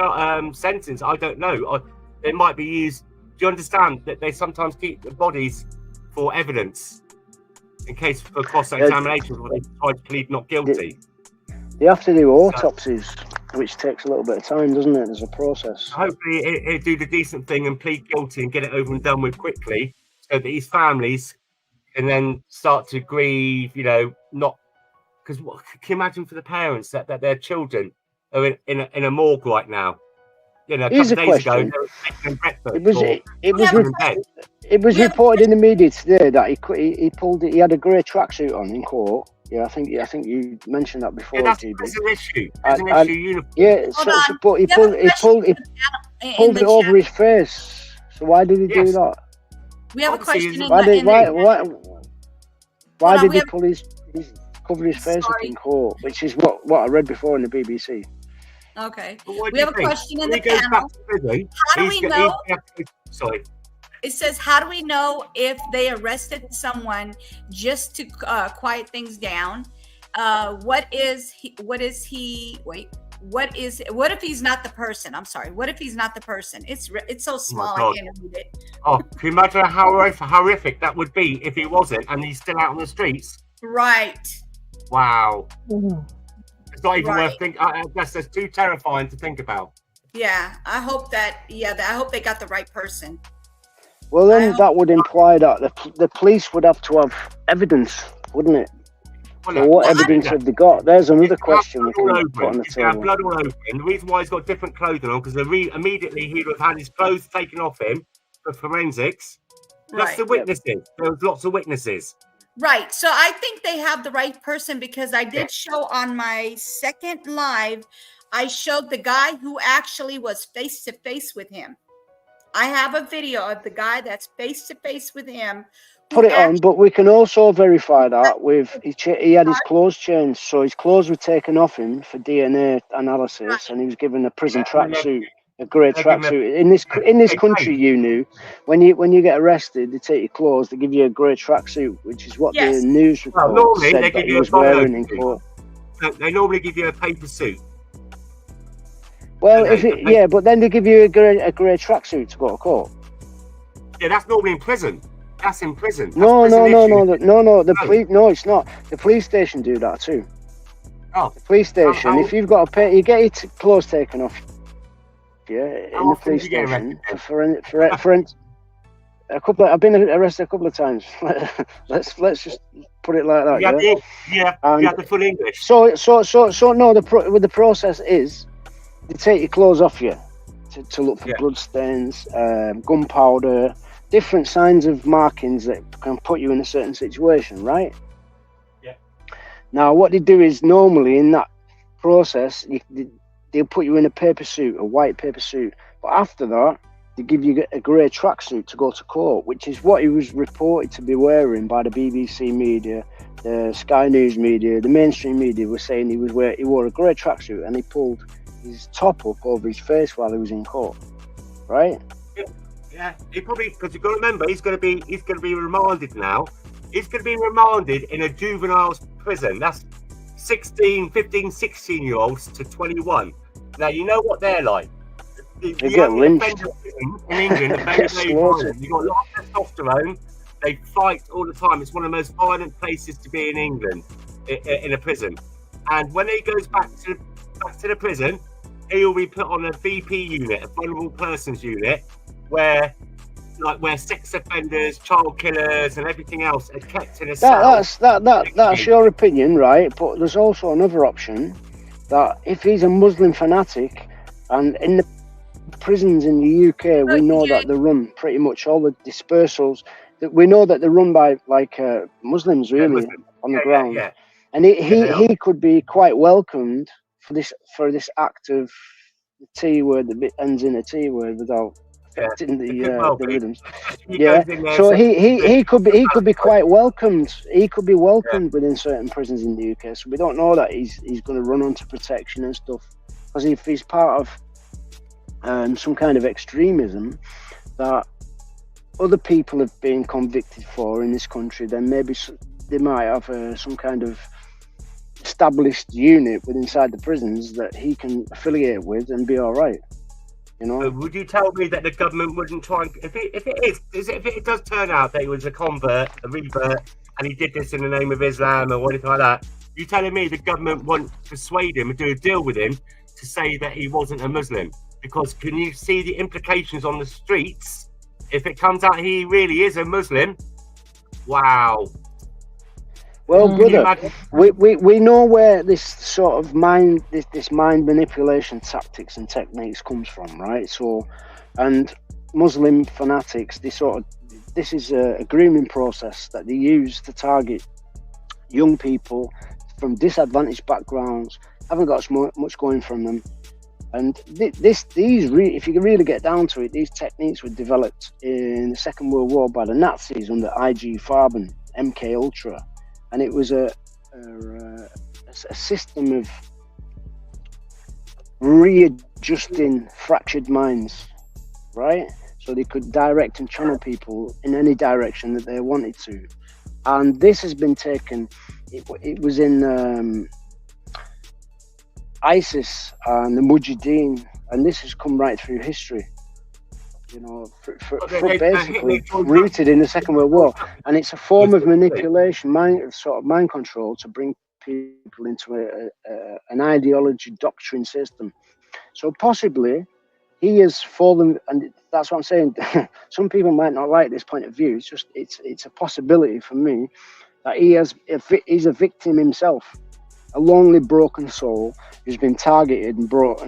sentenced. I don't know. They might be used. Do you understand that they sometimes keep the bodies for evidence in case for cross-examination when they try to plead not guilty? They have to do autopsies, which takes a little bit of time, doesn't it? There's a process. Hopefully, he'll do the decent thing and plead guilty and get it over and done with quickly, so that his families can then start to grieve. You know, not because can you imagine for the parents that their children are in a morgue right now? You know, a couple of days ago, they were making breakfast. It was reported in the media today that he had a grey tracksuit on in court. Yeah, I think you mentioned that before. Yeah, that's an issue. There's an issue. Uniform. Yeah, but he pulled it over his face. So why did he do that? We have a question. Why did he pull cover his face up in court? Which is what I read before in the BBC. Okay. We have a question in the panel. How do we know? Sorry. It says, how do we know if they arrested someone just to quiet things down? What if he's not the person? I'm sorry. What if he's not the person? It's so small I can't read it. Oh, can you imagine how horrific that would be if he wasn't and he's still out on the streets? Right. Wow. It's not even worth thinking. That's too terrifying to think about. Yeah, I hope they got the right person. Well, then that would imply that the police would have to have evidence, wouldn't it? Well, so what evidence have they got? There's another question we can put on the table. Blood all over him. The reason why he's got different clothing on, because immediately he would have had his clothes taken off him for forensics. That's the witnesses. There was lots of witnesses. Right. So I think they have the right person because I did show on my second live, I showed the guy who actually was face to face with him. I have a video of the guy that's face to face with him. Put it on, but we can also verify that with he had his clothes changed, so his clothes were taken off him for DNA analysis, and he was given a prison tracksuit, a grey tracksuit. In this country, you knew when you get arrested, they take your clothes, they give you a grey tracksuit, which is what the news report said that he was wearing in court. They normally give you a paper suit. Well, but then they give you a grey tracksuit to go to court. Yeah, that's normally in prison. That's in prison. No. No, it's not. The police station do that too. Oh, the police station. If you've got to pay, you get your clothes taken off. Yeah, in the police station for a couple. I've been arrested a couple of times. let's just put it like that. You have the full English. So no. The process is they take your clothes off you to look for blood stains, gunpowder, different signs of markings that can put you in a certain situation, right? Yeah. Now, what they do is normally in that process, they'll put you in a paper suit, a white paper suit. But after that, they give you a grey tracksuit to go to court, which is what he was reported to be wearing by the BBC media, the Sky News media, the mainstream media were saying he wore a grey tracksuit and he pulled his top up over his face while he was in court, right? Yeah, he probably, because you've got to remember, he's going to be remanded now. He's going to be remanded in a juvenile's prison. That's 15, 16-year-olds to 21. Now, you know what they're like. They get lynched. In England, are very, very violent. You've got a lot of testosterone. They fight all the time. It's one of the most violent places to be in England, in a prison. And when he goes back to the prison, he will be put on a VP unit, a vulnerable persons unit, where like where sex offenders, child killers, and everything else are kept in a cell. That's your opinion, right? But there's also another option that if he's a Muslim fanatic, and in the prisons in the UK, we know that they're run pretty much all the dispersals. That we know that they're run by like Muslims, really, on the ground. And he could be quite welcomed for this act of the T word that ends in a T word without affecting the rhythms. Yeah. So he could be quite welcomed. He could be welcomed within certain prisons in the UK. So we don't know that he's going to run onto protection and stuff, because if he's part of some kind of extremism that other people have been convicted for in this country, then maybe they might have some kind of established unit within inside the prisons that he can affiliate with and be all right. You know. Would you tell me that the government wouldn't try and if it does turn out that he was a convert, a revert, and he did this in the name of Islam or anything like that? You telling me the government won't persuade him and do a deal with him to say that he wasn't a Muslim? Because can you see the implications on the streets if it comes out he really is a Muslim? Wow. Well, brother, we know where this sort of mind manipulation tactics and techniques comes from, right? So, and Muslim fanatics, this is a grooming process that they use to target young people from disadvantaged backgrounds, haven't got much going from them. And if you really get down to it, these techniques were developed in the Second World War by the Nazis under IG Farben, MK Ultra. And it was a system of readjusting fractured minds, right? So they could direct and channel people in any direction that they wanted to. And this has been taken, it was in ISIS and the Mujahideen, and this has come right through history. You know, basically rooted in the Second World War, and it's a form of manipulation, mind control, to bring people into an ideology doctrine system. So possibly he has fallen, and that's what I'm saying. Some people might not like this point of view. It's a possibility for me that he's a victim himself, a lonely, broken soul who's been targeted and brought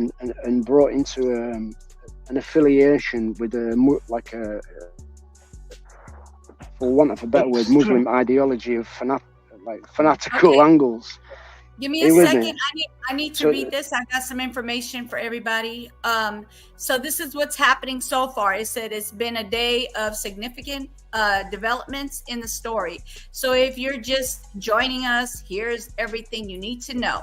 into an affiliation with for want of a better word, Muslim ideology of fanatical angles. Give me a second. I need to read this. I got some information for everybody. So this is what's happening so far. It said it's been a day of significant developments in the story. So if you're just joining us, here's everything you need to know.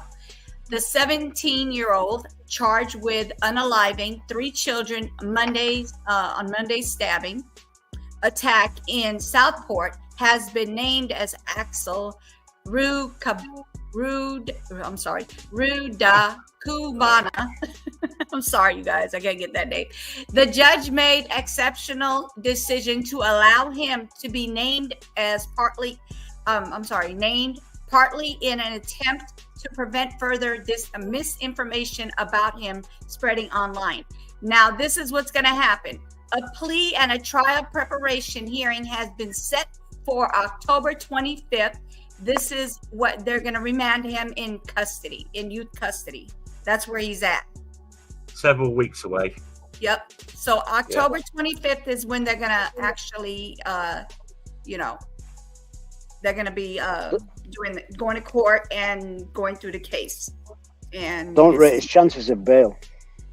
The 17-year-old charged with unaliving 3 children on Monday's stabbing attack in Southport has been named as Axel Rudakubana. I'm sorry, you guys, I can't get that name. The judge made exceptional decision to allow him to be named as partly in an attempt to prevent further misinformation about him spreading online. Now, this is what's going to happen. A plea and a trial preparation hearing has been set for October 25th. This is what they're going to remand him in custody, in youth custody. That's where he's at. Several weeks away. Yep. So October 25th is when they're going to actually, they're going to be going to court and going through the case. And don't rate his chances of bail.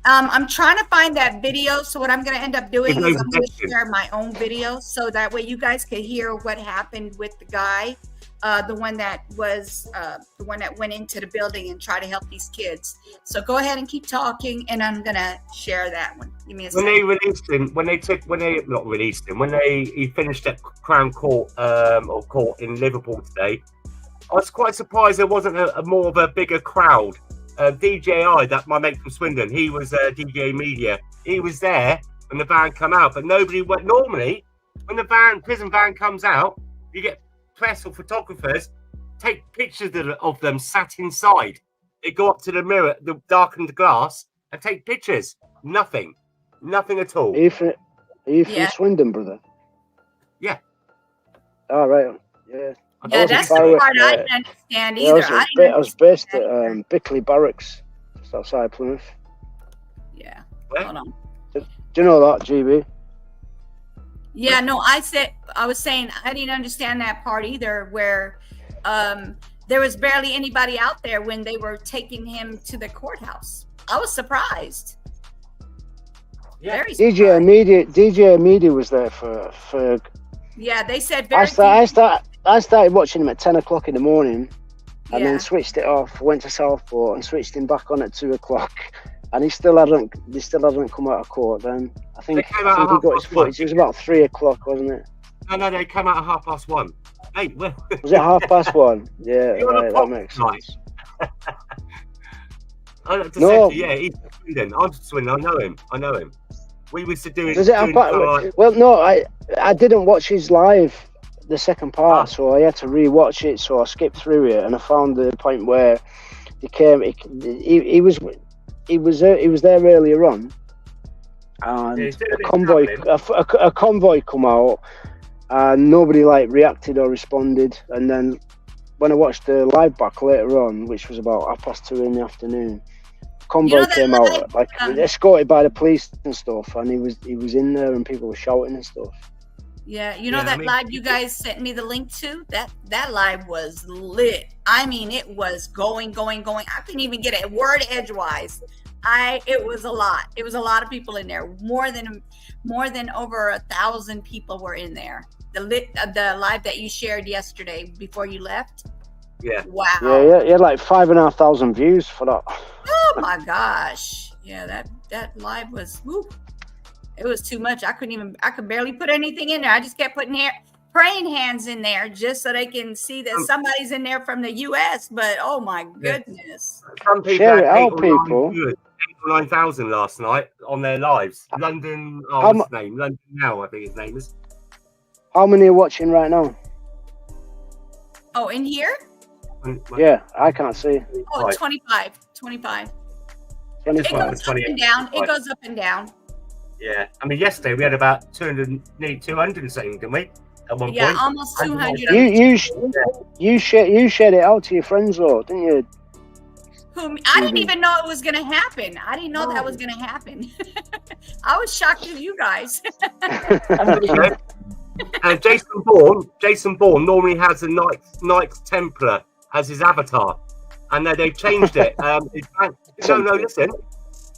I'm trying to find that video. So what I'm going to end up doing is I'm going to share my own video, so that way you guys can hear what happened with the guy, the one that went into the building and tried to help these kids. So go ahead and keep talking, and I'm going to share that one. Give me a second. When they released him, when he finished at Crown Court or court in Liverpool today, I was quite surprised there wasn't a more of a bigger crowd. DJI, that my mate from Swindon, he was DJ Media. He was there when the van come out, but nobody went. Normally, when the prison van comes out, you get press or photographers take pictures of them sat inside. They go up to the mirror, the darkened glass, and take pictures. Nothing at all. Are you from Swindon, brother? Yeah. Oh, right. Yeah. Yeah, that's the part I didn't understand either. I was based at Bickley Barracks, just outside Plymouth. Yeah. Where? Hold on. Do you know that, GB? Yeah, no, I was saying I didn't understand that part either, where there was barely anybody out there when they were taking him to the courthouse. I was surprised. Yeah. Very surprised. DJ Media was there for. Yeah, they said I very. started watching him at 10 o'clock in the morning, and then switched it off. Went to Southport and switched him back on at 2 o'clock, and they still hadn't come out of court. Then I think he got his footage. It was about 3 o'clock, wasn't it? No, they came out at 1:30. Hey, well, was it 1:30? Yeah, right, that makes sense. No, yeah, he's Swindon. I'm Swindon. I know him. We used to do it. Well, no, I didn't watch his live, the second part, so I had to re-watch it. So I skipped through it, and I found the point where he was there earlier on, and a convoy come out, and nobody reacted or responded. And then when I watched the live back later on, which was about 2:30 in the afternoon, convoy came out escorted by the police and stuff, and he was in there, and people were shouting and stuff. Yeah, that live you guys sent me the link to, that live was lit. I mean, it was going. I couldn't even get a word edgewise. It was a lot. It was a lot of people in there. More than over 1,000 people were in there. The live that you shared yesterday before you left. Yeah. Wow. Yeah, you had 5,500 views for that. Oh my gosh. Yeah, that live was. Whew, it was too much. I could barely put anything in there. I just kept putting praying hands in there just so they can see that somebody's in there from the U.S. But oh my goodness. Some people share it had out, people. 9,000 last night on their lives. London, what's his name? London Now, I think his name is. How many are watching right now? Oh, in here? Yeah, I can't see. Oh, 25. It goes up and down. It goes up and down. Yeah, I mean, yesterday we had about 200 and something, didn't we? At one point. Yeah, almost 200. You shared it out to your friends, though, didn't you? I didn't even know it was going to happen. I didn't know that was going to happen. I was shocked at you guys. And Jason Bourne normally has a Knights Templar as his avatar, and they've changed it. No, listen.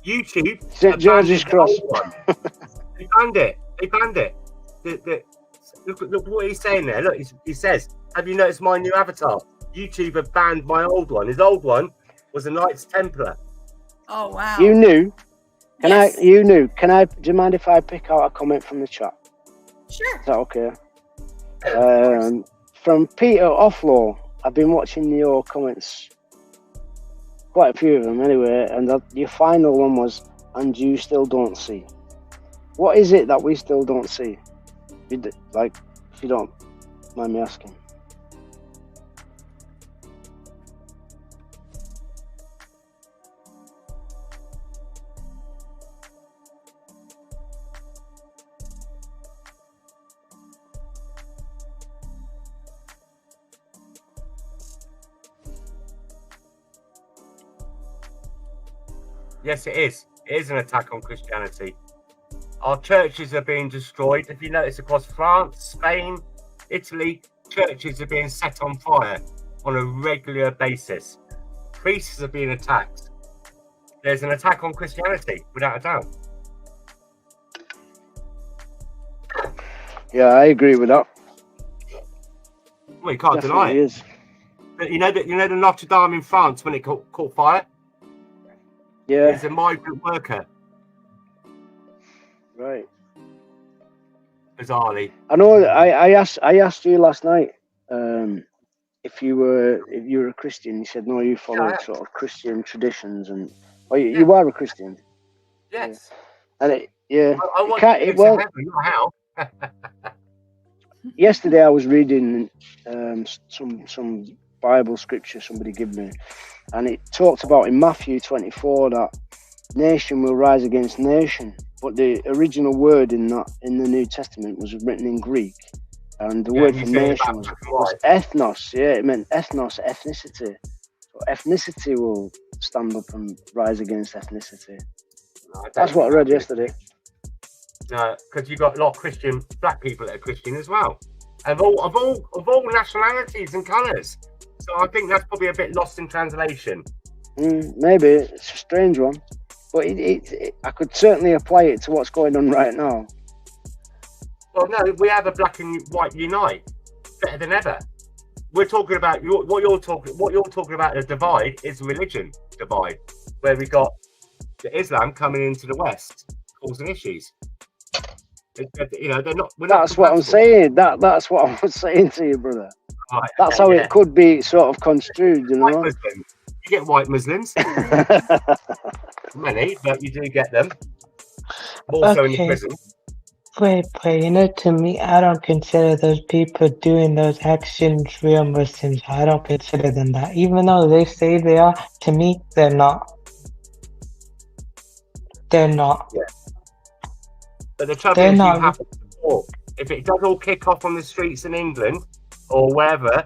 YouTube. St. George's Cross. They banned it. Look what he's saying there. Look, he says, "Have you noticed my new avatar? YouTube have banned my old one. His old one was a Knights Templar." Oh wow! You knew? Yes. You knew? Do you mind if I pick out a comment from the chat? Sure. Is that okay? From Peter Offlaw. I've been watching your comments. Quite a few of them anyway, and your final one was, "And you still don't see." What is it that we still don't see? If you don't mind me asking. Yes, it is. It is an attack on Christianity. Our churches are being destroyed. If you notice, across France, Spain, Italy, churches are being set on fire on a regular basis. Priests are being attacked. There's an attack on Christianity, without a doubt. Yeah, I agree with that. Well, you can't deny it. Is. But you know the Notre Dame in France when it caught fire? Yeah. It's a migrant worker. Right. Bizarrely. I know. I asked you last night if you were a Christian. You said no. You follow sort of Christian traditions, and you are a Christian. Yes. And I want to heaven, not hell. Yesterday I was reading some Bible scripture somebody gave me, and it talked about in Matthew 24 that nation will rise against nation. But the original word in the New Testament was written in Greek, and the word for nation was ethnos. Yeah, it meant ethnos, ethnicity. So ethnicity will stand up and rise against ethnicity. No, That's what I read yesterday. No, because you've got a lot of black people that are Christian as well, of all nationalities and colours. So I think that's probably a bit lost in translation. Maybe it's a strange one, but I could certainly apply it to what's going on right now. Well, no, we have a black and white unite better than ever. We're talking about what you're talking about. A divide is a religion divide, where we got the Islam coming into the West, causing issues. You know, they're not. That's what I'm saying. That's what I was saying to you, brother. Right, that's how it could be sort of construed, you know. You get white Muslims, many, but you do get them. Also in the prison. Wait, you know, to me, I don't consider those people doing those actions real Muslims. I don't consider them that. Even though they say they are, to me, they're not. They're not. Yeah. But the trouble is, you have to support. If it does all kick off on the streets in England or wherever,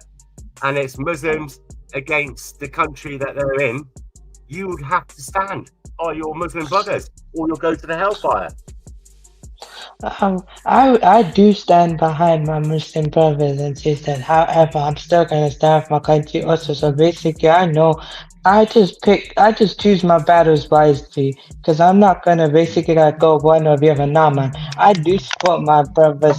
and it's Muslims against the country that they're in, you would have to stand by your Muslim brothers, or you'll go to the hellfire. I do stand behind my Muslim brothers and sisters. However, I'm still gonna stand for my country also. So basically, I know I just choose my battles wisely, because I'm not gonna basically go one or the other. Nah, man. I do support my brothers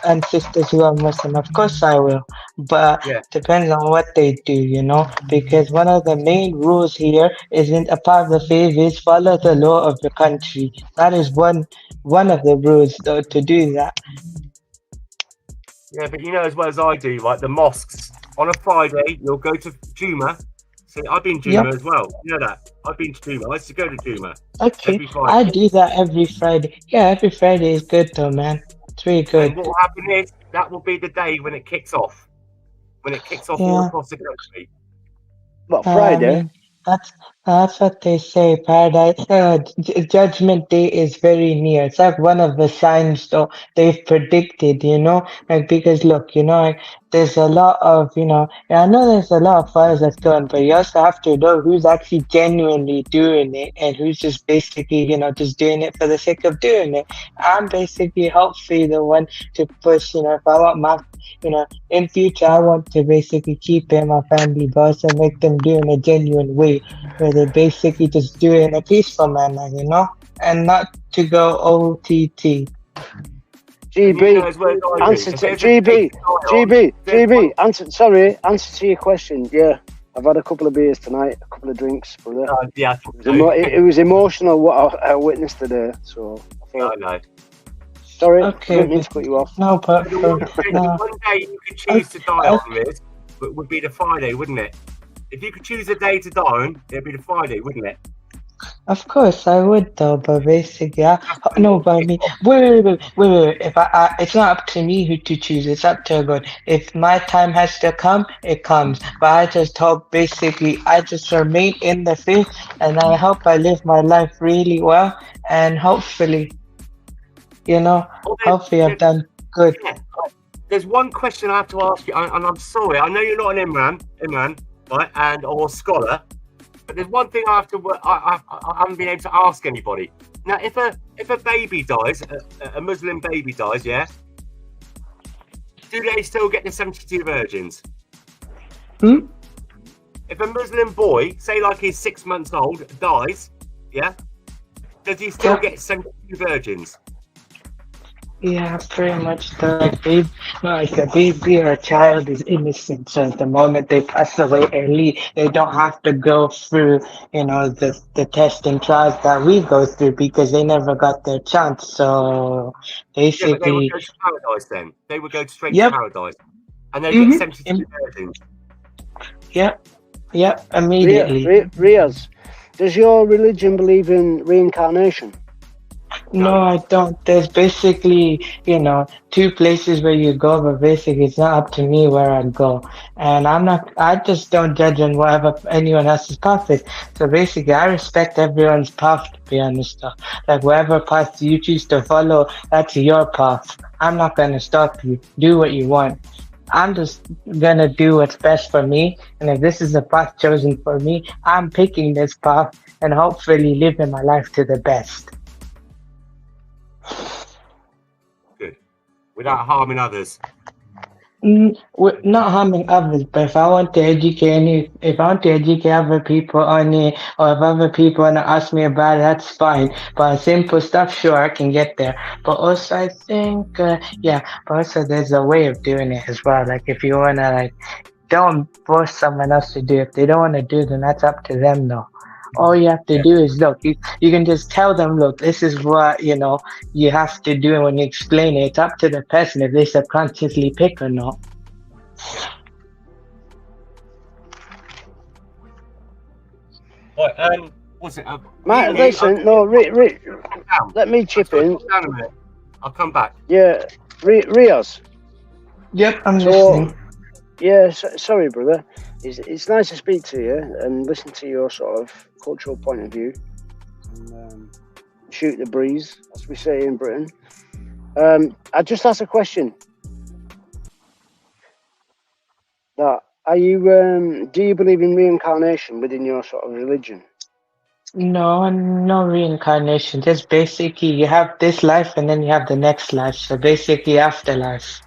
and sisters who are Muslim. Of course, I will, but depends on what they do, you know. Because one of the main rules here isn't a part of the faith is follow the law of the country. That is one of the rules, though, to do that. Yeah, but you know as well as I do, like the mosques on a Friday, you'll go to Juma. So I've been Juma as well. You know that I've been to Juma. I used to go to Juma. Okay, I do that every Friday. Yeah, every Friday is good though, man. It's really good. And what will happen is that will be the day when it kicks off. When it kicks off all across the country. What, Friday? I mean, that's what they say. Paradise, Judgment Day is very near. It's like one of the signs, though, they've predicted. You know, like because look, you know, there's a lot of, you know, I know there's a lot of fires that's going, but you also have to know who's actually genuinely doing it and who's just basically, you know, just doing it for the sake of doing it. I'm basically hopefully the one to push. You know, if I want my, you know, in future, I want to basically keep in my family, but also make them do it in a genuine way, where they basically just do it in a peaceful manner, you know, and not to go OTT. GB, answer to your question. Yeah, I've had a couple of beers tonight, a couple of drinks, brother. Yeah, it was emotional what I witnessed today. So I know. Sorry, okay, I didn't mean to cut you off. No, but one day you could choose to die on this, but would be the Friday, wouldn't it? If you could choose a day to die on, it'd be the Friday, wouldn't it? Of course I would though, but basically, no, but I mean, wait. If it's not up to me who to choose. It's up to God. If my time has to come, it comes. But I just hope, basically, I just remain in the faith, and I hope I live my life really well, and hopefully, you know, hopefully I've done good. Yeah. There's one question I have to ask you, and I'm sorry, I know you're not an Imran, right, or a scholar. But there's one thing I haven't been able to ask anybody. Now, if a baby dies, a Muslim baby dies, yeah, do they still get the 72 virgins? If a Muslim boy, say like he's 6 months old, dies, yeah, does he still get 72 virgins? Yeah, pretty much. The baby or a child is innocent, so the moment they pass away early, they don't have to go through, you know, the test and trials that we go through because they never got their chance. So basically, yeah, but they would go to paradise then. They would go straight to paradise, and they get 72 virgins. Yep, immediately. Riaz, does your religion believe in reincarnation? No, I don't. There's basically, two places where you go, but basically it's not up to me where I'd go. And I just don't judge on whatever anyone else's path is. So basically, I respect everyone's path, to be honest. Though. Like, whatever path you choose to follow, that's your path. I'm not going to stop you. Do what you want. I'm just going to do what's best for me. And if this is the path chosen for me, I'm picking this path and hopefully living my life to the best. Good. Without harming others. Not harming others, but if I want to educate other people on it, or if other people want to ask me about it, that's fine. But simple stuff, sure, I can get there. But also, I think, but also there's a way of doing it as well. Like, if you want to, don't force someone else to do it. If they don't want to do it, then that's up to them, though. All you have to do is look. You can just tell them, look, this is what you have to do. And when you explain it, it's up to the person if they subconsciously pick or not. Right, what's it? Matt, listen, no, let me chip in. Down a minute. I'll come back. Yeah, Riaz. Yep, I'm listening. Yeah, sorry, brother. It's nice to speak to you and listen to your sort of cultural point of view. And, shoot the breeze, as we say in Britain. I just asked a question. Do you believe in reincarnation within your sort of religion? No reincarnation. Just basically, you have this life and then you have the next life. So basically, afterlife.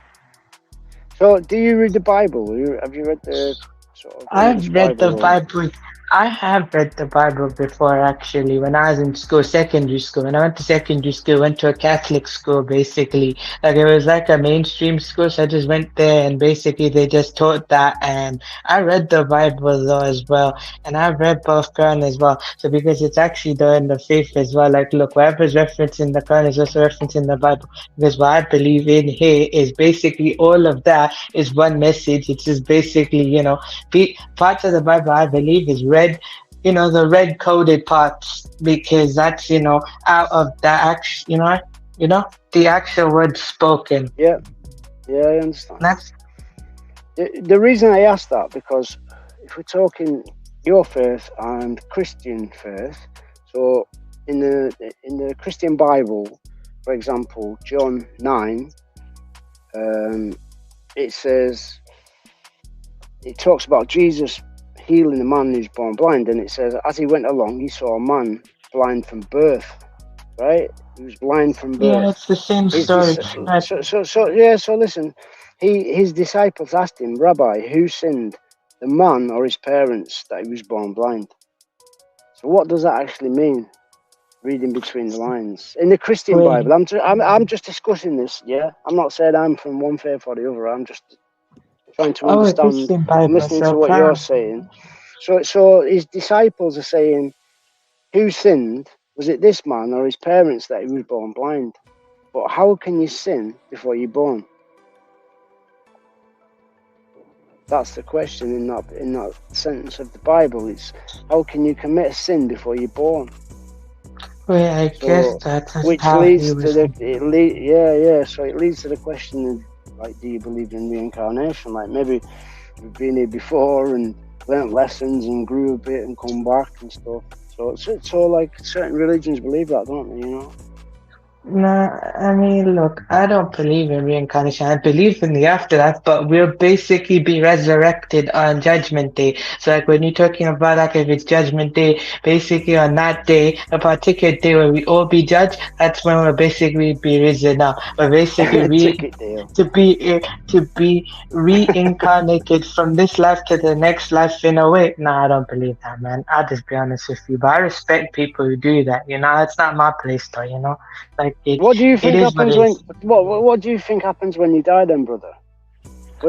So, do you read the Bible? Have you read the sort of? I've read the Bible. I have read the Bible before, actually, when I was in school, secondary school. When I went to secondary school, went to a Catholic school, basically. Like, it was like a mainstream school, so I just went there, and basically they just taught that. And I read the Bible, though, as well. And I've read both Quran as well. So, because it's actually there in the faith as well. Like, look, whatever's referenced in the Quran is also referenced in the Bible. Because what I believe in here is basically all of that is one message. It's just basically, parts of the Bible I believe is red, the red coded parts, because that's, out of the action, the actual words spoken. Yeah, I understand. That's the reason I asked that, because if we're talking your faith and Christian faith, so in the Christian Bible, for example, John 9, it talks about Jesus healing a man who's born blind, and it says, as he went along, he saw a man blind from birth. Right? He was blind from birth. Yeah, it's the same story. So listen, his disciples asked him, Rabbi, who sinned, the man or his parents, that he was born blind? So what does that actually mean? Reading between the lines in the Christian Bible. I'm just discussing this. Yeah, I'm not saying I'm from one faith or the other. I'm just trying to understand. I'm listening to what you're saying. So his disciples are saying, who sinned? Was it this man or his parents that he was born blind? But how can you sin before you're born? That's the question in that sentence of the Bible. It's how can you commit a sin before you're born? Well, I guess that's which leads to So it leads to the question of, like, do you believe in reincarnation? Like, maybe you've been here before and learnt lessons and grew a bit and come back and stuff. So like certain religions believe that, don't they? No, I mean, look, I don't believe in reincarnation. I believe in the afterlife, but we'll basically be resurrected on Judgment Day. So, like, when you're talking about, like, if it's Judgment Day, basically on that day, a particular day where we all be judged, that's when we'll basically be risen up. But basically, to be reincarnated from this life to the next life in a way, no, I don't believe that, man. I'll just be honest with you. But I respect people who do that. It's not my place, though. Like, what do you think happens when? What do you think happens when you die, then, brother?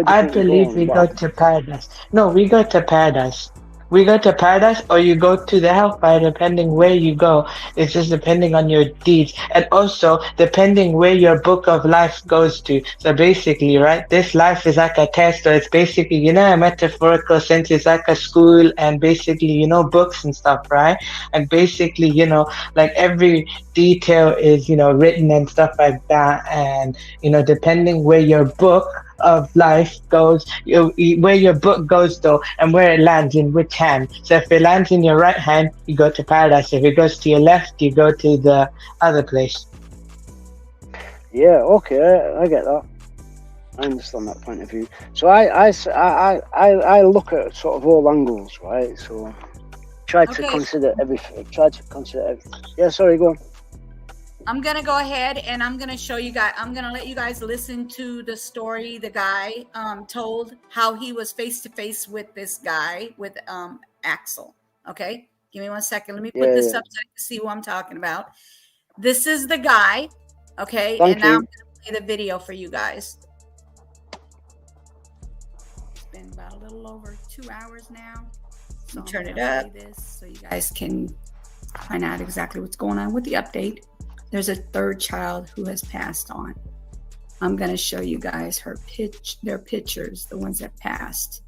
I believe we go to paradise. No, we go to paradise. We go to paradise or you go to the hellfire, depending where you go. It's just depending on your deeds. And also depending where your book of life goes to. So basically, right, this life is like a test, or it's basically, you know, a metaphorical sense, it's like a school and basically, you know, books and stuff, right? And basically, you know, like every detail is, you know, written and stuff like that. And, you know, depending where your book of life goes, where your book goes though, and where it lands in which hand. So if it lands in your right hand, you go to paradise. If it goes to your left, you go to the other place. Yeah, okay, I get that. I understand that point of view. So I look at sort of all angles, right? So try to consider everything. Yeah, sorry, go on. I'm gonna go ahead and I'm gonna show you guys. I'm gonna let you guys listen to the story the guy told, how he was face to face with this guy, with Axel. Okay, give me 1 second. Let me put this up so I can see who I'm talking about. This is the guy. Okay, and now I'm gonna play the video for you guys. It's been about a little over 2 hours now. So turn it up this so you guys can find out exactly what's going on with the update. There's a third child who has passed on. I'm going to show you guys their pictures, the ones that passed.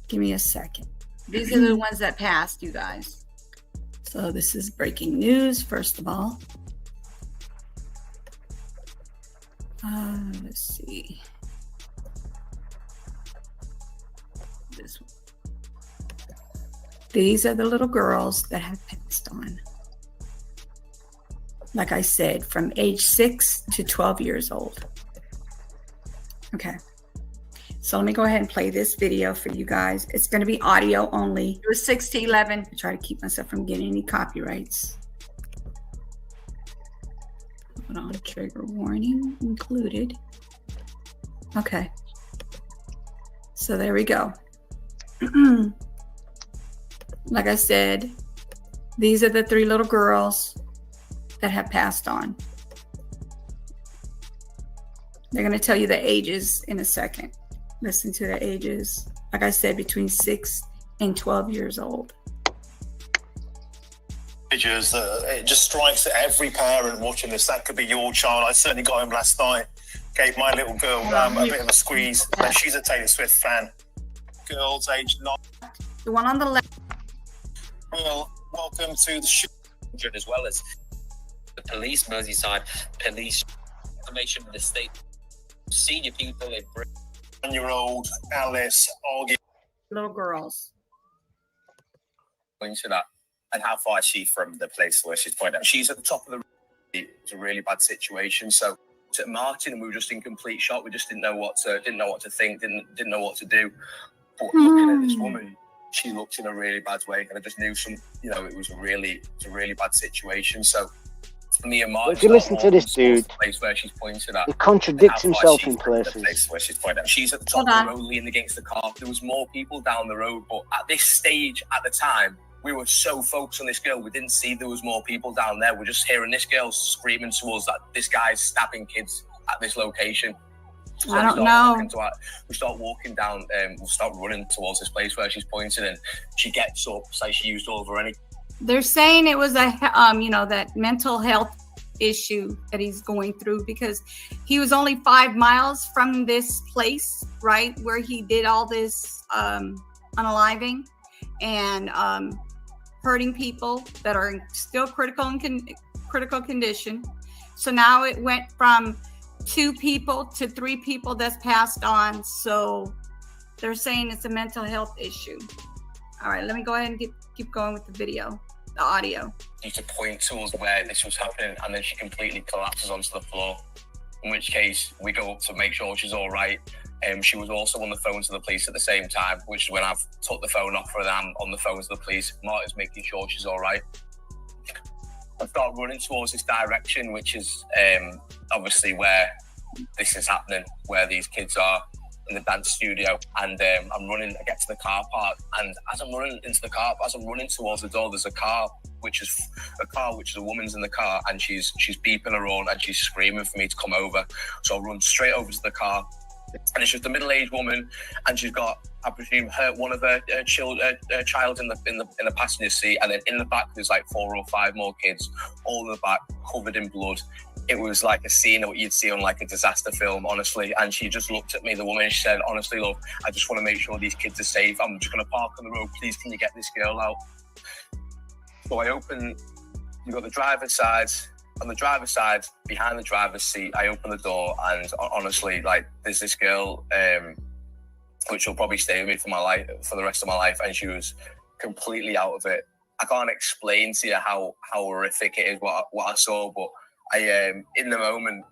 Give me a second. These are the ones that passed, you guys. So this is breaking news, first of all. Let's see. This one. These are the little girls that have passed on. Like I said, from age 6 to 12 years old. Okay. So let me go ahead and play this video for you guys. It's going to be audio only. It was 6 to 11. I try to keep myself from getting any copyrights. Hold on, trigger warning included. Okay. So there we go. Like I said, these are the 3 little girls that have passed on. They're going to tell you the ages in a second. Listen to the ages. Like I said, between 6 and 12 years old. It just strikes at every parent watching this. That could be your child. I certainly got him last night. Gave my little girl a bit of a squeeze. She's a Taylor Swift fan. Girls aged 9. The one on the left. Well, welcome to the show. As well as the police, Merseyside police, information of the state, senior people in Britain. 1-year-old Alice arguing. Little girls. Into that. And how far is she from the place where she's pointed out? She's at the top of the. It's a really bad situation. So to Martin, and we were just in complete shock. We just didn't know what to think, didn't know what to do. But looking at this woman, she looked in a really bad way, and I just knew it was a really bad situation. So me and Martin, if you listen to this dude, place where she's pointed at, he contradicts himself in places. The place where she's pointed at. She's at the top of the road, leaning against the car. There was more people down the road, but at this stage, at the time, we were so focused on this girl, we didn't see there was more people down there. We're just hearing this girl screaming to us that this guy's stabbing kids at this location. So I don't know. We start walking down, we start running towards this place where she's pointing, and she gets up, say she used all of her energy. They're saying it was that mental health issue that he's going through, because he was only 5 miles from this place, right, where he did all this unaliving and hurting people that are still critical condition. So now it went from 2 people to 3 people that's passed on. So they're saying it's a mental health issue. All right, let me go ahead and keep going with the video, the audio. Need to point to us where this was happening, and then she completely collapses onto the floor. In which case, we go up to make sure she's all right. She was also on the phone to the police at the same time, which is when I've took the phone off her and I'm on the phone to the police. Martin's making sure she's all right. I start running towards this direction, which is obviously where this is happening, where these kids are in the dance studio. And I'm running, I get to the car park, and as I'm running towards the door, there's a car, which is a woman's in the car, and she's beeping her horn and she's screaming for me to come over. So I run straight over to the car, And it's just a middle-aged woman, and she's got, I presume, one of her child in the passenger seat, and then in the back there's like 4 or 5 more kids, all in the back, covered in blood. It was like a scene of what you'd see on like a disaster film, honestly. And she just looked at me, the woman, and she said, "Honestly, love, I just want to make sure these kids are safe. I'm just going to park on the road. Please, can you get this girl out?" So I open. You've got the driver's side. On the driver's side, behind the driver's seat, I open the door, and honestly, like, there's this girl, which will probably stay with me for the rest of my life, and she was completely out of it. I can't explain to you how horrific it is what I saw, but in the moment,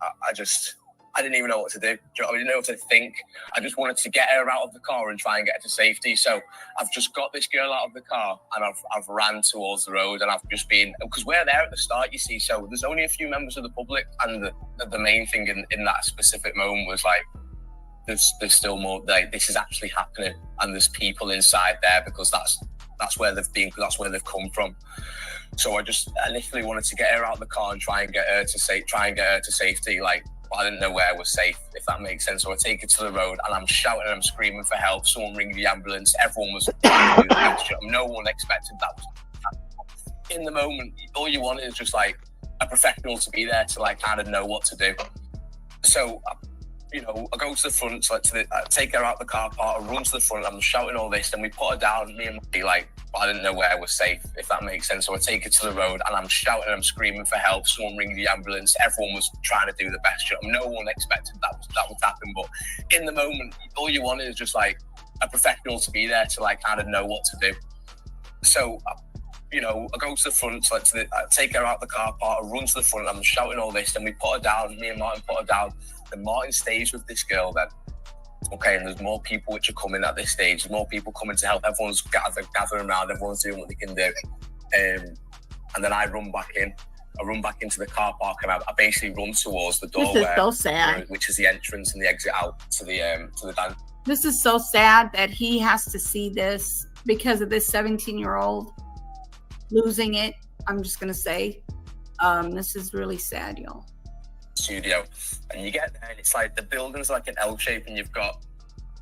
I didn't even know what to do. I didn't know what to think. I just wanted to get her out of the car and try and get her to safety. So I've just got this girl out of the car, and I've ran towards the road, and I've just been, because we're there at the start, you see, so there's only a few members of the public, and the main thing in that specific moment was like, there's still more, like, this is actually happening, and there's people inside there, because that's where they've been, because that's where they've come from. So I literally wanted to get her out of the car and try and get her to safety, like, but I didn't know where I was safe, if that makes sense. So I take her to the road, and I'm shouting and I'm screaming for help. Someone ring the ambulance. Everyone was trying to do the best job. No one expected that. In the moment, all you want is just like a professional to be there to like kind of know what to do. So, you know, I go to the front, so I take her out the car park, I run to the front, I'm shouting all this, and we put her down, me and Maggie, like, but I didn't know where I was safe, if that makes sense. So I take her to the road, and I'm shouting and I'm screaming for help. Someone ring the ambulance. Everyone was trying to do the best job. No one expected that would happen, but in the moment, all you want is just like a professional to be there to like kind of know what to do. So, you know, I go to the front, so I take her out the car park, I run to the front, I'm shouting all this, then we put her down, me and Martin put her down. Then Martin stays with this girl then. Okay, and there's more people which are coming at this stage. There's more people coming to help. Everyone's gathering around, everyone's doing what they can do. And then I run back in. I run back into the car park, and I basically run towards the door, This is so sad. which is the entrance and the exit out to the dance. This is so sad that he has to see this because of this 17-year-old losing it. I'm just gonna say, this is really sad, y'all. Studio, and you get there, and it's like the building's like an L shape, and you've got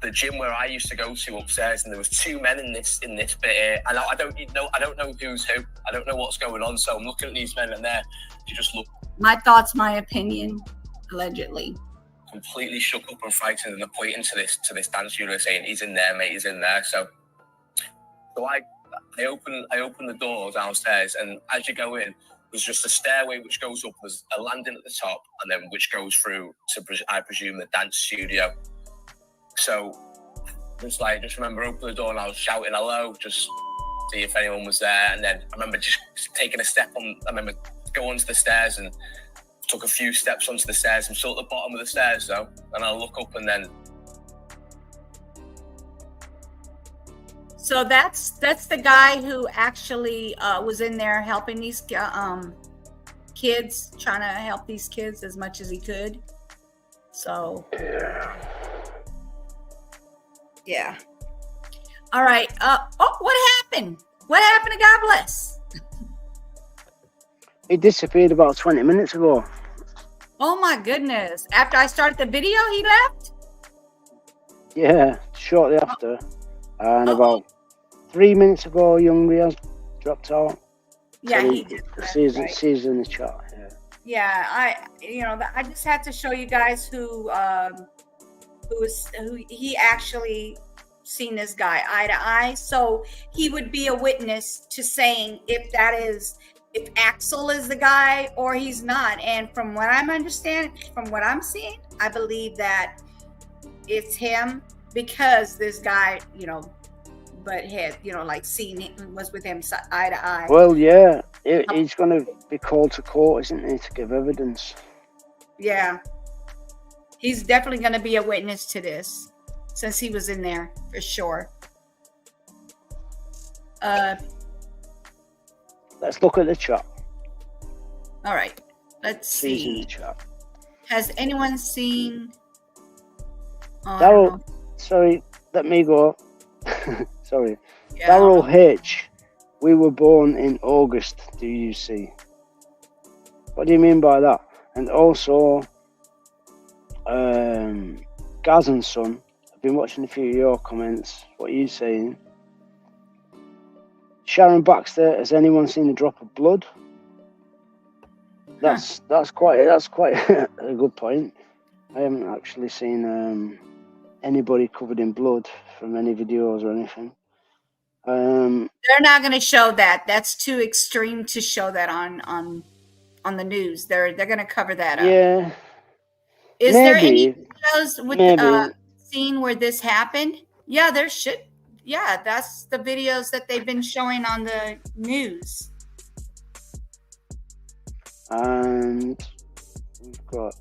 the gym where I used to go to upstairs, and there was 2 men in this bit here, and I don't know who's who. I don't know what's going on. So I'm looking at these men, and you just look. My thoughts, my opinion, allegedly. Completely shook up and frightened, and they're pointing to this dance studio, saying, "He's in there, mate. He's in there." So I open the door downstairs, and as you go in, there's just a stairway which goes up. There's a landing at the top, and then which goes through to, I presume, the dance studio. So just remember opening the door, and I was shouting hello, just see if anyone was there. And then I remember just taking a step on. I remember going onto the stairs and took a few steps onto the stairs. I'm still at the bottom of the stairs though, and I look up, and then. So that's the guy who actually was in there helping these kids, trying to help these kids as much as he could. So yeah. All right. What happened? What happened to God Bless? He disappeared about 20 minutes ago. Oh my goodness! After I started the video, he left. Yeah, shortly after, and about 3 minutes ago, young Riaz dropped out. Yeah, so he did. Sees in the chat. Yeah, I just had to show you guys who he actually seen this guy eye to eye, so he would be a witness to saying if Axel is the guy or he's not. And from what I'm understanding, from what I'm seeing, I believe that it's him, because this guy, but had, like seen him, was with him eye to eye. Well, yeah, he's going to be called to court, isn't he, to give evidence? Yeah, he's definitely going to be a witness to this, since he was in there for sure. Let's look at the chat. All right, let's see. The chat. Has anyone seen? Daryl, sorry, let me go. Sorry, Yeah. Daryl H. We were born in August. Do you see? What do you mean by that? And also, Gaz and Son, I've been watching a few of your comments. What are you saying? Sharon Baxter, has anyone seen a drop of blood? That's quite a good point. I haven't actually seen anybody covered in blood from any videos or anything. They're not going to show that. That's too extreme to show that on the news. They're going to cover that up. Yeah. Is there any videos with maybe. scene where this happened? Yeah, there should. Yeah, that's the videos that they've been showing on the news. And we've got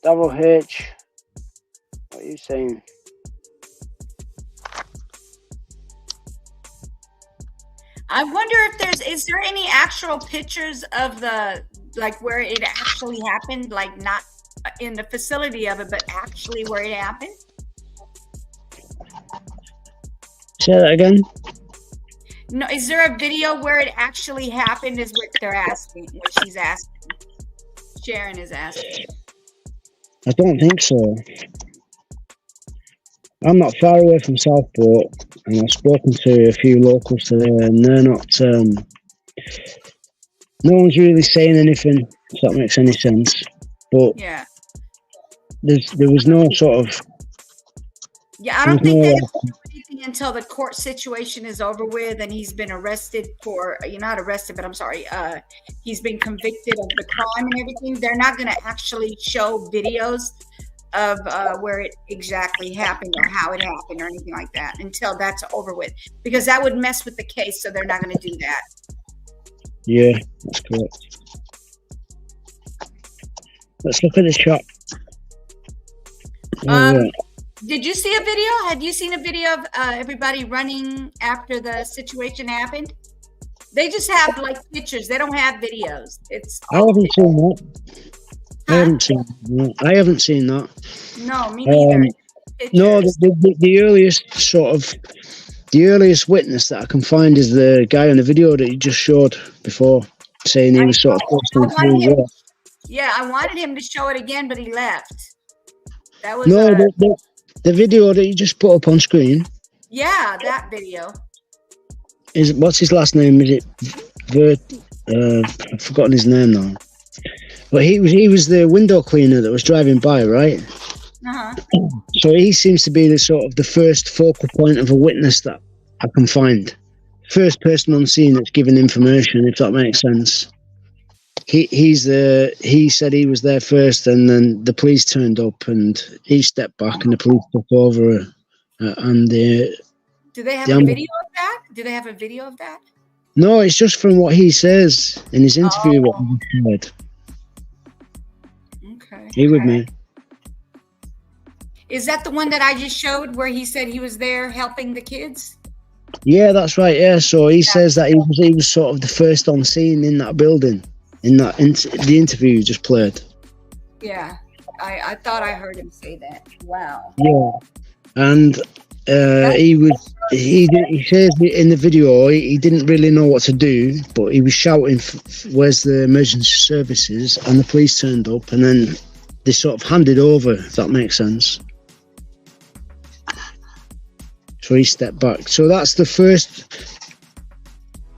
Double H, what are you saying? I wonder if is there any actual pictures of the, like, where it actually happened, like not in the facility of it, but actually where it happened? Say that again. No, is there a video where it actually happened is what they're asking, what she's asking. Sharon is asking. I don't think so. I'm not far away from Southport, and I've spoken to a few locals today, and they're not. No one's really saying anything, if that makes any sense. But yeah, there was no sort of. Yeah, I don't think they do anything until the court situation is over with and he's been arrested for. You're not arrested, but I'm sorry. He's been convicted of the crime and everything. They're not going to actually show videos of where it exactly happened or how it happened or anything like that until that's over with, because that would mess with the case. So they're not going to do that. Yeah, that's correct. Let's look at the shot. Did you see a video? Had you seen a video of everybody running after the situation happened? They just have like pictures. They don't have videos. I haven't seen that. I haven't seen that. No, me neither. No, the earliest witness that I can find is the guy on the video that you just showed before, saying he was sort of. Yeah, I wanted him to show it again, but he left. That was the video that you just put up on screen. Yeah, that video. What's his last name? Is it I've forgotten his name now. But he was the window cleaner that was driving by, right? Uh-huh. So he seems to be the sort of the first focal point of a witness that I can find. First person on scene that's giving information, if that makes sense. He said he was there first, and then the police turned up, and he stepped back, and the police took over. Do they have a video of that? Do they have a video of that? No, it's just from what he says in his interview. What he said. Okay. He with me. Is that the one that I just showed where he said he was there helping the kids? Yeah, that's right. Yeah, so he says that he was sort of the first on scene in that building, in that the interview you just played. Yeah, I thought I heard him say that. Wow. Yeah, and he says in the video he didn't really know what to do, but he was shouting, "Where's the emergency services?" And the police turned up, and then they sort of handed over, if that makes sense. So he stepped back. So that's the first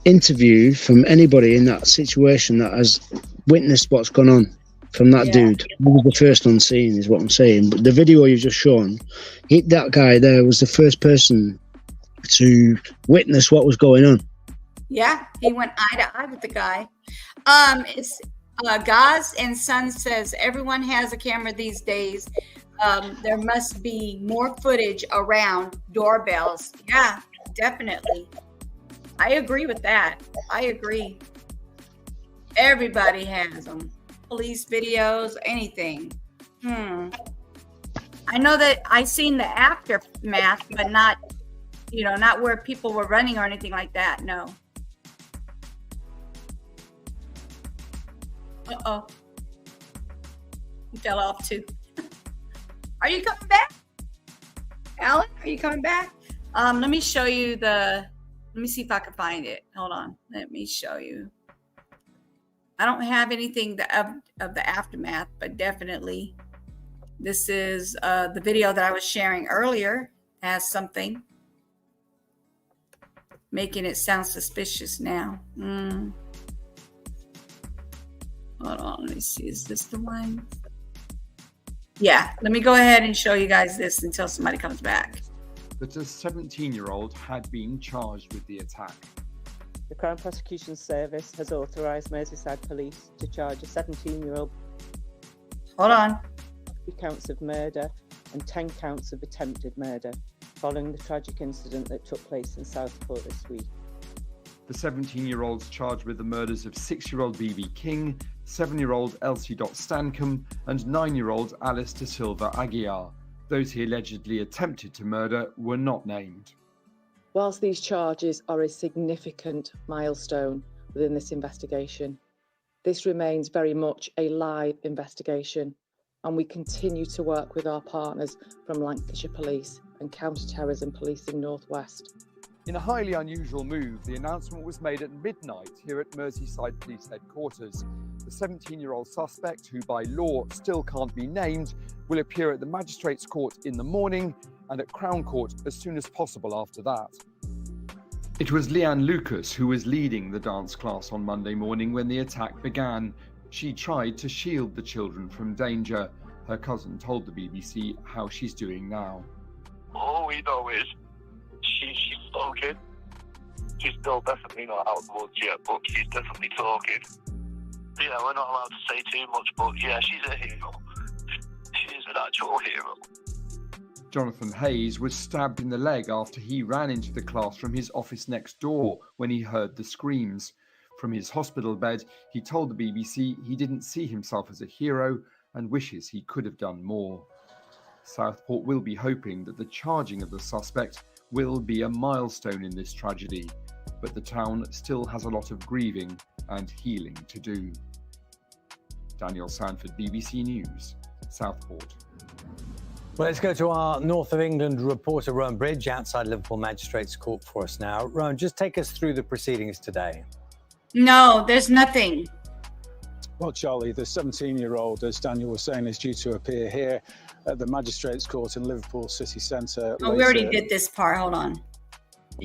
interview from anybody in that situation that has witnessed what's gone on from that dude. He was the first on scene, is what I'm saying. But the video you've just shown, that guy there was the first person to witness what was going on. Yeah, he went eye to eye with the guy. It's Gaz and Son says everyone has a camera these days. There must be more footage around doorbells. Yeah, definitely. I agree with that. I agree. Everybody has them. Police videos, anything. I know that I seen the aftermath, but not, not where people were running or anything like that. No. Uh-oh. He fell off too. Are you coming back? Alan, are you coming back? Let me show you let me see if I can find it. Hold on. Let me show you. I don't have anything of the aftermath, but definitely this is the video that I was sharing earlier has something making it sound suspicious now. Hold on, let me see. Is this the one? Yeah, let me go ahead and show you guys this until somebody comes back. That a 17-year-old had been charged with the attack. The Crown Prosecution Service has authorised Merseyside Police to charge a 17-year-old. Hold on. 3 counts of murder and 10 counts of attempted murder, following the tragic incident that took place in Southport this week. The 17-year-old's charged with the murders of 6-year-old BB King, 7-year-old Elsie Stancombe, and 9-year-old Alice Da Silva Aguiar. Those he allegedly attempted to murder were not named. Whilst these charges are a significant milestone within this investigation, this remains very much a live investigation, and we continue to work with our partners from Lancashire Police and Counter-Terrorism Policing North West. In a highly unusual move, the announcement was made at midnight here at Merseyside Police Headquarters. The 17-year-old suspect, who by law still can't be named, will appear at the Magistrates' Court in the morning and at Crown Court as soon as possible after that. It was Leanne Lucas who was leading the dance class on Monday morning when the attack began. She tried to shield the children from danger. Her cousin told the BBC how she's doing now. All we know is she's spoken. She's still definitely not out of the woods yet, but she's definitely talking. Yeah, we're not allowed to say too much, but yeah, she's a hero. She is an actual hero. Jonathan Hayes was stabbed in the leg after he ran into the class from his office next door when he heard the screams. From his hospital bed, he told the BBC he didn't see himself as a hero and wishes he could have done more. Southport will be hoping that the charging of the suspect will be a milestone in this tragedy, but the town still has a lot of grieving and healing to do. Daniel Sanford, BBC News, Southport. Well, let's go to our North of England reporter, Rowan Bridge, outside Liverpool Magistrates Court for us now. Rowan, just take us through the proceedings today. No, there's nothing. Well, Charlie, the 17-year-old, as Daniel was saying, is due to appear here at the Magistrates Court in Liverpool City Centre. Oh, we already did this part. Hold on.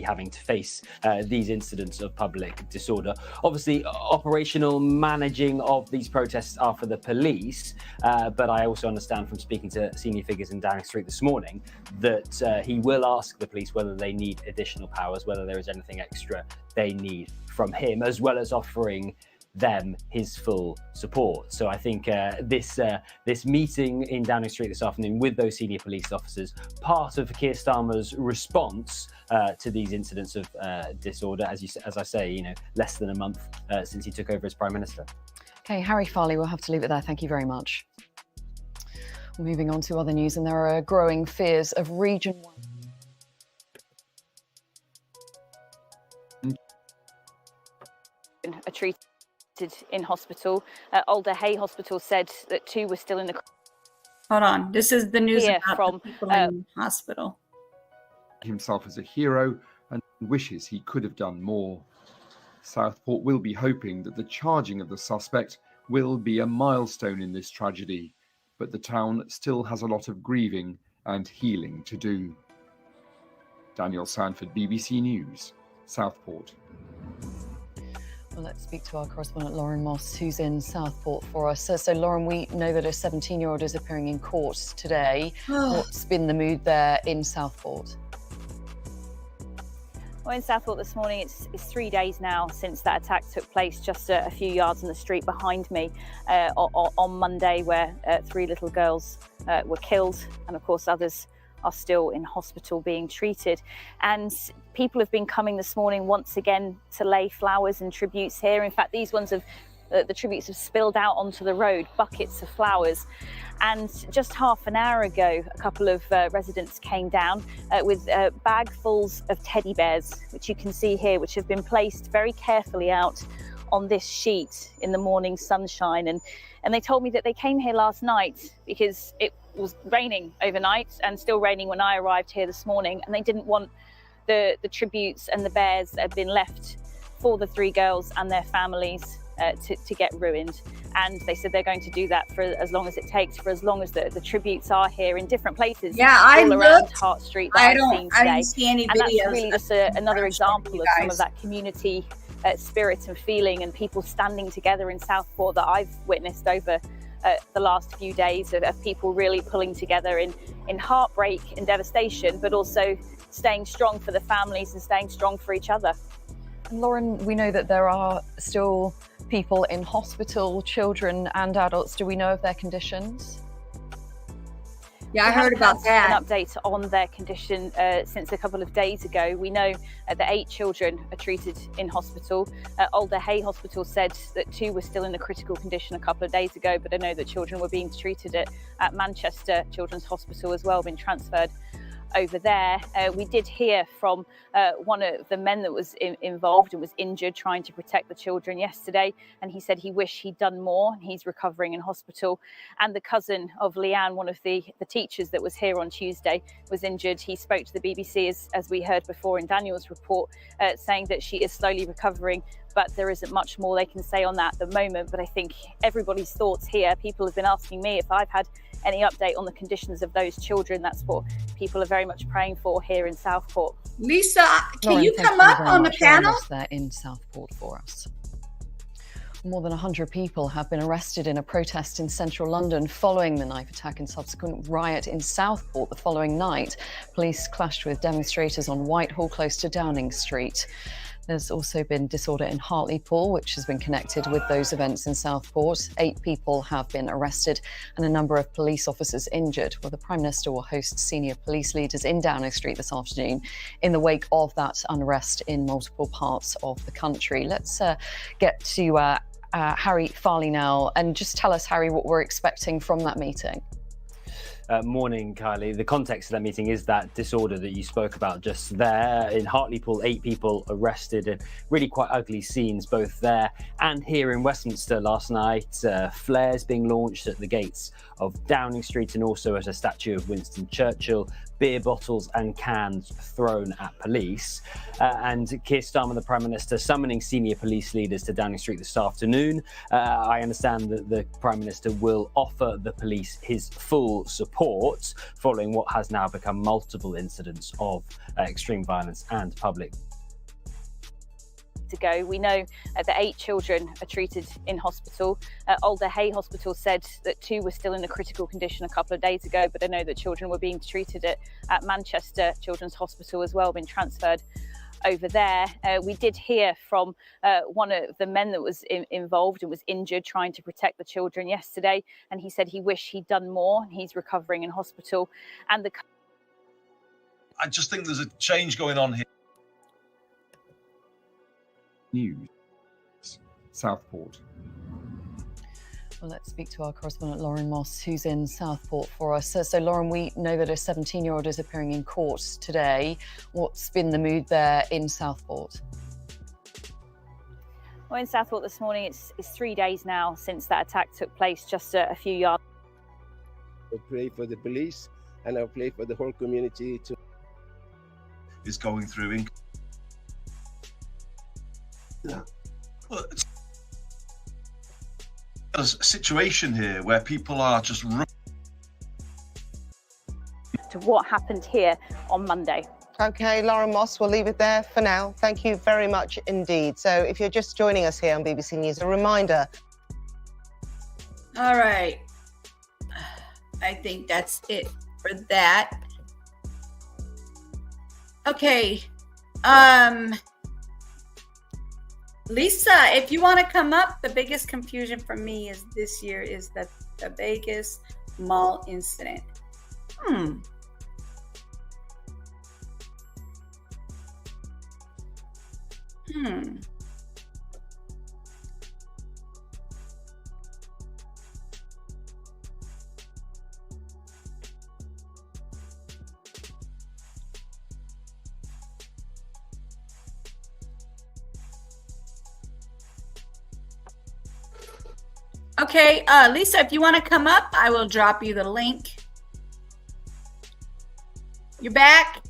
Having to face these incidents of public disorder. Obviously, operational managing of these protests are for the police, but I also understand from speaking to senior figures in Downing Street this morning that he will ask the police whether they need additional powers, whether there is anything extra they need from him, as well as offering them his full support. So I think this meeting in Downing Street this afternoon with those senior police officers, part of Keir Starmer's response to these incidents of disorder, as I say, less than a month since he took over as Prime Minister. Okay, Harry Farley, we'll have to leave it there. Thank you very much. Moving on to other news, and there are growing fears of Region 1. Are treated in hospital. Alder Hey Hospital said that 2 were still in the. Hold on. This is the news about from the people in hospital. Himself as a hero and wishes he could have done more. Southport will be hoping that the charging of the suspect will be a milestone in this tragedy, but the town still has a lot of grieving and healing to do. Daniel Sanford, BBC News, Southport. Well, let's speak to our correspondent Lauren Moss, who's in Southport for us. So Lauren, we know that a 17-year-old is appearing in court today. What's been the mood there in Southport? Well, in Southport this morning, it's 3 days now since that attack took place just a few yards in the street behind me on Monday, where 3 little girls were killed, and of course others are still in hospital being treated. And people have been coming this morning once again to lay flowers and tributes here. In fact, these ones have the tributes have spilled out onto the road, buckets of flowers. And just half an hour ago, a couple of residents came down with bagfuls of teddy bears, which you can see here, which have been placed very carefully out on this sheet in the morning sunshine, and they told me that they came here last night because it was raining overnight and still raining when I arrived here this morning, and they didn't want the tributes and the bears that had been left for the 3 girls and their families to get ruined. And they said they're going to do that for as long as it takes, for as long as the tributes are here in different places all around Hart Street that I've seen today. I didn't see any videos. And that's really just another example of some of that community spirit and feeling, and people standing together in Southport that I've witnessed over the last few days of people really pulling together in heartbreak and devastation, but also staying strong for the families and staying strong for each other. And Lauren, we know that there are still people in hospital, children and adults. Do we know of their conditions? Yeah, I heard about that. An update on their condition since a couple of days ago. We know that 8 children are treated in hospital. Alder Hey Hospital said that 2 were still in a critical condition a couple of days ago, but I know that children were being treated at Manchester Children's Hospital as well, been transferred over there. We did hear from one of the men that was involved and was injured trying to protect the children yesterday, and he said he wished he'd done more. He's recovering in hospital. And the cousin of Leanne, one of the teachers that was here on Tuesday, was injured. He spoke to the BBC, as we heard before in Daniel's report, saying that she is slowly recovering, but there isn't much more they can say on that at the moment. But I think everybody's thoughts here, people have been asking me if I've had any update on the conditions of those children. That's what people are very much praying for here in Southport. Lisa, can Lauren, you come up on the panel? There in Southport for us. More than 100 people have been arrested in a protest in central London following the knife attack and subsequent riot in Southport the following night. Police clashed with demonstrators on Whitehall close to Downing Street. There's also been disorder in Hartlepool, which has been connected with those events in Southport. 8 people have been arrested and a number of police officers injured. Well, the Prime Minister will host senior police leaders in Downing Street this afternoon in the wake of that unrest in multiple parts of the country. Let's get to Harry Farley now, and just tell us, Harry, what we're expecting from that meeting. Morning, Kylie. The context of that meeting is that disorder that you spoke about just there. In Hartlepool, 8 people arrested, and really quite ugly scenes both there and here in Westminster last night. Flares being launched at the gates of Downing Street and also at a statue of Winston Churchill. Beer bottles and cans thrown at police. And Keir Starmer, the Prime Minister, summoning senior police leaders to Downing Street this afternoon. I understand that the Prime Minister will offer the police his full support following what has now become multiple incidents of extreme violence and public. Ago. We know that 8 children are treated in hospital. Alder Hey Hospital said that 2 were still in a critical condition a couple of days ago, but I know that children were being treated at Manchester Children's Hospital as well, been transferred over there. We did hear from one of the men that was involved and was injured trying to protect the children yesterday, and he said he wished he'd done more. He's recovering in hospital. And I just think there's a change going on here. News, Southport. Well, let's speak to our correspondent Lauren Moss, who's in Southport for us. So Lauren, we know that a 17-year-old is appearing in court today. What's been the mood there in Southport? Well, in Southport this morning, it's 3 days now since that attack took place, just a few yards. I pray for the police, and I pray for the whole community to. Is going through. Yeah. Well, there's a situation here where people are just to what happened here on Monday. Okay, Lauren Moss, we'll leave it there for now. Thank you very much indeed. So if you're just joining us here on BBC News, a reminder. All right. I think that's it for that. Okay. Lisa, if you want to come up, the biggest confusion for me is this year is the Vegas mall incident. Okay, Lisa, if you want to come up, I will drop you the link. You're back?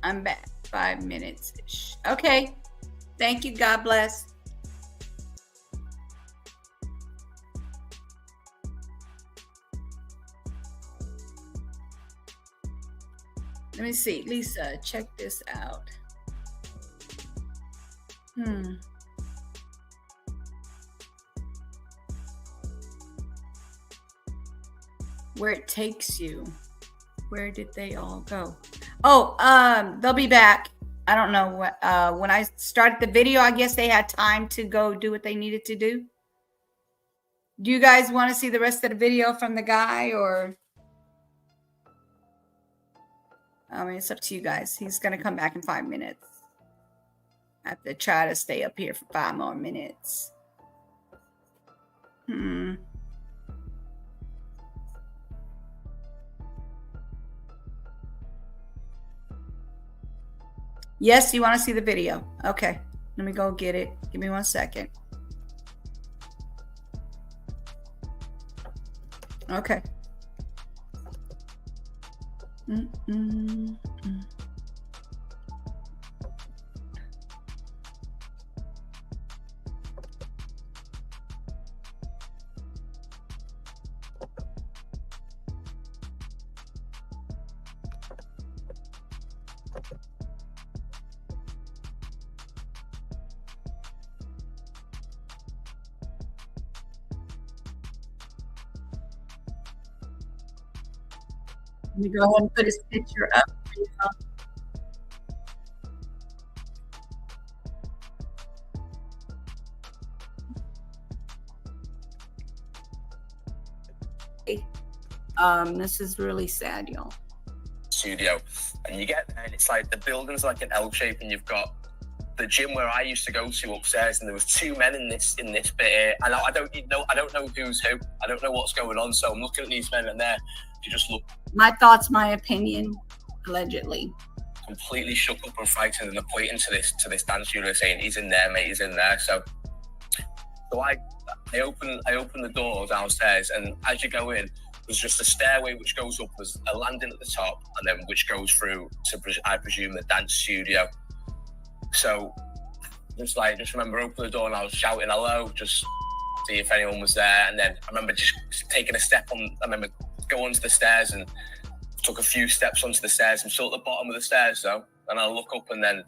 I'm back. 5 minutes-ish. Okay. Thank you. God bless. Let me see. Lisa, check this out. Where it takes you. Where did they all go? Oh, they'll be back. I don't know what, when I started the video, I guess they had time to go do what they needed to do. Do you guys want to see the rest of the video from the guy, or? I mean, it's up to you guys. He's going to come back in 5 minutes. I have to try to stay up here for 5 more minutes. Yes, you want to see the video? Okay, let me go get it. Give me 1 second. Okay. Let me go ahead and put his picture up. This is really sad, y'all. Studio, and you get there and it's like the building's like an L shape, and you've got the gym where I used to go to upstairs, and there was 2 men in this bit here, and I don't know who's who. I don't know what's going on, so I'm looking at these men, and they're just look. My thoughts, my opinion, allegedly. Completely shook up and frightened, and they're pointing to this dance studio saying, "He's in there, mate. He's in there." So I open the door downstairs, and as you go in, there's just a stairway which goes up. There's a landing at the top, and then which goes through to, I presume, the dance studio. So just remember opening the door, and I was shouting hello, just see if anyone was there. And then I remember just taking a step on. I remember going to the stairs and took a few steps onto the stairs. I'm still at the bottom of the stairs though, and I look up, and then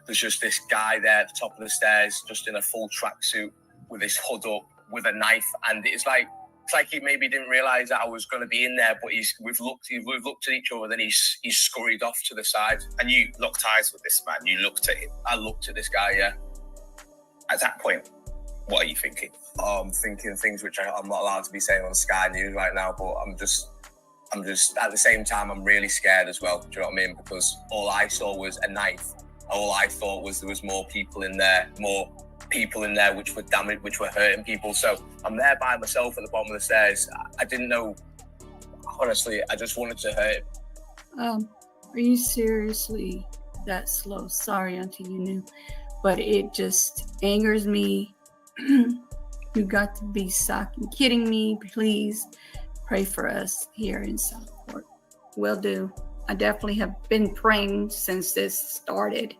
there's just this guy there at the top of the stairs, just in a full tracksuit with his hood up, with a knife, and it's like he maybe didn't realise that I was going to be in there, but we've looked at each other, then he's scurried off to the side. And you locked eyes with this man. You looked at him. I looked at this guy, yeah. At that point, what are you thinking? I'm thinking things which I'm not allowed to be saying on Sky News right now, but I'm just at the same time, I'm really scared as well. Do you know what I mean? Because all I saw was a knife. All I thought was there was more people in there which were damaged, which were hurting people. So I'm there by myself at the bottom of the stairs. I didn't know, honestly, I just wanted to hurt him. Are you seriously that slow? Sorry, Auntie, you knew. But it just angers me. You got to be kidding me. Please pray for us here in Southport. Will do. I definitely have been praying since this started.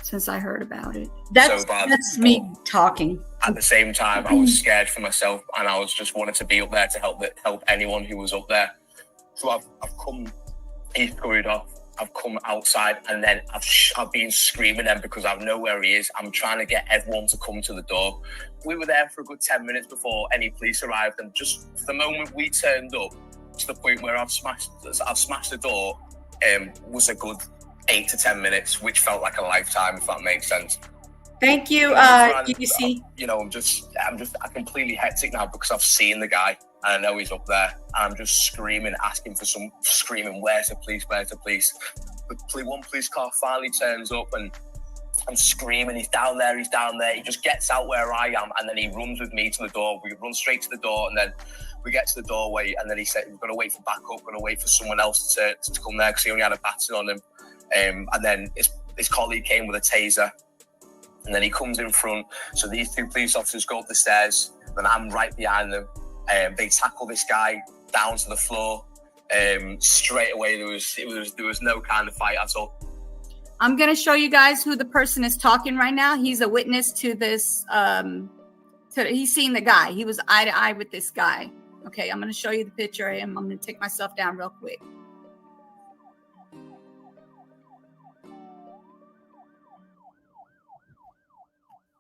Since I heard about it. That's me talking. At the same time, I was scared for myself, and I was just wanted to be up there to help anyone who was up there. So I've come, he's scurried off. I've come outside, and then I've been screaming then because I know where he is. I'm trying to get everyone to come to the door. We were there for a good 10 minutes before any police arrived, and just the moment we turned up to the point where I've smashed the door, was a good 8 to 10 minutes, which felt like a lifetime, if that makes sense. Thank you, BBC. I'm completely hectic now because I've seen the guy and I know he's up there. And I'm just screaming, where's the police? The one police car finally turns up, and I'm screaming, he's down there. He just gets out where I am, and then he runs with me to the door. We run straight to the door, and then we get to the doorway, and then he said, we're going to wait for backup, going to wait for someone else to come there because he only had a baton on him. And then his colleague came with a taser, and then he comes in front. So these 2 police officers go up the stairs, Then I'm right behind them. They tackle this guy down to the floor. Straight away, there was no kind of fight at all. I'm going to show you guys who the person is talking right now. He's a witness to this. He's seen the guy. He was eye to eye with this guy. Okay, I'm going to show you the picture of him. I'm going to take myself down real quick.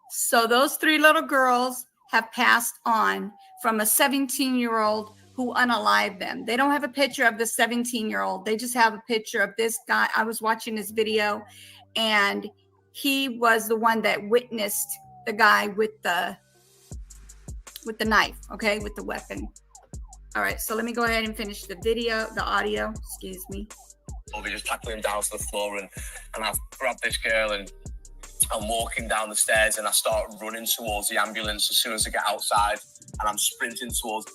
So those 3 little girls have passed on from a 17-year-old who unalived them. They don't have a picture of the 17-year-old. They just have a picture of this guy. I was watching this video, and he was the one that witnessed the guy with the knife, okay, with the weapon. All right, so let me go ahead and finish the audio, excuse me. They just tackle him down to the floor, and I've grabbed this girl, and I'm walking down the stairs, and I start running towards the ambulance as soon as I get outside, and I'm sprinting towards.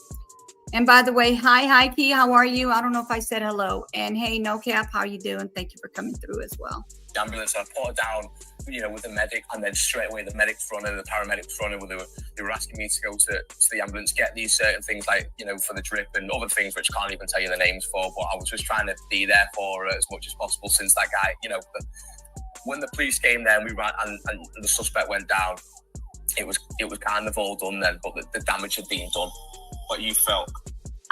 And by the way, hi, Key, how are you? I don't know if I said hello. And hey, No Cap, how you doing? Thank you for coming through as well. The ambulance, I put her down, with the medic, and then straight away the medics running, the paramedics running. They were asking me to go to the ambulance, get these certain things like, for the drip and other things which I can't even tell you the names for, but I was just trying to be there for her as much as possible since that guy, when the police came there and we ran and the suspect went down, it was kind of all done then, but the damage had been done. What you felt?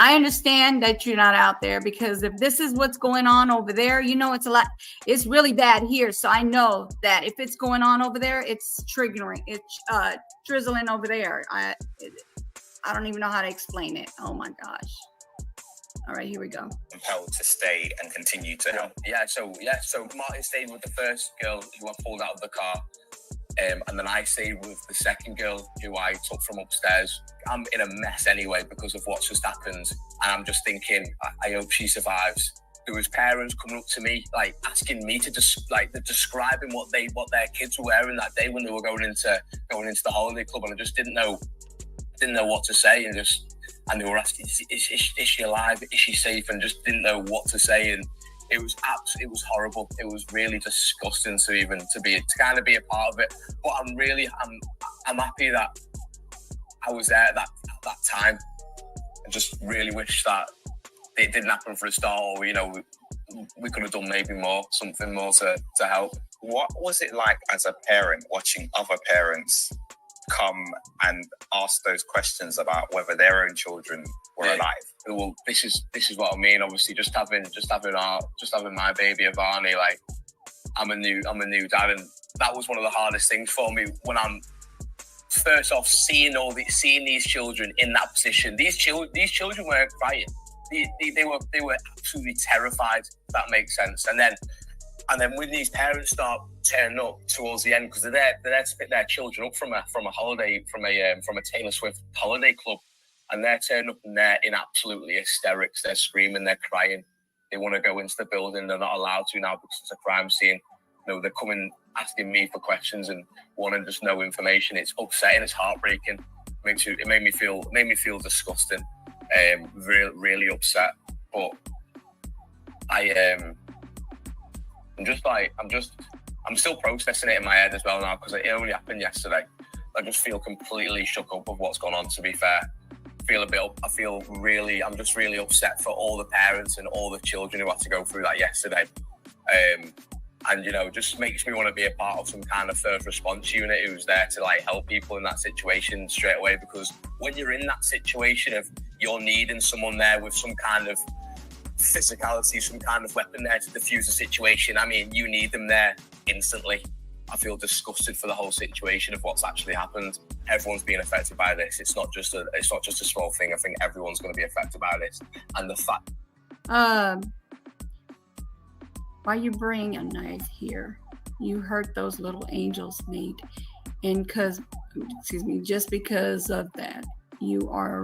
I understand that you're not out there, because if this is what's going on over there, it's really bad here. So I know that if it's going on over there, it's triggering, it's drizzling over there. I don't even know how to explain it. Oh my gosh. All right, here we go. Compelled to stay and continue to help. So Martin stayed with the first girl who I pulled out of the car. And then I stayed with the second girl who I took from upstairs. I'm in a mess anyway because of what's just happened. And I'm just thinking, I hope she survives. There was parents coming up to me, asking me to describing what their kids were wearing that day when they were going into the holiday club. And I just didn't know what to say. And they were asking, is she alive? Is she safe? And just didn't know what to say. And it was horrible. It was really disgusting to kind of be a part of it. But I'm happy that I was there at that time. I just really wish that it didn't happen for a start, or we could have done maybe something more to help. What was it like as a parent watching other parents come and ask those questions about whether their own children were alive? Well, this is what I mean. Obviously, just having my baby Ivani, I'm a new dad, and that was one of the hardest things for me when I'm first off seeing these children in that position. These children weren't crying. They were absolutely terrified. If that makes sense. And then when these parents start turning up towards the end, because they're there to pick their children up from a holiday, from a Taylor Swift holiday club. And they're turning up and they're in absolutely hysterics. They're screaming, they're crying. They want to go into the building. They're not allowed to now because it's a crime scene. They're coming asking me for questions and wanting just no information. It's upsetting. It's heartbreaking. It made me feel disgusting. Really upset. But I'm still processing it in my head as well now, because it only happened yesterday. I just feel completely shook up of what's gone on, to be fair. I'm just really upset for all the parents and all the children who had to go through that yesterday. And just makes me want to be a part of some kind of first response unit who's there to help people in that situation straight away. Because when you're in that situation of you're needing someone there with some kind of physicality, some kind of weapon there to defuse the situation, you need them there instantly. I feel disgusted for the whole situation of what's actually happened. Everyone's being affected by this. It's not just a small thing. I think everyone's going to be affected by this. And the fact. Why you bring a knife here? You hurt those little angels, Nate. And just because of that, you are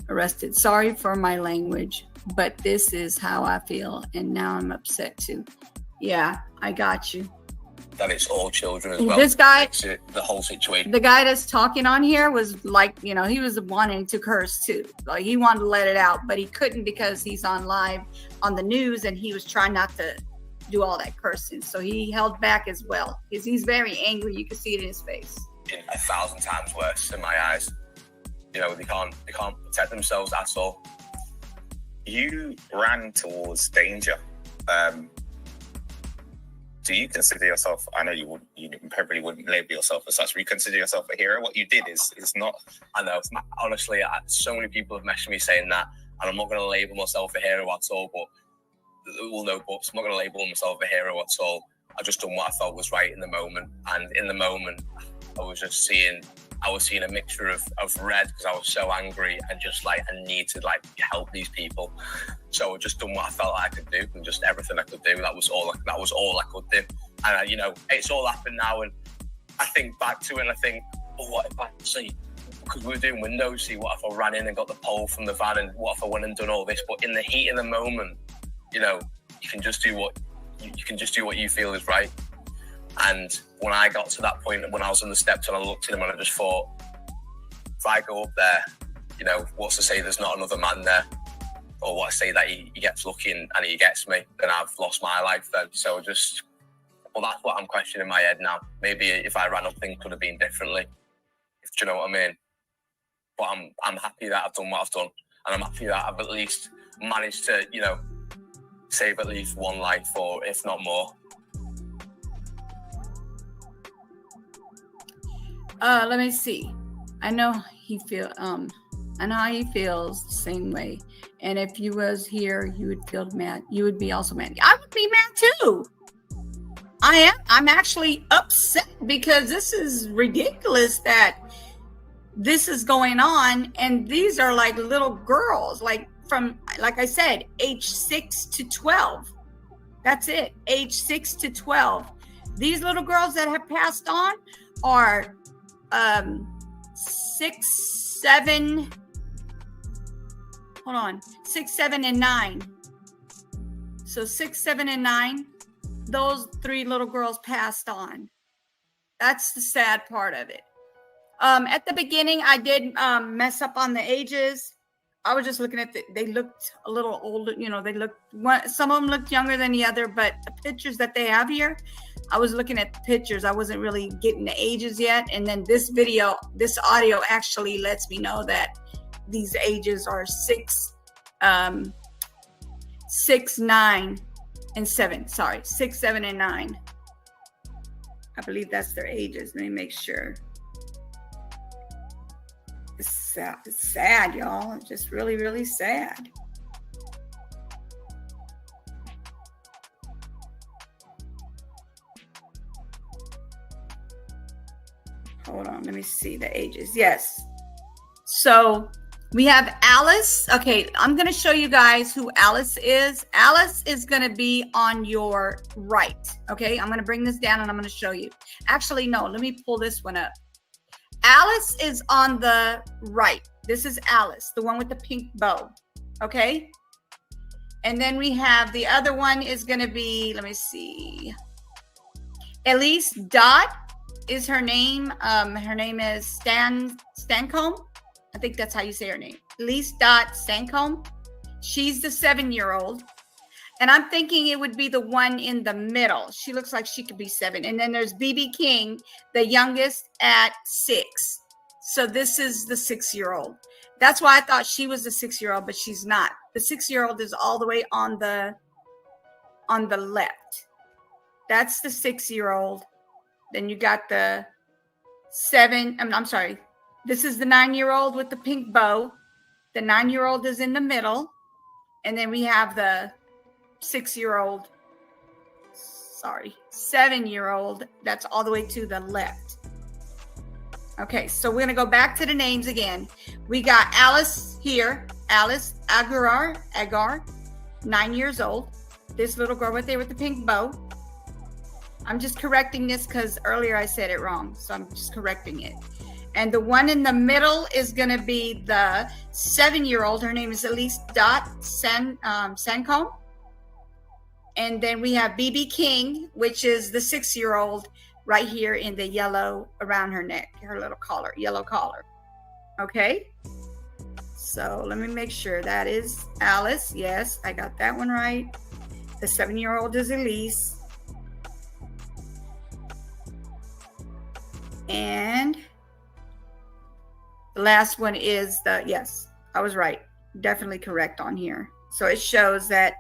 arrested. Sorry for my language, but this is how I feel, and now I'm upset too. Yeah, I got you. That it's all children as well. This guy, the whole situation. The guy that's talking on here was he was wanting to curse too. He wanted to let it out, but he couldn't because he's on live on the news, and he was trying not to do all that cursing. So he held back as well, because he's very angry. You can see it in his face. in 1,000 times worse in my eyes. You know, they can't protect themselves at all. You ran towards danger. Do you consider yourself? I know you probably wouldn't label yourself as such. But you consider yourself a hero. What you did is not. I know. Honestly, so many people have messaged me saying that, and I'm not going to label myself a hero at all. But well, no buts. I'm not going to label myself a hero at all. I just done what I felt was right in the moment, and in the moment, I was seeing a mixture of red because I was so angry and just like I need to like help these people. So I just done what I felt like I could do, and just everything I could do. That was all I could do. And you know, it's all happened now, and I think back to it, and I think, oh, what if I see? Because we were doing windows. See, what if I ran in and got the pole from the van, and what if I went and done all this? But in the heat of the moment, you know, you can just do what you feel is right. And when I got to that point, when I was on the steps and I looked at him and I just thought, if I go up there, you know, what's to say there's not another man there? Or what to say that he gets lucky and he gets me, then I've lost my life then. So that's what I'm questioning in my head now. Maybe if I ran up, things could have been differently. Do you know what I mean? But I'm happy that I've done what I've done. And I'm happy that I've at least managed to, you know, save at least one life, or if not more. Let me see. I know how he feels the same way. And if you was here, you would feel mad. You would be also mad. I would be mad too. I'm actually upset because this is ridiculous that this is going on. And these are like little girls, like I said, age 6 to 12. That's it. Age 6 to 12. These little girls that have passed on are 6, 7, and 9. So 6, 7, and 9, those 3 little girls passed on. That's the sad part of it. At the beginning, I did mess up on the ages. I was just looking at they looked a little older, you know, some of them looked younger than the other, but the pictures that they have here, I was looking at the pictures. I wasn't really getting the ages yet. And then this audio actually lets me know that these ages are 6, 9, and 7. Sorry, 6, 7, and 9. I believe that's their ages. Let me make sure. It's sad, y'all. It's just really, really sad. Hold on, let me see the ages. Yes. So we have Alice. Okay, I'm going to show you guys who Alice is. Alice is going to be on your right. Okay, I'm going to bring this down and I'm going to show you. Actually, no, let me pull this one up. Alice is on the right. This is Alice, the one with the pink bow. Okay. And then we have the other one is going to be, let me see. Elise Dot is her name. Her name is Stancombe. I think that's how you say her name. Elise Dot Stancombe. She's the 7-year-old. And I'm thinking it would be the one in the middle. She looks like she could be 7. And then there's BB King, the youngest, at 6. So this is the 6-year-old. That's why I thought she was the 6-year-old, but she's not. The 6-year-old is all the way on the left. That's the 6-year-old. Then you got the 7. I'm sorry. This is the 9-year-old with the pink bow. The 9-year-old is in the middle. And then we have the 7-year-old that's all the way to the left. Okay, so we're gonna go back to the names again. We got Alice here, Alice Agar, 9 years old. This little girl right there with the pink bow. I'm just correcting this because earlier I said it wrong, so I'm just correcting it. And the one in the middle is gonna be the 7-year-old. Her name is Elise Dot Sancombe. And then we have BB King, which is the 6-year-old right here in the yellow around her neck, her little collar, yellow collar. Okay. So let me make sure that is Alice. Yes, I got that one right. The 7-year-old is Elise. And the last one is yes, I was right. Definitely correct on here. So it shows that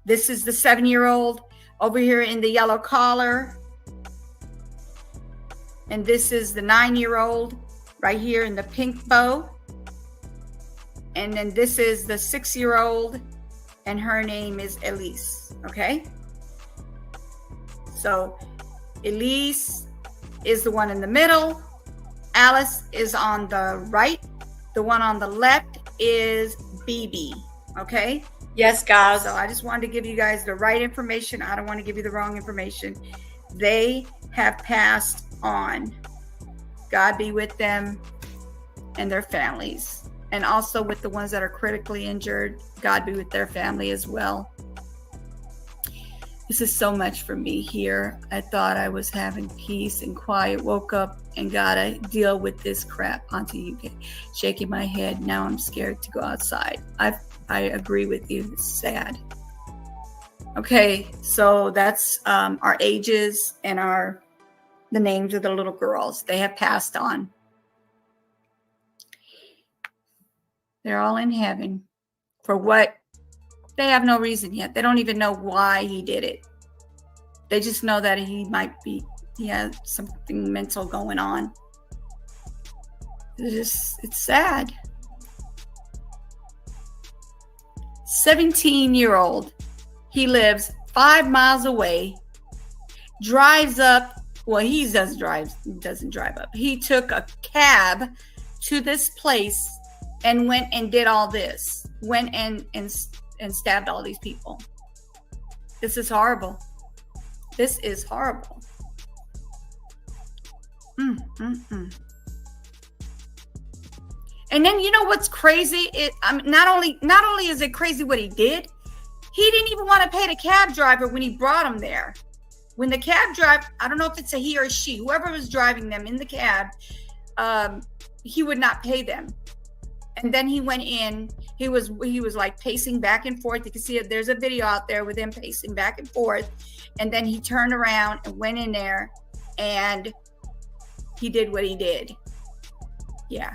this is the 7-year-old over here in the yellow collar. And this is the 9-year-old right here in the pink bow. And then this is the 6-year-old, and her name is Elise. Okay. So Elise is the one in the middle. Alice is on the right. The one on the left is BB. Okay. Yes, guys. So I just wanted to give you guys the right information. I don't want to give you the wrong information. They have passed on. God be with them and their families. And also with the ones that are critically injured, God be with their family as well. This is so much for me here. I thought I was having peace and quiet. Woke up and gotta deal with this crap. Auntie UK, shaking my head. Now I'm scared to go outside. I agree with you. It's sad. Okay, so that's our ages and the names of the little girls. They have passed on. They're all in heaven for what? They have no reason yet. They don't even know why he did it. They just know that he has something mental going on. It's sad. 17-year-old. He lives 5 miles away, drives up. Well, he doesn't drive up. He took a cab to this place and went and did all this. Went and stabbed all these people. This is horrible. This is horrible. And then you know what's crazy? Not only is it crazy what he did, he didn't even want to pay the cab driver when he brought him there. When the cab driver, I don't know if it's a he or a she, whoever was driving them in the cab, he would not pay them. And then he went in. He was like pacing back and forth. You can see it. There's a video out there with him pacing back and forth. And then he turned around and went in there, and he did what he did. Yeah,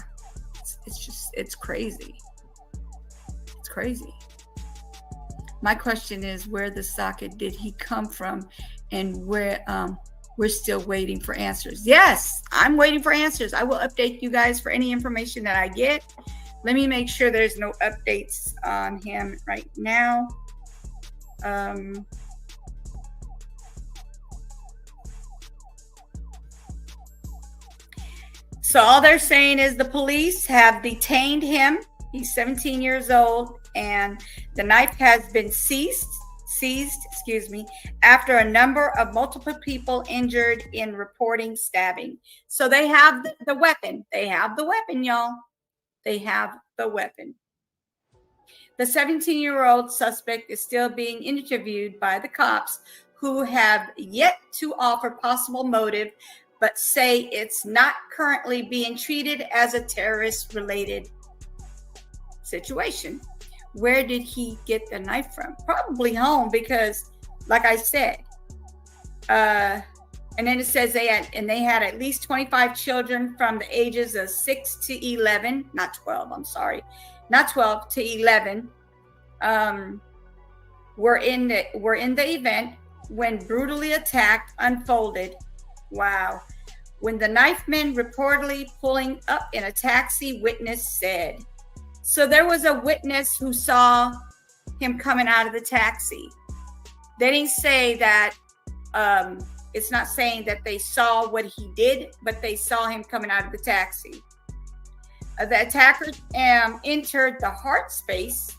it's crazy. It's crazy. My question is, where the socket did he come from, and where we're still waiting for answers. Yes, I'm waiting for answers. I will update you guys for any information that I get. Let me make sure there's no updates on him right now. So all they're saying is the police have detained him. He's 17 years old, and the knife has been seized, after a number of multiple people injured in reporting stabbing. So they have the weapon. They have the weapon, y'all. They have the weapon. The 17-year-old suspect is still being interviewed by the cops, who have yet to offer possible motive, but say it's not currently being treated as a terrorist-related situation. Where did he get the knife from? Probably home, because, like I said, and then it says they had at least 25 children from the ages of 6 to 11, not 12. I'm sorry, not 12 to 11. Were in the event when brutally attacked unfolded. Wow. When the knife men reportedly pulling up in a taxi, witness said. So there was a witness who saw him coming out of the taxi. They didn't say that, it's not saying that they saw what he did, but they saw him coming out of the taxi. The attacker entered the Heart Space,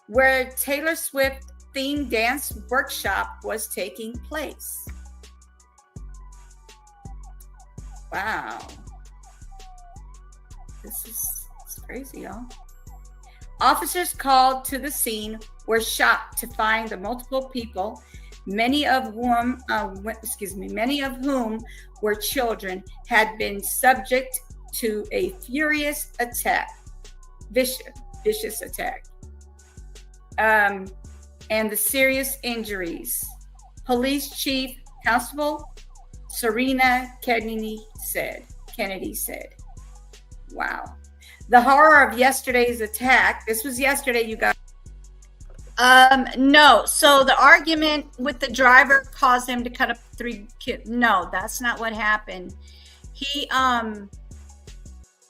where Taylor Swift themed dance workshop was taking place. Wow. It's crazy, y'all. Officers called to the scene were shocked to find the multiple people, many of whom were children, had been subject to a furious attack, vicious attack, and the serious injuries. Police Chief Constable Serena Kennedy said. Kennedy said. Wow. The horror of yesterday's attack. This was yesterday, you guys. No. So the argument with the driver caused him to cut up 3 kids. No, that's not what happened. He,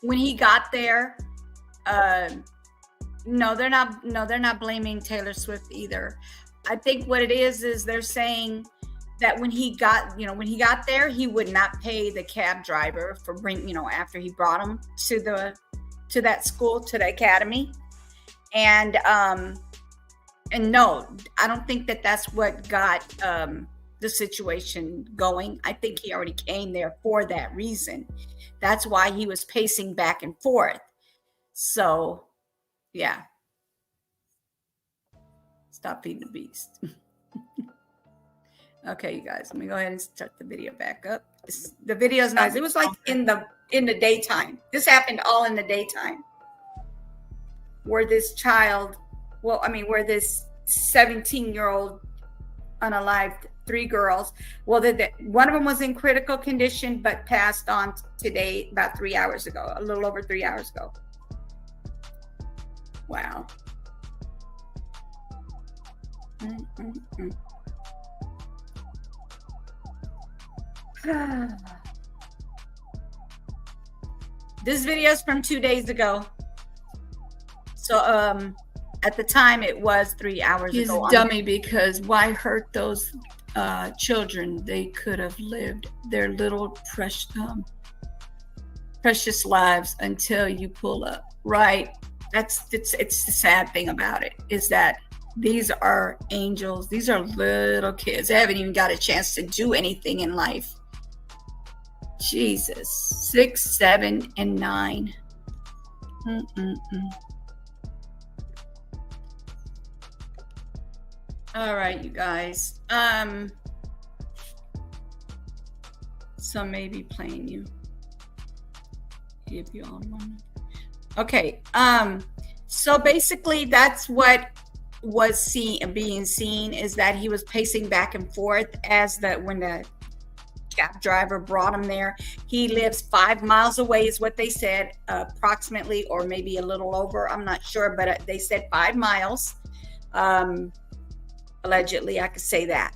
when he got there, no, they're not blaming Taylor Swift either. I think what it is they're saying that when he got there, he would not pay the cab driver for after he brought him to that school, to the academy. And no, I don't think that's what got the situation going. I think he already came there for that reason. That's why he was pacing back and forth. So, yeah. Stop feeding the beast. Okay, you guys, let me go ahead and start the video back up. The video's nice. It was like in the daytime. This happened all in the daytime. Where this 17-year-old unalived 3 girls. Well, one of them was in critical condition, but passed on today about 3 hours ago, a little over 3 hours ago. Wow. This video is from 2 days ago. So at the time it was 3 hours ago. He's a dummy, because why hurt those children? They could have lived their little precious lives until you pull up. Right. It's the sad thing about it, is that these are angels. These are little kids. They haven't even got a chance to do anything in life. Jesus. 6, 7, and 9. All right, you guys. So maybe playing you. Give you all one. Okay. So basically, that's what was being seen, is that he was pacing back and forth when the cab driver brought him there. He lives 5 miles away, is what they said, approximately, or maybe a little over. I'm not sure, but they said 5 miles. Allegedly, I could say that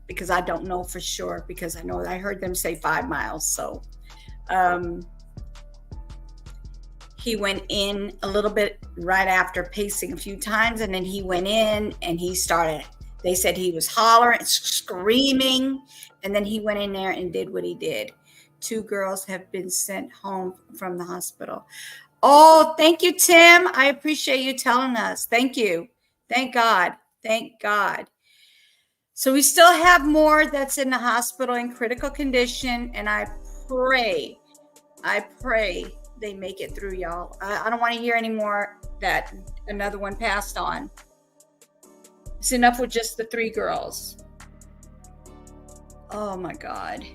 because I don't know for sure, because I heard them say 5 miles. So he went in a little bit right after pacing a few times, and then he went in and they said he was hollering, screaming, and then he went in there and did what he did. 2 girls have been sent home from the hospital. Oh, thank you, Tim. I appreciate you telling us. Thank you. Thank God. Thank God. So we still have more that's in the hospital in critical condition, and I pray they make it through, y'all. I don't want to hear anymore that another one passed on. It's enough with just the 3 girls. Oh my God.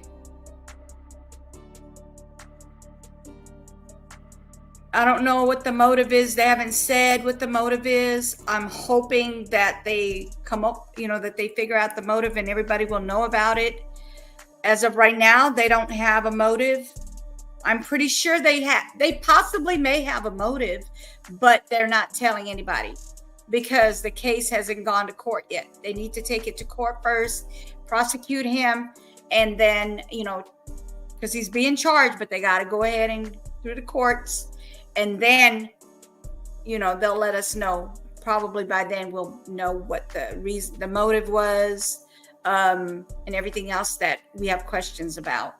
I don't know what the motive is. They haven't said what the motive is. I'm hoping that they come up, that they figure out the motive and everybody will know about it. As of right now, they don't have a motive. I'm pretty sure they possibly may have a motive, but they're not telling anybody because the case hasn't gone to court yet. They need to take it to court first, prosecute him, and then, because he's being charged, but they got to go ahead and through the courts. And then, they'll let us know. Probably by then we'll know what the motive was, and everything else that we have questions about.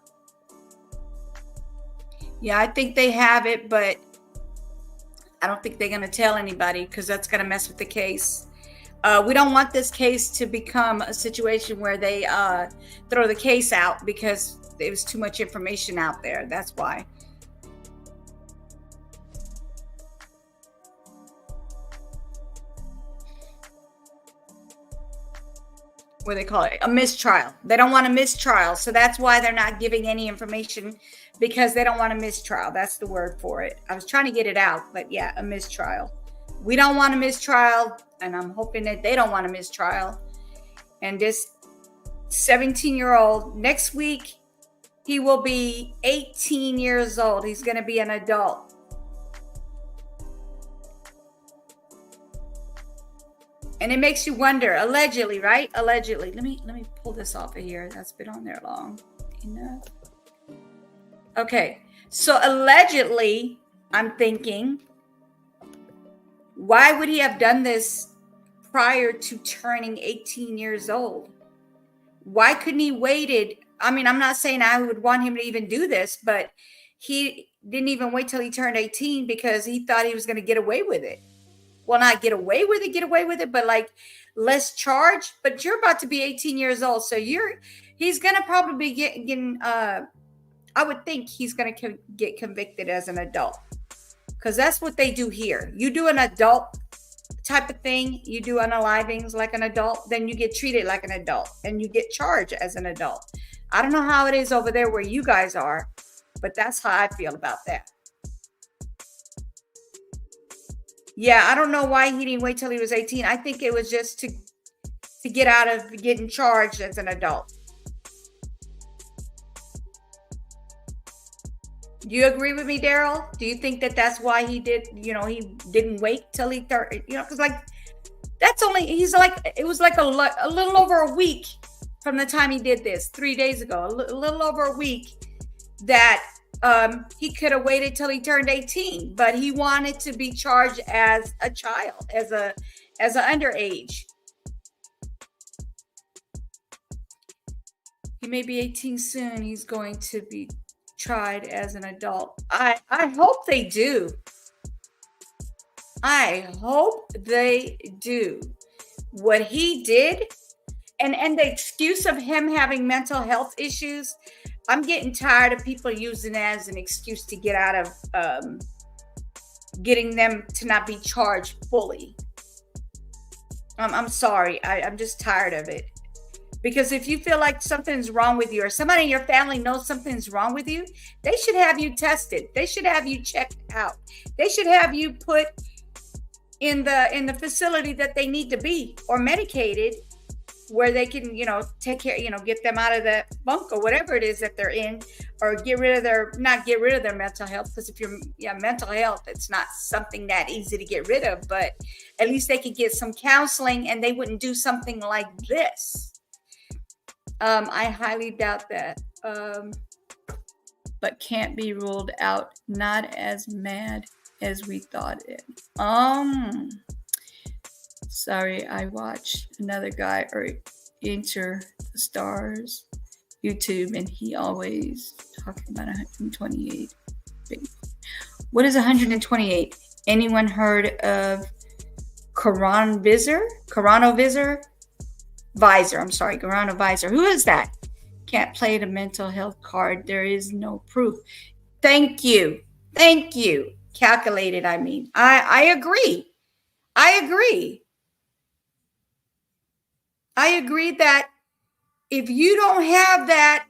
Yeah, I think they have it, but I don't think they're going to tell anybody because that's going to mess with the case. We don't want this case to become a situation where they throw the case out because there was too much information out there. That's why. What do they call it? A mistrial. They don't want a mistrial. So that's why they're not giving any information, because they don't want a mistrial. That's the word for it. I was trying to get it out, but yeah, a mistrial. We don't want a mistrial, and I'm hoping that they don't want a mistrial. And this 17-year-old, next week, he will be 18 years old. He's going to be an adult. And it makes you wonder, allegedly, right? Allegedly. Let me pull this off of here. That's been on there long enough. Okay. So allegedly, I'm thinking, why would he have done this prior to turning 18 years old? Why couldn't he waited? I mean, I'm not saying I would want him to even do this, but he didn't even wait till he turned 18 because he thought he was going to get away with it. Well, not get away with it, but like less charge. But you're about to be 18 years old, so he's going to probably be getting. I would think he's going to get convicted as an adult, because that's what they do here. You do an adult type of thing, you do unalivings like an adult, then you get treated like an adult and you get charged as an adult. I don't know how it is over there where you guys are, but that's how I feel about that. Yeah, I don't know why he didn't wait till he was 18. I think it was just to get out of getting charged as an adult. Do you agree with me, Daryl? Do you think that that's why he did, he didn't wait till he because like that's only, it was like a little over a week from the time he did this 3 days ago, a little over a week that he could have waited till he turned 18, but he wanted to be charged as a child, as an underage. He may be 18 soon. He's going to be tried as an adult. I hope they do. I hope they do. What he did, and the excuse of him having mental health issues, I'm getting tired of people using that as an excuse to get out of getting them to not be charged fully. I'm sorry. I'm just tired of it. Because if you feel like something's wrong with you, or somebody in your family knows something's wrong with you, they should have you tested. They should have you checked out. They should have you put in the facility that they need to be, or medicated, where they can, take care, get them out of that bunk or whatever it is that they're in, or not get rid of their mental health. Because if mental health, it's not something that easy to get rid of, but at least they could get some counseling and they wouldn't do something like this. I highly doubt that, but can't be ruled out. Not as mad as we thought it. Sorry, I watched another guy Enter the Stars YouTube, and he always talking about 128. What is 128? Anyone heard of Coronavisor? Coronavisor. Who is that? Can't play the mental health card. There is no proof. Thank you. Calculated, I mean. I agree. I agree that if you don't have that,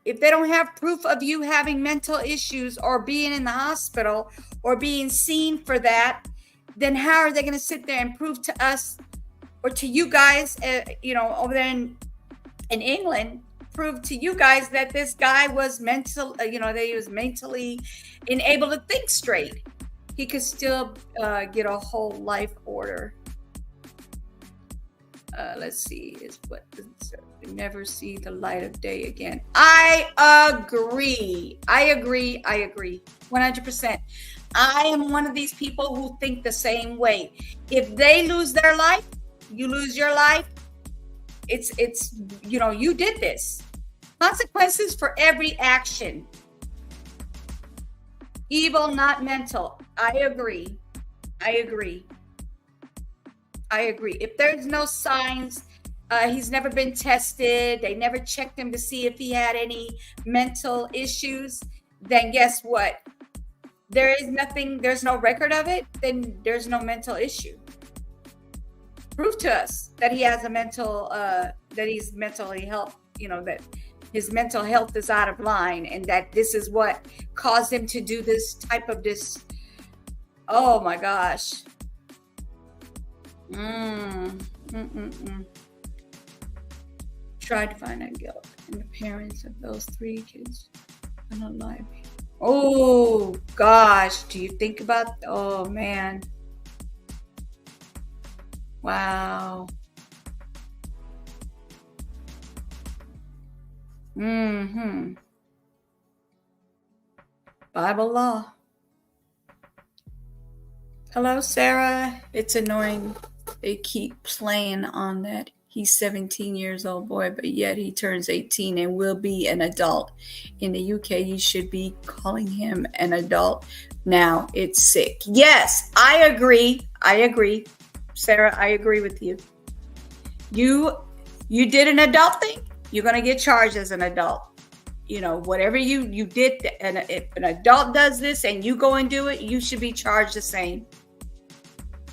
if they don't have proof of you having mental issues or being in the hospital or being seen for that, then how are they going to sit there and prove to us or to you guys, over there in England, prove to you guys that this guy was that he was mentally unable to think straight? He could still get a whole life order. Let's see, never see the light of day again. I agree. 100%. I am one of these people who think the same way. If they lose their life, you lose your life. It's you did this. Consequences for every action. Evil, not mental. I agree. If there's no signs, he's never been tested, they never checked him to see if he had any mental issues, then guess what? There's no record of it, then there's no mental issue. Prove to us that he has that he's mentally health, that his mental health is out of line, and that this is what caused him to do this type of this. Oh my gosh. Try to find that guilt. And the parents of those 3 kids unalive. Oh gosh, do you think about? Oh man, wow. Mm-hmm. Bible law. Hello, Sarah. It's annoying. They keep playing on that. He's 17 years old boy, but yet he turns 18 and will be an adult. In the UK, you should be calling him an adult. Now it's sick. Yes, I agree. I agree. Sarah, I agree with you. You did an adult thing, you're going to get charged as an adult. You know, whatever you did, and if an adult does this and you go and do it, you should be charged the same.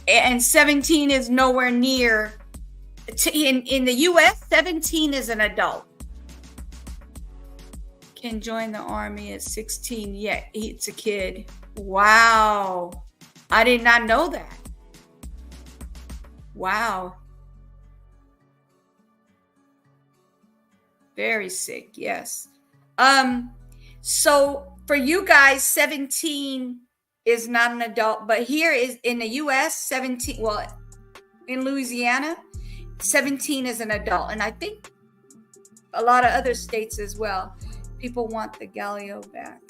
And 17 is nowhere near. In the US, 17 is an adult. Can join the army at 16. Yeah, it's a kid. Wow. I did not know that. Wow. Very sick, yes. So for you guys, 17 is not an adult, but here is in the US, 17, well, in Louisiana, 17 is an adult. And I think a lot of other states as well. People want the Galileo back.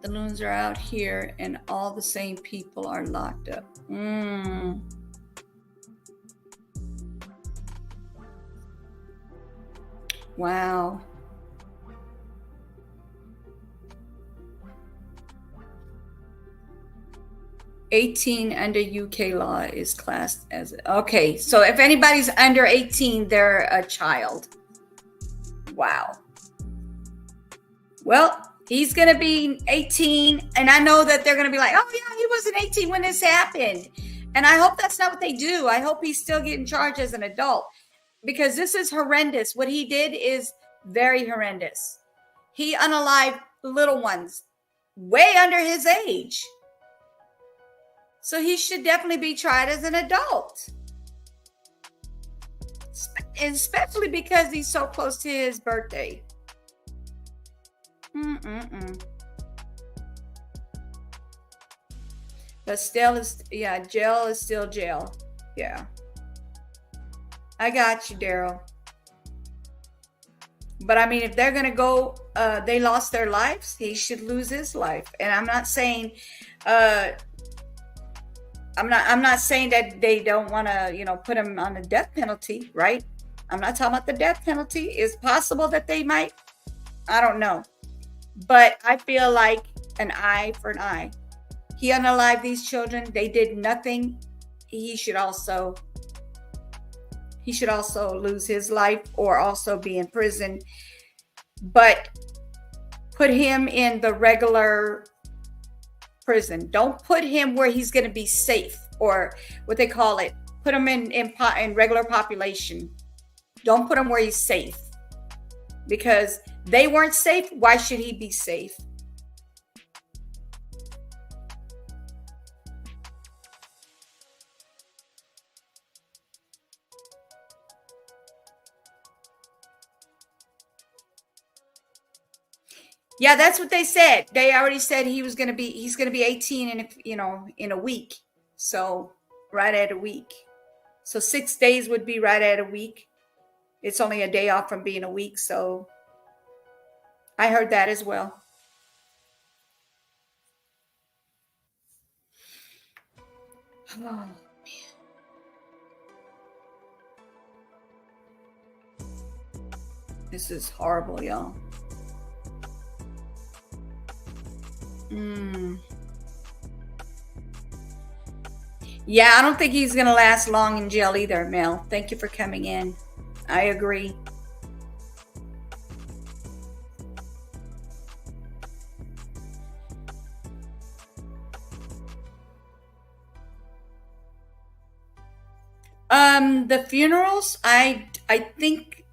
The loons are out here and all the same people are locked up. Wow. "18 under UK law is classed as..." Okay, so if anybody's under 18, they're a child. Wow. Well, he's going to be 18, and I know that they're going to be like, "Oh yeah, he wasn't 18 when this happened." And I hope that's not what they do. I hope he's still getting charged as an adult, because this is horrendous. What he did is very horrendous. He unalived little ones way under his age. So he should definitely be tried as an adult. Especially because he's so close to his birthday. But still is, yeah, jail is still jail. Yeah. I got you, Daryl. But I mean, if they're going to go, they lost their lives, he should lose his life. And I'm not saying, I'm not saying that they don't want to, put him on the death penalty, right? I'm not talking about the death penalty. It's possible that they might. I don't know. But I feel like an eye for an eye. He unalived these children. They did nothing. He should also lose his life or also be in prison. But put him in the regular prison. Don't put him where he's going to be safe, or what they call it. Put him in regular population. Don't put him where he's safe, because they weren't safe. Why should he be safe? Yeah, that's what they said. They already said he's going to be 18 in a week. So right at a week. So 6 days would be right at a week. It's only a day off from being a week. So I heard that as well. Oh, man. This is horrible, y'all. Yeah, I don't think he's going to last long in jail either, Mel. Thank you for coming in. I agree. The funerals, I think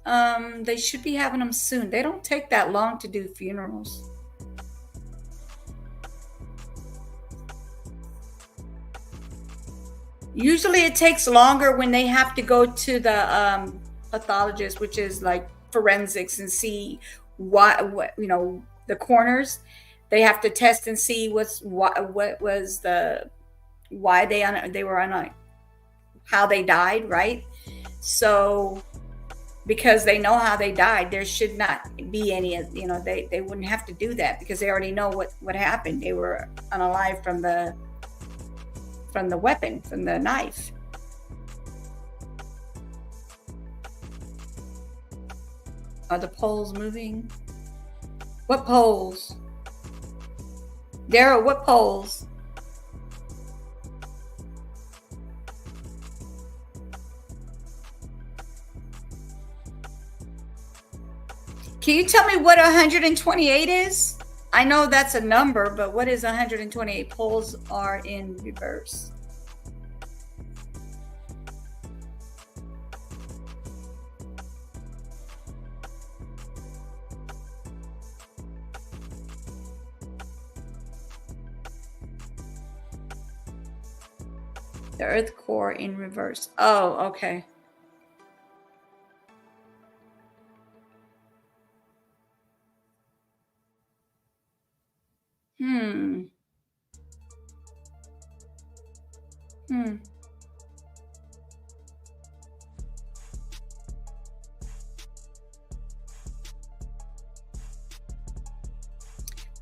they should be having them soon. They don't take that long to do funerals. Usually it takes longer when they have to go to the pathologist, which is like forensics, and see what you know, the coroners. They have to test and see what was the why they were on how they died, right? So because they know how they died, there should not be any, you know, they wouldn't have to do that because they already know what happened. They were unalive from the weapon, from the knife. Are the poles moving? What poles? Daryl, what poles? Can you tell me what 128 is? I know that's a number, but what is 128? Poles are in reverse. The earth core in reverse. Oh, okay.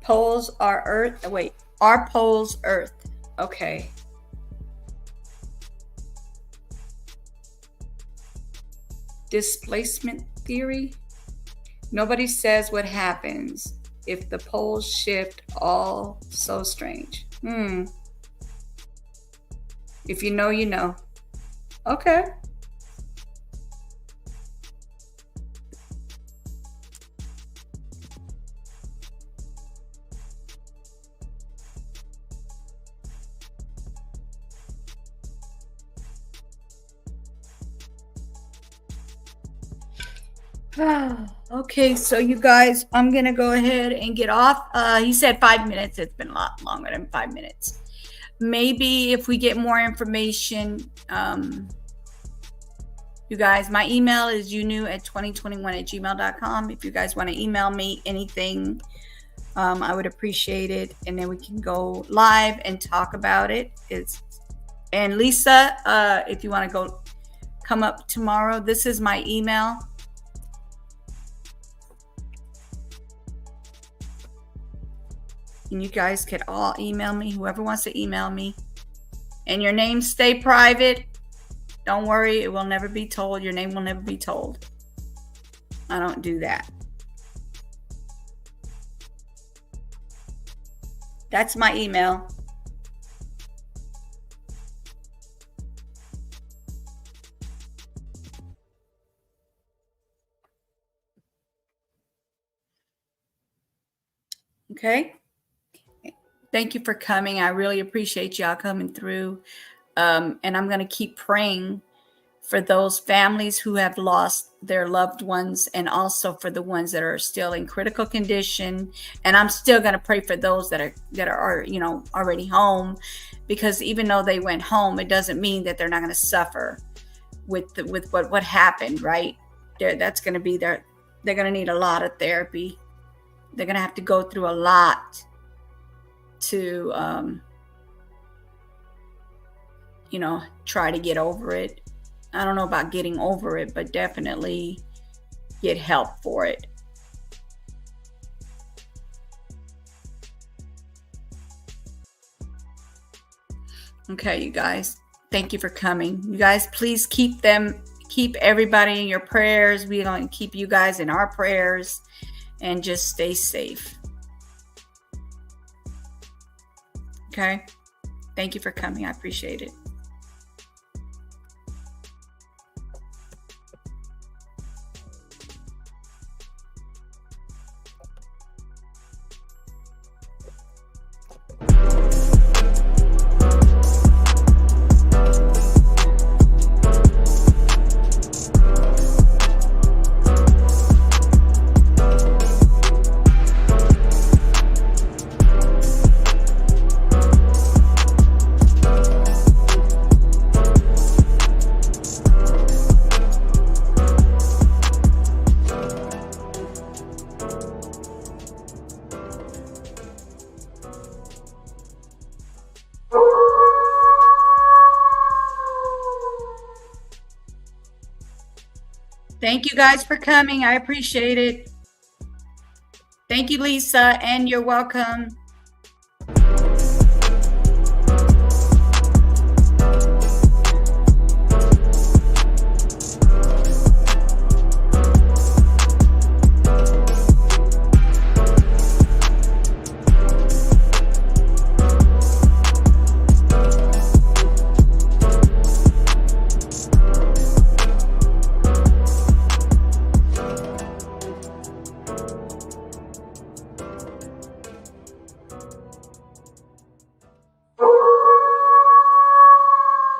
Poles are earth. Wait, are poles earth? Okay. Displacement theory. Nobody says what happens if the poles shift. All so strange. If you know, you know. Okay. Okay, so you guys, I'm gonna go ahead and get off. He said 5 minutes. It's been a lot longer than 5 minutes. Maybe if we get more information, you guys, my email is youknew@2021@gmail.com. If you guys want to email me anything, I would appreciate it, and then we can go live and talk about it. And Lisa, if you want to come up tomorrow, this is my email. And you guys could all email me, whoever wants to email me. And your name stay private. Don't worry, it will never be told. Your name will never be told. I don't do that. That's my email. Okay. Thank you for coming. I really appreciate y'all coming through. And I'm going to keep praying for those families who have lost their loved ones, and also for the ones that are still in critical condition. And I'm still going to pray for those that are you know, already home, because even though they went home, it doesn't mean that they're not going to suffer with what happened, right? That's going to be they're going to need a lot of therapy. They're going to have to go through a lot to you know, try to get over it. I don't know about getting over it, but definitely get help for it. Okay, you guys, thank you for coming. You guys, please keep everybody in your prayers. We're going to keep you guys in our prayers, and just stay safe. Okay. Thank you for coming. I appreciate it. Thank you guys for coming. I appreciate it. Thank you, Lisa, and you're welcome.